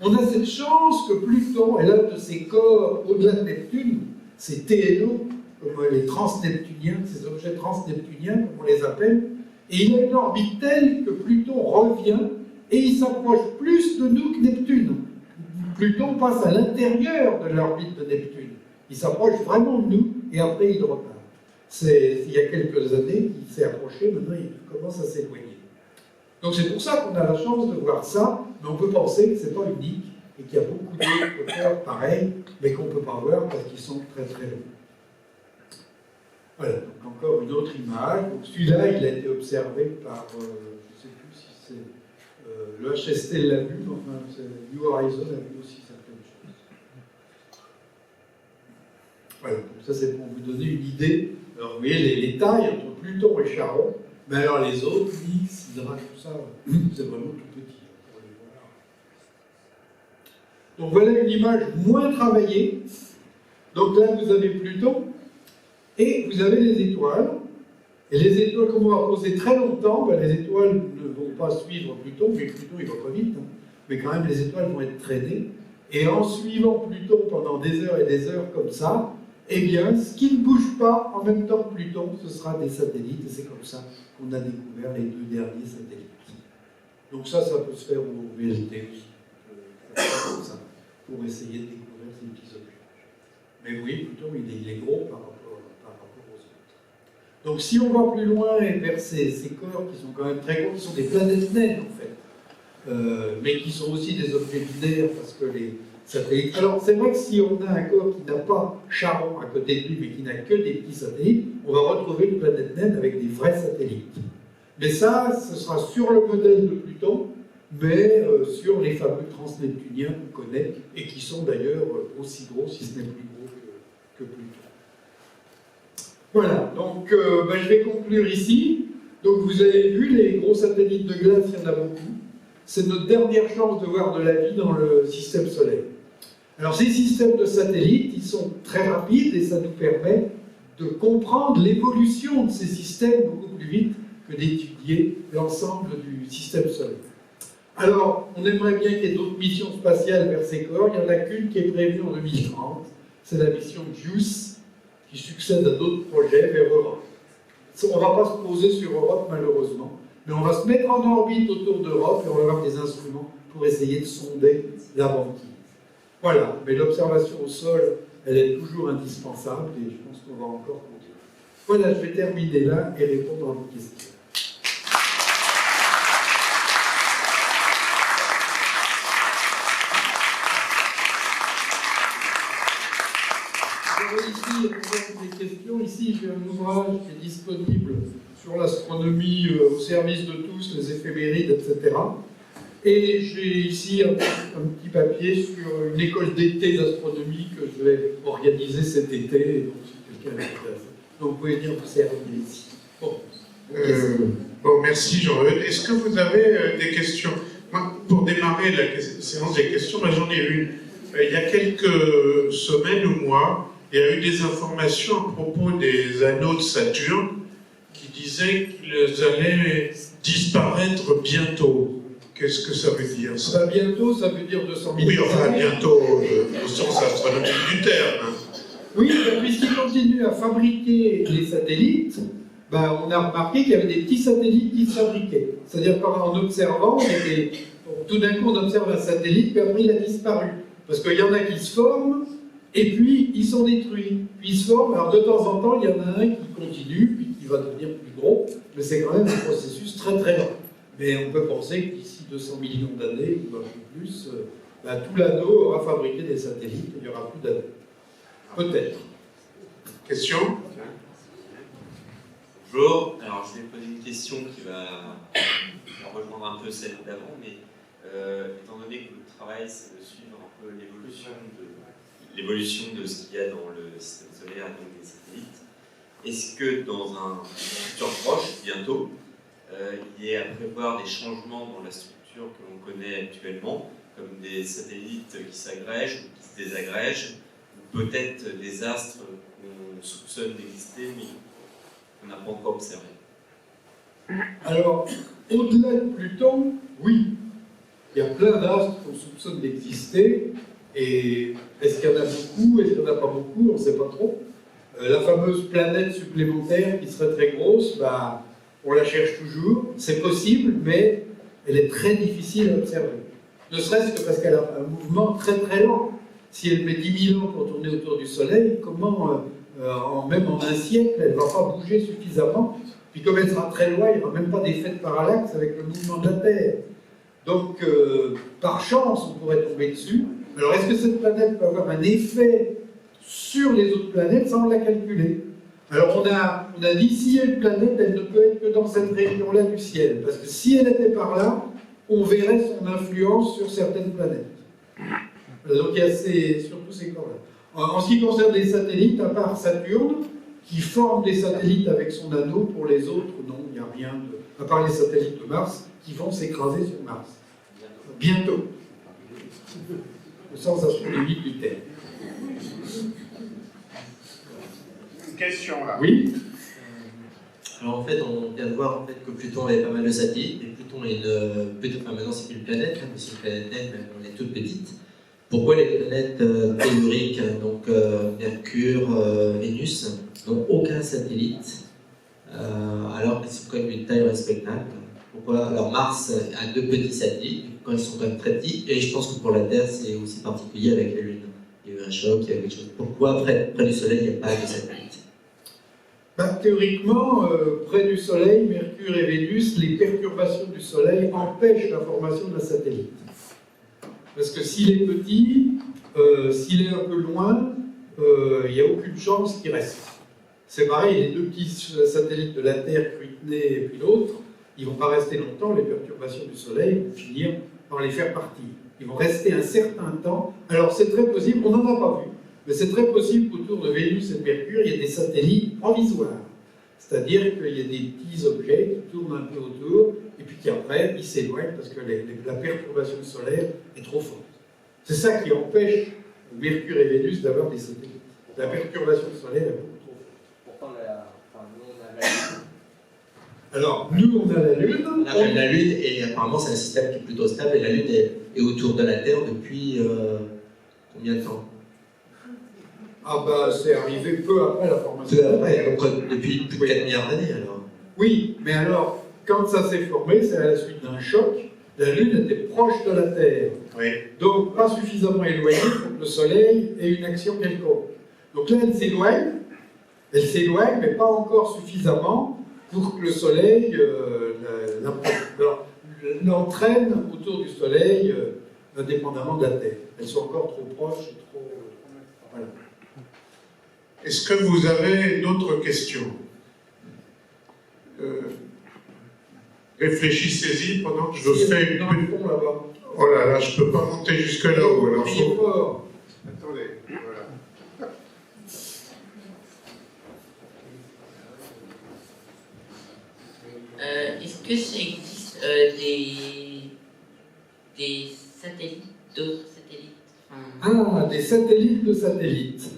On a cette chance que Pluton est l'un de ces corps au-delà de Neptune, ces TNO, comme les transneptuniens, ces objets transneptuniens, comme on les appelle, et il a une orbite telle que Pluton revient et il s'approche plus de nous que Neptune. Pluton passe à l'intérieur de l'orbite de Neptune. Il s'approche vraiment de nous et après il repart. Il y a quelques années, il s'est approché, maintenant il commence à s'éloigner. Donc c'est pour ça qu'on a la chance de voir ça, mais on peut penser que ce n'est pas unique et qu'il y a beaucoup d'autres corps pareils, mais qu'on ne peut pas voir parce qu'ils sont très très longs. Voilà, donc encore une autre image. Donc celui-là, il a été observé par, je ne sais plus si c'est le HST l'a vu, enfin New Horizon a vu aussi certaines choses. Voilà, donc ça c'est pour vous donner une idée. Alors vous voyez les tailles entre Pluton et Charon, mais alors les autres, X, Hydra, tout ça, c'est vraiment tout petit pour les voir. Donc voilà une image moins travaillée. Donc là vous avez Pluton. Et vous avez les étoiles. Et les étoiles, comme on va poser très longtemps, ben les étoiles ne vont pas suivre Pluton, mais Pluton il va pas vite. Hein. Mais quand même, les étoiles vont être traînées. Et en suivant Pluton pendant des heures et des heures comme ça, eh bien, ce qui ne bouge pas en même temps que Pluton, ce sera des satellites. Et c'est comme ça qu'on a découvert les 2 derniers satellites. Donc ça peut se faire au VLT aussi. Comme ça, pour essayer de découvrir ces petits objets. Mais oui, Pluton, il est gros par rapport aux autres. Donc si on va plus loin et vers ces corps qui sont quand même très gros, qui sont des planètes naines en fait, mais qui sont aussi des objets binaires parce que les satellites... Alors c'est vrai que si on a un corps qui n'a pas Charon à côté de lui, mais qui n'a que des petits satellites, on va retrouver une planète naine avec des vrais satellites. Mais ça, ce sera sur le modèle de Pluton, mais sur les fameux transneptuniens qu'on connaît, et qui sont d'ailleurs aussi gros, si ce n'est plus gros que Pluton. Voilà, donc je vais conclure ici. Donc vous avez vu, les gros satellites de glace, il y en a beaucoup. C'est notre dernière chance de voir de la vie dans le système solaire. Alors ces systèmes de satellites, ils sont très rapides, et ça nous permet de comprendre l'évolution de ces systèmes beaucoup plus vite que d'étudier l'ensemble du système solaire. Alors, on aimerait bien qu'il y ait d'autres missions spatiales vers ces corps. Il n'y en a qu'une qui est prévue en 2030. C'est la mission JUICE, qui succède à d'autres projets vers Europe. On ne va pas se poser sur Europe, malheureusement, mais on va se mettre en orbite autour d'Europe et on va avoir des instruments pour essayer de sonder la banquise. Voilà, mais l'observation au sol, elle est toujours indispensable et je pense qu'on va encore continuer. Voilà, je vais terminer là et répondre à vos questions. Ici, pour des questions, ici j'ai un ouvrage qui est disponible sur l'astronomie au service de tous, les éphémérides, etc. Et j'ai ici un petit papier sur une école d'été d'astronomie que je vais organiser cet été, donc si quelqu'un est intéressé. Donc vous pouvez venir vous servir ici. Bon, merci Jean-Eudes. Est-ce que vous avez des questions? Pour démarrer la séance des questions, j'en ai une. Il y a quelques semaines ou mois, il y a eu des informations à propos des anneaux de Saturne qui disaient qu'ils allaient disparaître bientôt. Qu'est-ce que ça veut dire ça? Bientôt, ça veut dire 200 000 ans. Oui, enfin bientôt, au sens astronomique du terme. Oui, puisqu'ils continuent à fabriquer les satellites, on a remarqué qu'il y avait des petits satellites qui se fabriquaient. C'est-à-dire qu'en observant, tout d'un coup on observe un satellite, puis après il a disparu. Parce qu'il y en a qui se forment, et puis ils sont détruits. Puis ils se forment, alors de temps en temps, il y en a un qui continue, puis qui va devenir plus gros, mais c'est quand même un processus très très lent. Mais on peut penser que d'ici 200 millions d'années, ou un peu plus, tout l'anneau aura fabriqué des satellites, et il n'y aura plus d'anneaux. Peut-être. Question? Bonjour, alors je vais poser une question qui va rejoindre un peu celle d'avant, mais étant donné que votre travail c'est de suivre un peu l'évolution de ce qu'il y a dans le système solaire et donc des satellites, est-ce que dans un futur proche, bientôt, il y ait à prévoir des changements dans la structure que l'on connaît actuellement, comme des satellites qui s'agrègent ou qui se désagrègent, ou peut-être des astres qu'on soupçonne d'exister, mais qu'on n'a pas encore observé? Alors, au-delà de Pluton, oui. Il y a plein d'astres qu'on soupçonne d'exister, et est-ce qu'il y en a beaucoup, est-ce qu'il n'y en a pas beaucoup, on ne sait pas trop. La fameuse planète supplémentaire qui serait très grosse, on la cherche toujours, c'est possible, mais elle est très difficile à observer. Ne serait-ce que parce qu'elle a un mouvement très très lent. Si elle met 10 000 ans pour tourner autour du Soleil, comment, même en un siècle, elle ne va pas bouger suffisamment. Puis comme elle sera très loin, il n'y aura même pas d'effet de parallaxe avec le mouvement de la Terre. Donc, par chance, on pourrait tomber dessus. Alors, est-ce que cette planète peut avoir un effet sur les autres planètes? Ça, on l'a calculé. Alors, on a dit, si il y a une planète, elle ne peut être que dans cette région-là du ciel. Parce que si elle était par là, on verrait son influence sur certaines planètes. Donc, il y a surtout ces corps-là. En ce qui concerne les satellites, à part Saturne, qui forme des satellites avec son anneau, pour les autres, non, il n'y a rien à part les satellites de Mars, qui vont s'écraser sur Mars. Bientôt. Au sens astronomique du terme. question là. Oui. Alors en fait, on vient de voir en fait, que Pluton avait pas mal de satellites, et Pluton est enfin, maintenant c'est une planète, hein, mais c'est une planète naine, mais on est toute petite. Pourquoi les planètes telluriques, donc Mercure, Vénus, n'ont aucun satellite, alors que c'est quand même une taille respectable? Pourquoi? Alors Mars a 2 petits satellites, quand ils sont quand même très petits, et je pense que pour la Terre c'est aussi particulier avec la Lune. Il y a eu un choc, il y a quelque chose. Pourquoi près du Soleil il n'y a pas de satellite? Théoriquement, près du Soleil, Mercure et Vénus, les perturbations du Soleil empêchent la formation d'un satellite. Parce que s'il est petit, s'il est un peu loin, il n'y a aucune chance qu'il reste. C'est pareil, les 2 petits satellites de la Terre, Cruithne et puis l'autre, ils ne vont pas rester longtemps, les perturbations du Soleil vont finir par les faire partir. Ils vont rester un certain temps. Alors c'est très possible, on n'en a pas vu, mais c'est très possible qu'autour de Vénus et de Mercure, il y ait des satellites provisoires. C'est-à-dire qu'il y a des petits objets qui tournent un peu autour, et puis qu'après, ils s'éloignent parce que la perturbation solaire est trop forte. C'est ça qui empêche Mercure et Vénus d'avoir des satellites. La perturbation solaire est beaucoup trop forte. Pourtant, nous on a la Lune. Alors, nous on a la Lune. On a la Lune, et apparemment c'est un système qui est plutôt stable, et la Lune est autour de la Terre depuis combien de temps? Ah bah c'est arrivé peu après la formation. Peu après, donc depuis plus de 4 milliards d'années alors. Oui, mais alors, quand ça s'est formé, c'est à la suite d'un choc. La Lune était proche de la Terre. Oui. Donc pas suffisamment éloignée pour que le Soleil ait une action quelconque. Donc là, elle s'éloigne, mais pas encore suffisamment pour que le Soleil l'entraîne autour du Soleil, indépendamment de la Terre. Elles sont encore trop proches, trop... Voilà. Est-ce que vous avez d'autres questions? Réfléchissez-y pendant que je fais une... Dans le fond, là-bas. Oh là là, je ne peux pas monter jusque là-haut. Alors Criez fort. Attendez, voilà. Est-ce que ça existe des satellites, d'autres satellites? Ah, des satellites de satellites.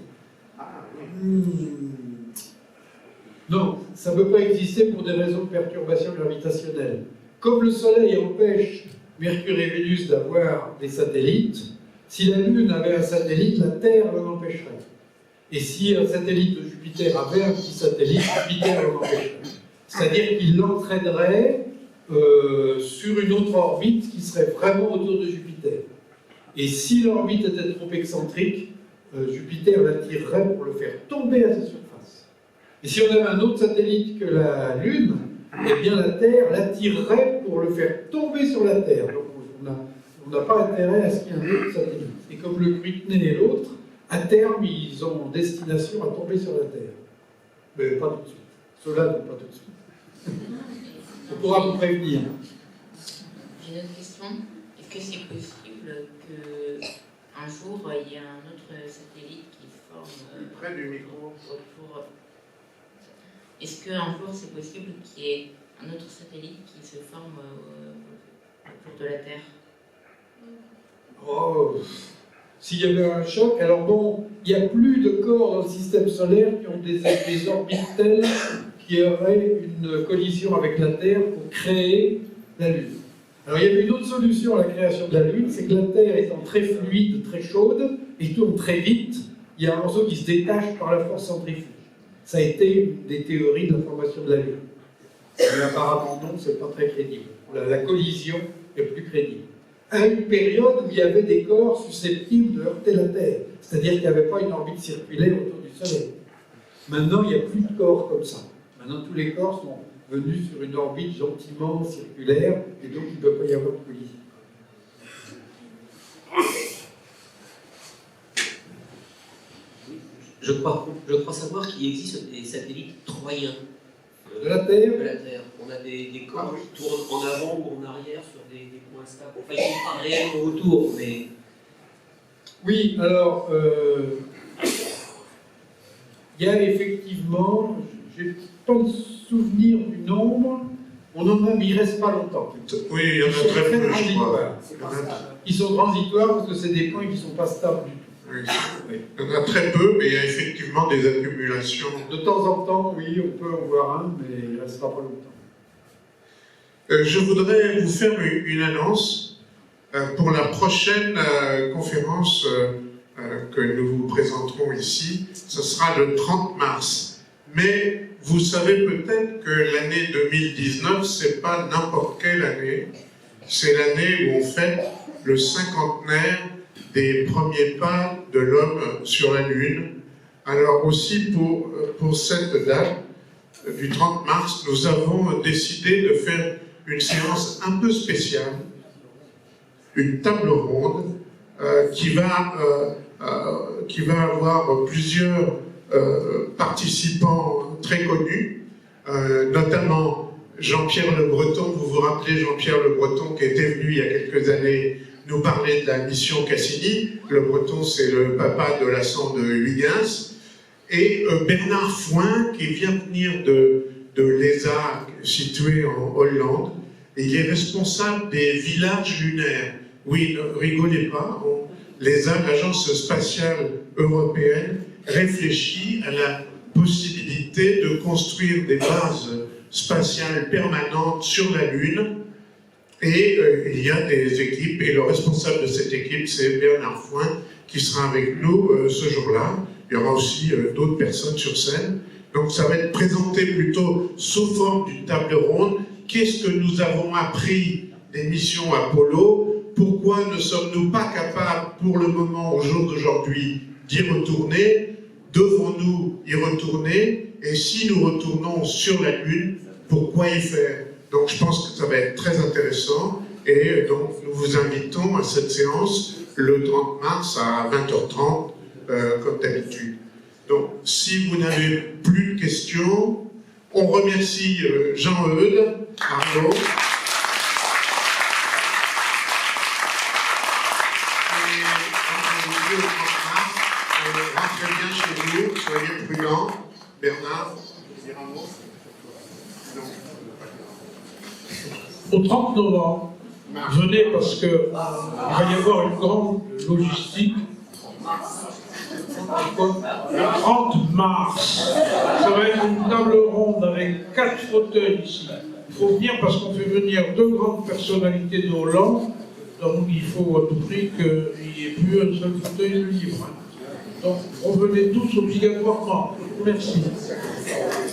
Non, ça ne peut pas exister pour des raisons de perturbation gravitationnelle. Comme le Soleil empêche Mercure et Vénus d'avoir des satellites, si la Lune avait un satellite, la Terre l'en empêcherait. Et si un satellite de Jupiter avait un petit satellite, Jupiter l'en empêcherait. C'est-à-dire qu'il l'entraînerait sur une autre orbite qui serait vraiment autour de Jupiter. Et si l'orbite était trop excentrique, Jupiter l'attirerait pour le faire tomber à sa surface. Et si on avait un autre satellite que la Lune, eh bien la Terre l'attirerait pour le faire tomber sur la Terre. Donc on n'a pas intérêt à ce qu'il y ait un autre satellite. Et comme le Cruithne et l'autre, à terme, ils ont destination à tomber sur la Terre. Mais pas tout de suite. Ceux-là, non, pas tout de suite. On pourra vous prévenir. J'ai une autre question. Est-ce que c'est possible qu'un jour, il y ait un autre satellite qui forme Près du micro. autour... Est-ce qu'un jour, c'est possible qu'il y ait un autre satellite qui se forme autour de la Terre? Oh, s'il y avait un choc, alors bon, il n'y a plus de corps dans le système solaire qui ont des orbites telles qui auraient une collision avec la Terre pour créer la Lune. Alors il y avait une autre solution à la création de la Lune, c'est que la Terre étant très fluide, très chaude, et tourne très vite, il y a un morceau qui se détache par la force centrifuge. Ça a été une des théories de la formation de la Lune. Mais apparemment non, c'est pas très crédible. La collision est plus crédible. À une période où il y avait des corps susceptibles de heurter la Terre, c'est-à-dire qu'il n'y avait pas une orbite circulaire autour du Soleil. Maintenant, il n'y a plus de corps comme ça. Maintenant, tous les corps sont venus sur une orbite gentiment circulaire, et donc il ne peut pas y avoir de collision. Je crois savoir qu'il existe des satellites troyens De la Terre, de la Terre. On a des corps qui tournent en avant ou en arrière sur des points stables. Enfin, ils ne sont pas réellement autour, mais... oui, alors, il y a effectivement, je n'ai pas le souvenir du nombre, on en a, mais il ne reste pas longtemps. Oui, il y en a très peu, je crois. Ils sont transitoires parce que c'est des points qui ne sont pas stables du tout. Oui. Il y en a très peu, mais il y a effectivement des accumulations. De temps en temps, oui, on peut en voir un, mais il ne restera pas longtemps. Je voudrais vous faire une annonce pour la prochaine conférence que nous vous présenterons ici. Ce sera le 30 mars. Mais vous savez peut-être que l'année 2019, c'est pas n'importe quelle année. C'est l'année où on fête le cinquantenaire des premiers pas de l'homme sur la Lune. Alors aussi pour cette date du 30 mars, nous avons décidé de faire une séance un peu spéciale, une table ronde qui va avoir plusieurs participants très connus, notamment Jean-Pierre Le Breton. Vous vous rappelez Jean-Pierre Le Breton qui était venu il y a quelques années nous parler de la mission Cassini. Le Breton, c'est le papa de la sonde Huygens. Et Bernard Foin, qui vient venir de l'ESA, situé en Hollande. Et il est responsable des villages lunaires. Oui, ne rigolez pas. L'ESA, l'Agence spatiale européenne, réfléchit à la possibilité de construire des bases spatiales permanentes sur la Lune. Et il y a des équipes, et le responsable de cette équipe, c'est Bernard Foin, qui sera avec nous ce jour-là. Il y aura aussi d'autres personnes sur scène. Donc ça va être présenté plutôt sous forme d'une table ronde. Qu'est-ce que nous avons appris des missions Apollo? Pourquoi ne sommes-nous pas capables, pour le moment, au jour d'aujourd'hui, d'y retourner? Devons-nous y retourner? Et si nous retournons sur la Lune, pourquoi y faire? Donc je pense que ça va être très intéressant. Et donc nous vous invitons à cette séance le 30 mars à 20h30, comme d'habitude. Donc si vous n'avez plus de questions, on remercie Jean-Eudes, Arnaud. Rentrez bien chez vous, soyez prudents. Bernard, vous voulez dire un mot? Au 30 novembre, venez parce qu'il va y avoir une grande logistique. Le 30 mars, ça va être une table ronde avec 4 fauteuils ici. Il faut venir parce qu'on fait venir 2 grandes personnalités de Hollande, donc il faut à tout prix qu'il n'y ait plus un seul fauteuil de libre. Donc revenez tous obligatoirement. Merci.